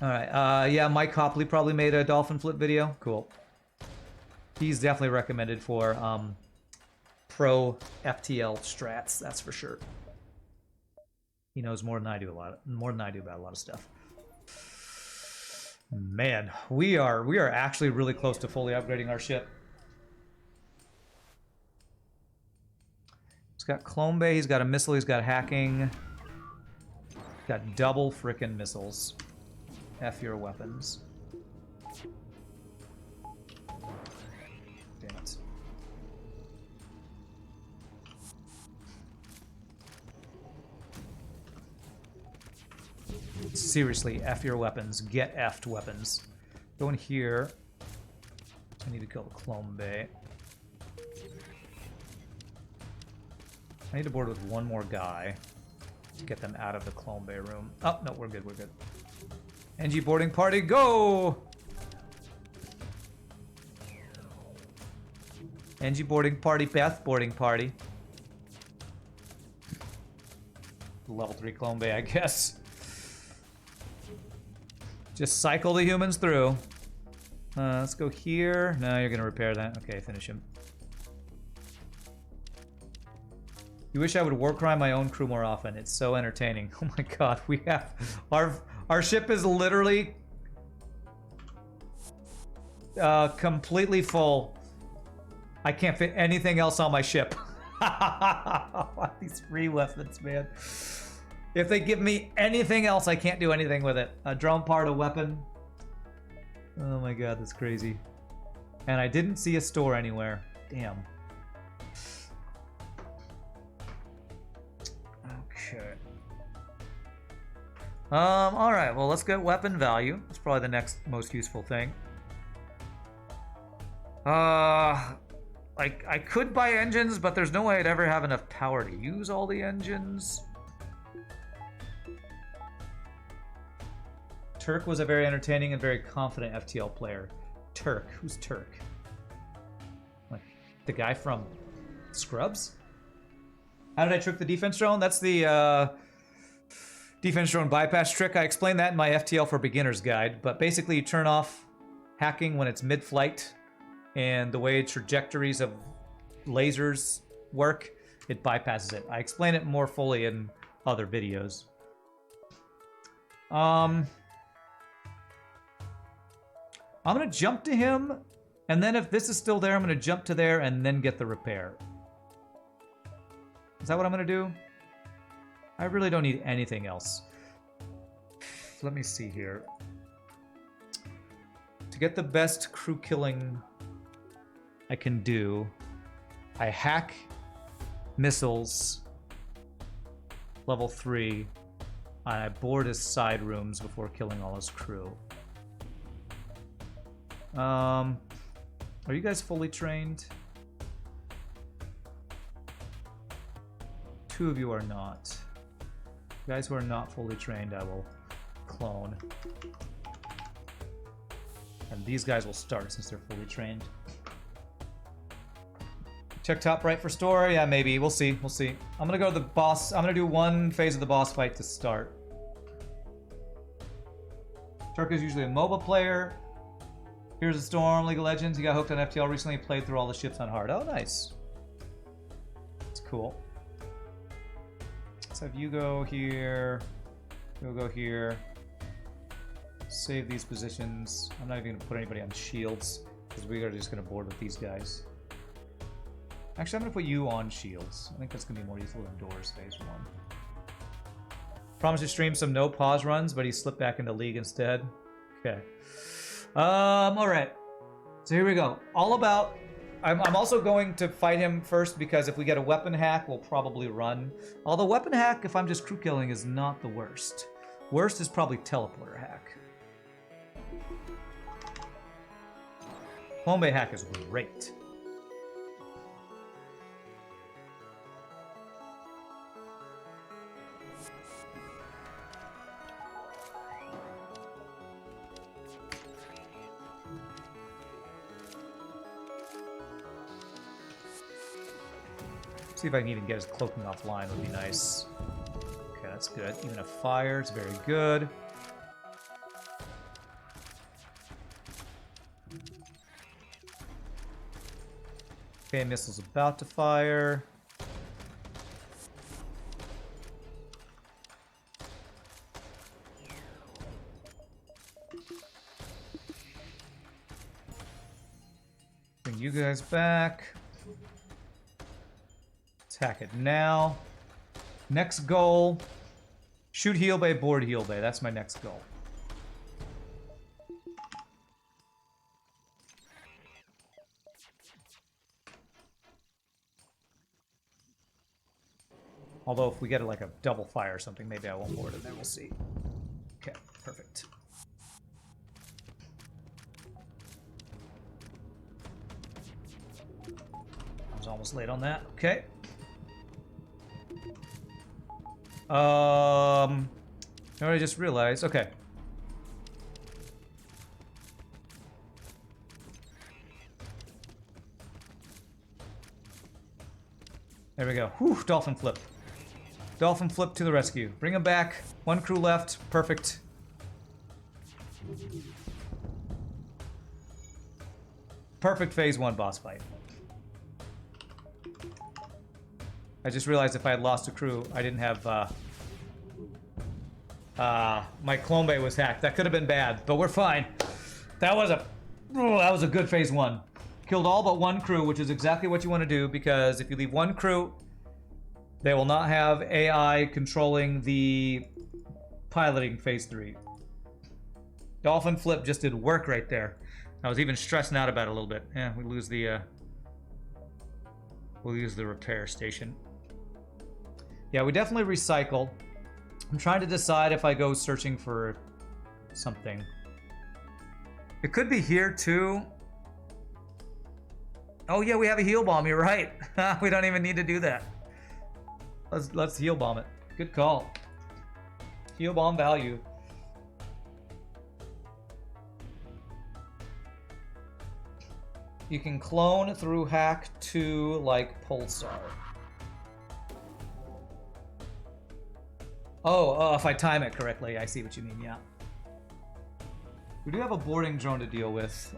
Alright, yeah, Mike Hopley probably made a dolphin flip video. Cool. He's definitely recommended for pro FTL strats, that's for sure. He knows more than I do about a lot of stuff. Man, we are actually really close to fully upgrading our ship. He's got Clone Bay, he's got a missile, he's got hacking. He's got double frickin' missiles. F your weapons. Damn it. Seriously, F your weapons. Get F'd weapons. Go in here. I need to kill the Clone Bay. I need to board with one more guy to get them out of the Clone Bay room. Oh, no, we're good, we're good. NG boarding party, go! NG boarding party, Beth boarding party. Level 3 Clone Bay, I guess. Just cycle the humans through. Let's go here. No, you're gonna repair that. Okay, finish him. You wish I would war crime my own crew more often. It's so entertaining. Oh my god, we have... Our ship is literally... completely full. I can't fit anything else on my ship. These free weapons, man. If they give me anything else, I can't do anything with it. A drone part, a weapon. Oh my god, that's crazy. And I didn't see a store anywhere. Damn. Okay. Alright, well, let's get weapon value. That's probably the next most useful thing. I could buy engines, but there's no way I'd ever have enough power to use all the engines. Turk was a very entertaining and very confident FTL player. Turk? Who's Turk? Like, the guy from Scrubs? How did I trick the defense drone? That's the defense drone bypass trick. I explained that in my FTL for Beginners guide, but basically you turn off hacking when it's mid-flight, and the way trajectories of lasers work, it bypasses it. I explain it more fully in other videos. I'm gonna jump to him, and then if this is still there, I'm gonna jump to there and then get the repair. Is that what I'm gonna do? I really don't need anything else. Let me see here. To get the best crew killing I can do, I hack missiles level 3, and I board his side rooms before killing all his crew. Are you guys fully trained? 2 of you are not. You guys who are not fully trained, I will clone. And these guys will start since they're fully trained. Check top right for store? Yeah, maybe. We'll see. We'll see. I'm gonna go to the boss. I'm gonna do one phase of the boss fight to start. Turk is usually a MOBA player. Here's a Storm, League of Legends. He got hooked on FTL recently, played through all the ships on hard. Oh, nice. That's cool. Let's have you go here. You'll go here. Save these positions. I'm not even gonna put anybody on shields because we are just gonna board with these guys. Actually, I'm gonna put you on shields. I think that's gonna be more useful than doors phase 1. Promised to stream some no pause runs, but he slipped back into League instead. Okay. Alright. So here we go. All about... I'm also going to fight him first because if we get a weapon hack, we'll probably run. Although weapon hack, if I'm just crew killing, is not the worst. Worst is probably teleporter hack. Home bay hack is great. See if I can even get his cloaking offline would be nice. Okay, that's good. Even a fire is very good. Okay, missile's about to fire. Bring you guys back. Attack it now. Next goal. Shoot heal bay, board heal bay. That's my next goal. Although if we get like a double fire or something, maybe I won't board it, then we'll see. Okay, perfect. I was almost late on that. Okay. You know what I just realized? Okay. There we go. Whew, dolphin flip. Dolphin flip to the rescue. Bring him back. One crew left. Perfect. Perfect phase 1 boss fight. I just realized if I had lost a crew, I didn't have, my clone bay was hacked. That could have been bad, but we're fine. That was a good phase 1. Killed all but one crew, which is exactly what you want to do, because if you leave one crew, they will not have AI controlling the piloting phase 3. Dolphin flip just did work right there. I was even stressing out about it a little bit. Yeah, we'll use the repair station. Yeah, we definitely recycle. I'm trying to decide if I go searching for something. It could be here too. Oh yeah, we have a heal bomb, you're right. We don't even need to do that. Let's heal bomb it. Good call. Heal bomb value. You can clone through hack to like pulsar. Oh, if I time it correctly, I see what you mean, yeah. We do have a boarding drone to deal with.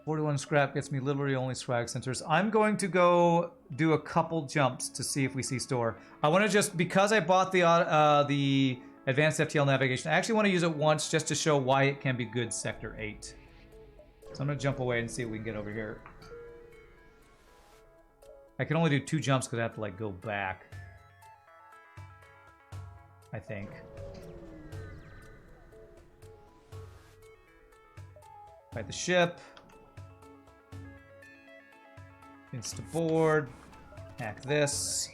$41 scrap gets me literally only swag sensors. I'm going to go do a couple jumps to see if we see store. I want to just, because I bought the advanced FTL navigation, I actually want to use it once just to show why it can be good Sector 8. So I'm going to jump away and see if we can get over here. I can only do 2 jumps because I have to like go back, I think. Fight the ship. Insta board. Hack this.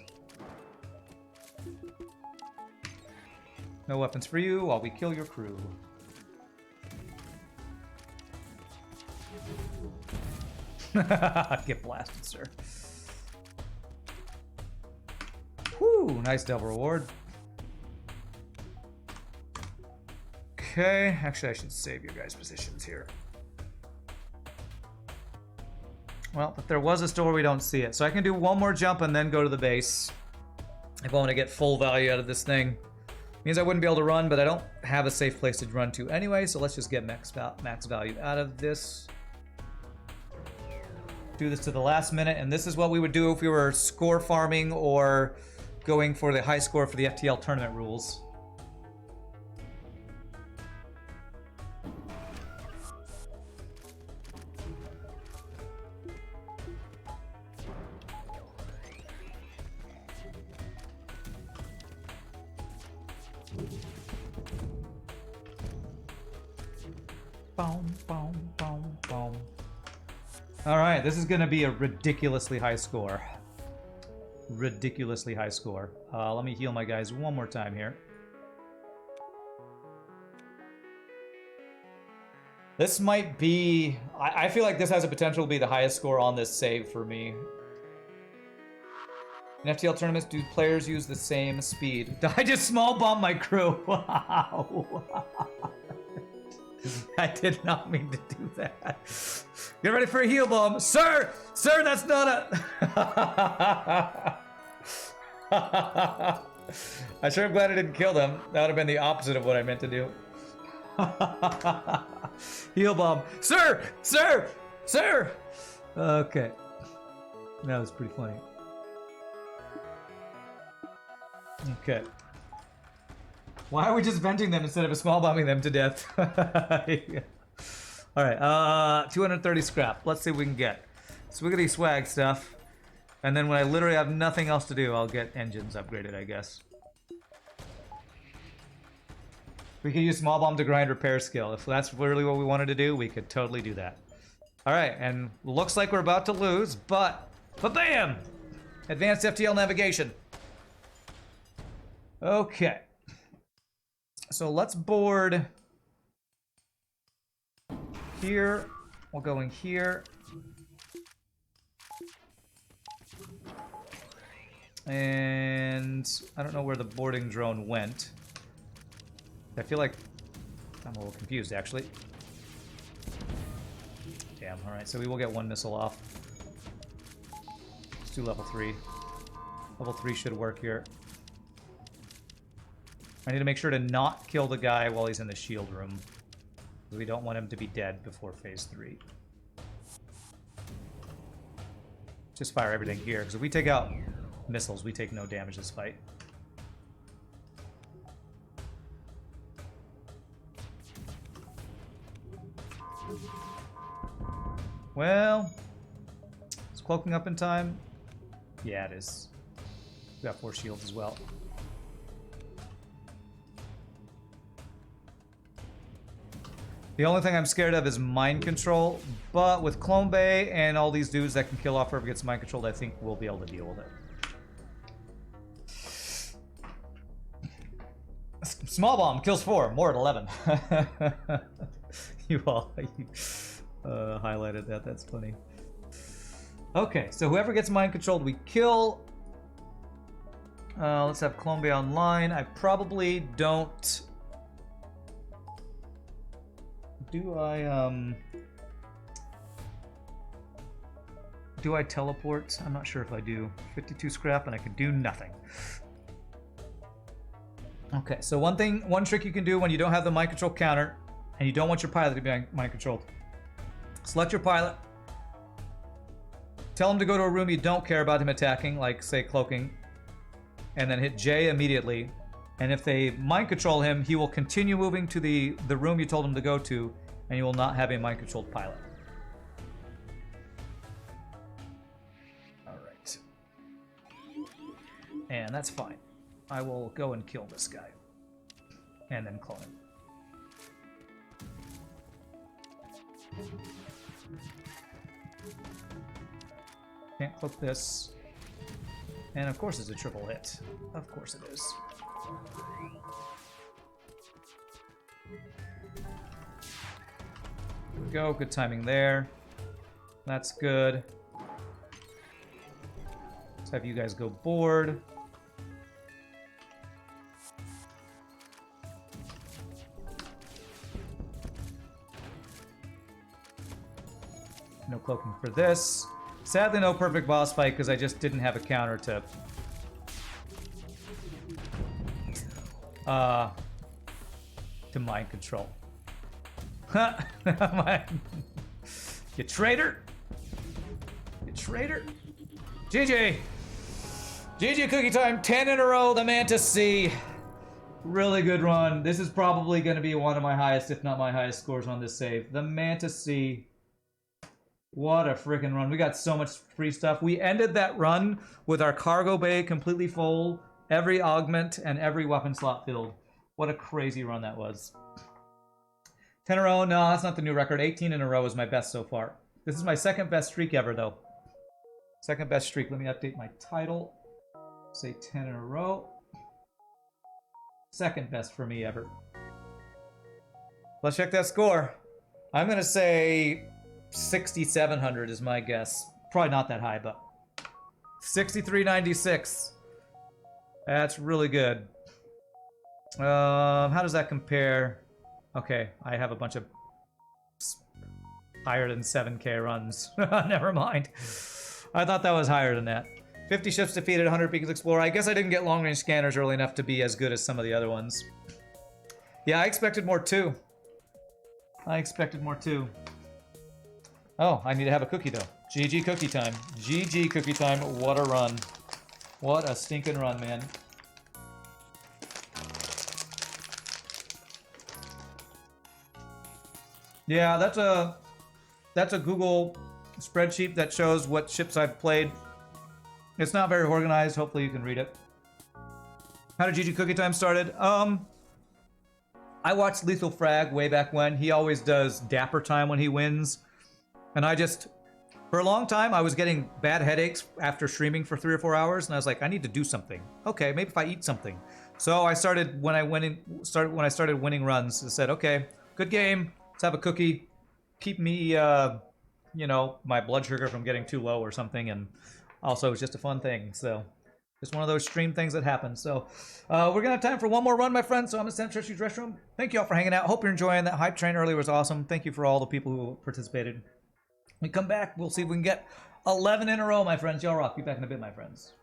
No weapons for you while we kill your crew. Get blasted, sir. Whew, nice double reward. Okay, actually I should save your guys' positions here. Well, if there was a store, we don't see it. So I can do one more jump and then go to the base. If I want to get full value out of this thing. Means I wouldn't be able to run, but I don't have a safe place to run to anyway, so let's just get max value out of this. do this to the last minute, and this is what we would do if we were score farming or going for the high score for the FTL tournament rules. Boom, boom, boom, boom. All right, this is going to be a ridiculously high score. Ridiculously high score. Let me heal my guys one more time here. This might be... I feel like this has a potential to be the highest score on this save for me. In FTL tournaments, do players use the same speed? I just small bomb my crew. Wow. I did not mean to do that. Get ready for a heal bomb. Sir! Sir, that's not a... I sure am glad I didn't kill them. That would have been the opposite of what I meant to do. Heal bomb. Sir! Sir! Sir! Okay. That was pretty funny. Okay. Why are we just venting them instead of small bombing them to death? Alright, 230 scrap. Let's see what we can get. Swiggity swag stuff. And then when I literally have nothing else to do, I'll get engines upgraded, I guess. We could use small bomb to grind repair skill. If that's really what we wanted to do, we could totally do that. Alright, and looks like we're about to lose, but bam! Advanced FTL navigation. Okay. So let's board here. We'll go in here. And I don't know where the boarding drone went. I feel like I'm a little confused, actually. Damn, alright, so we will get one missile off. Let's do level 3. Level 3 should work here. I need to make sure to not kill the guy while he's in the shield room. We don't want him to be dead before phase 3. Just fire everything here, because if we take out missiles, we take no damage this fight. Well, is cloaking up in time? Yeah, it is. We got 4 shields as well. The only thing I'm scared of is mind control, but with Clone Bay and all these dudes that can kill off whoever gets mind controlled, I think we'll be able to deal with it. Small bomb kills 4, more at 11. You all highlighted that, that's funny. Okay, so whoever gets mind controlled, we kill. Let's have Clone Bay online. I probably don't... Do I teleport? I'm not sure if I do. 52 scrap and I can do nothing. Okay, so one trick you can do when you don't have the mind control counter and you don't want your pilot to be mind controlled. Select your pilot. Tell him to go to a room you don't care about him attacking, like say cloaking, and then hit J immediately. And if they mind control him, he will continue moving to the room you told him to go to, and you will not have a mind controlled pilot. Alright. And that's fine. I will go and kill this guy. And then clone him. Can't clip this. And of course it's a triple hit. Of course it is. There we go, good timing there. That's good. Let's have you guys go board. No cloaking for this. Sadly, no perfect boss fight because I just didn't have a counter to mind control. You traitor! Traitor. GG. GG cookie time. 10 in a row. The Mantis C. Really good run. This is probably going to be one of my highest, if not my highest scores on this save. The Mantis C. What a freaking run. We got so much free stuff. We ended that run with our cargo bay completely full, every augment, and every weapon slot filled. What a crazy run that was. 10 in a row. No, that's not the new record. 18 in a row is my best so far. This is my second best streak ever, though. Second best streak. Let me update my title. Say 10 in a row. Second best for me ever. Let's check that score. I'm going to say 6,700 is my guess. Probably not that high, but 6396. That's really good. How does that compare? Okay, I have a bunch of higher than 7k runs. Never mind. I thought that was higher than that. 50 ships defeated, 100 beacons explored. I guess I didn't get long-range scanners early enough to be as good as some of the other ones. Yeah, I expected more too. I expected more too. Oh, I need to have a cookie though. GG cookie time. GG cookie time. What a run. What a stinking run, man. Yeah, that's a Google spreadsheet that shows what ships I've played. It's not very organized. Hopefully you can read it. How did GG Cookie Time started? I watched Lethal Frag way back when. He always does Dapper Time when he wins. And I just, for a long time, I was getting bad headaches after streaming for 3 or 4 hours, and I was like, I need to do something. Okay, maybe if I eat something. So I started when I started winning runs. I said, okay, good game. Let's have a cookie. Keep me, you know, my blood sugar from getting too low or something, and also it's just a fun thing. So just one of those stream things that happen. So we're gonna have time for one more run, my friends. So I'm gonna send Trishy's restroom. Thank you all for hanging out. Hope you're enjoying that hype train earlier was awesome. Thank you for all the people who participated. When we come back, we'll see if we can get 11 in a row, my friends. Y'all rock. Be back in a bit, my friends.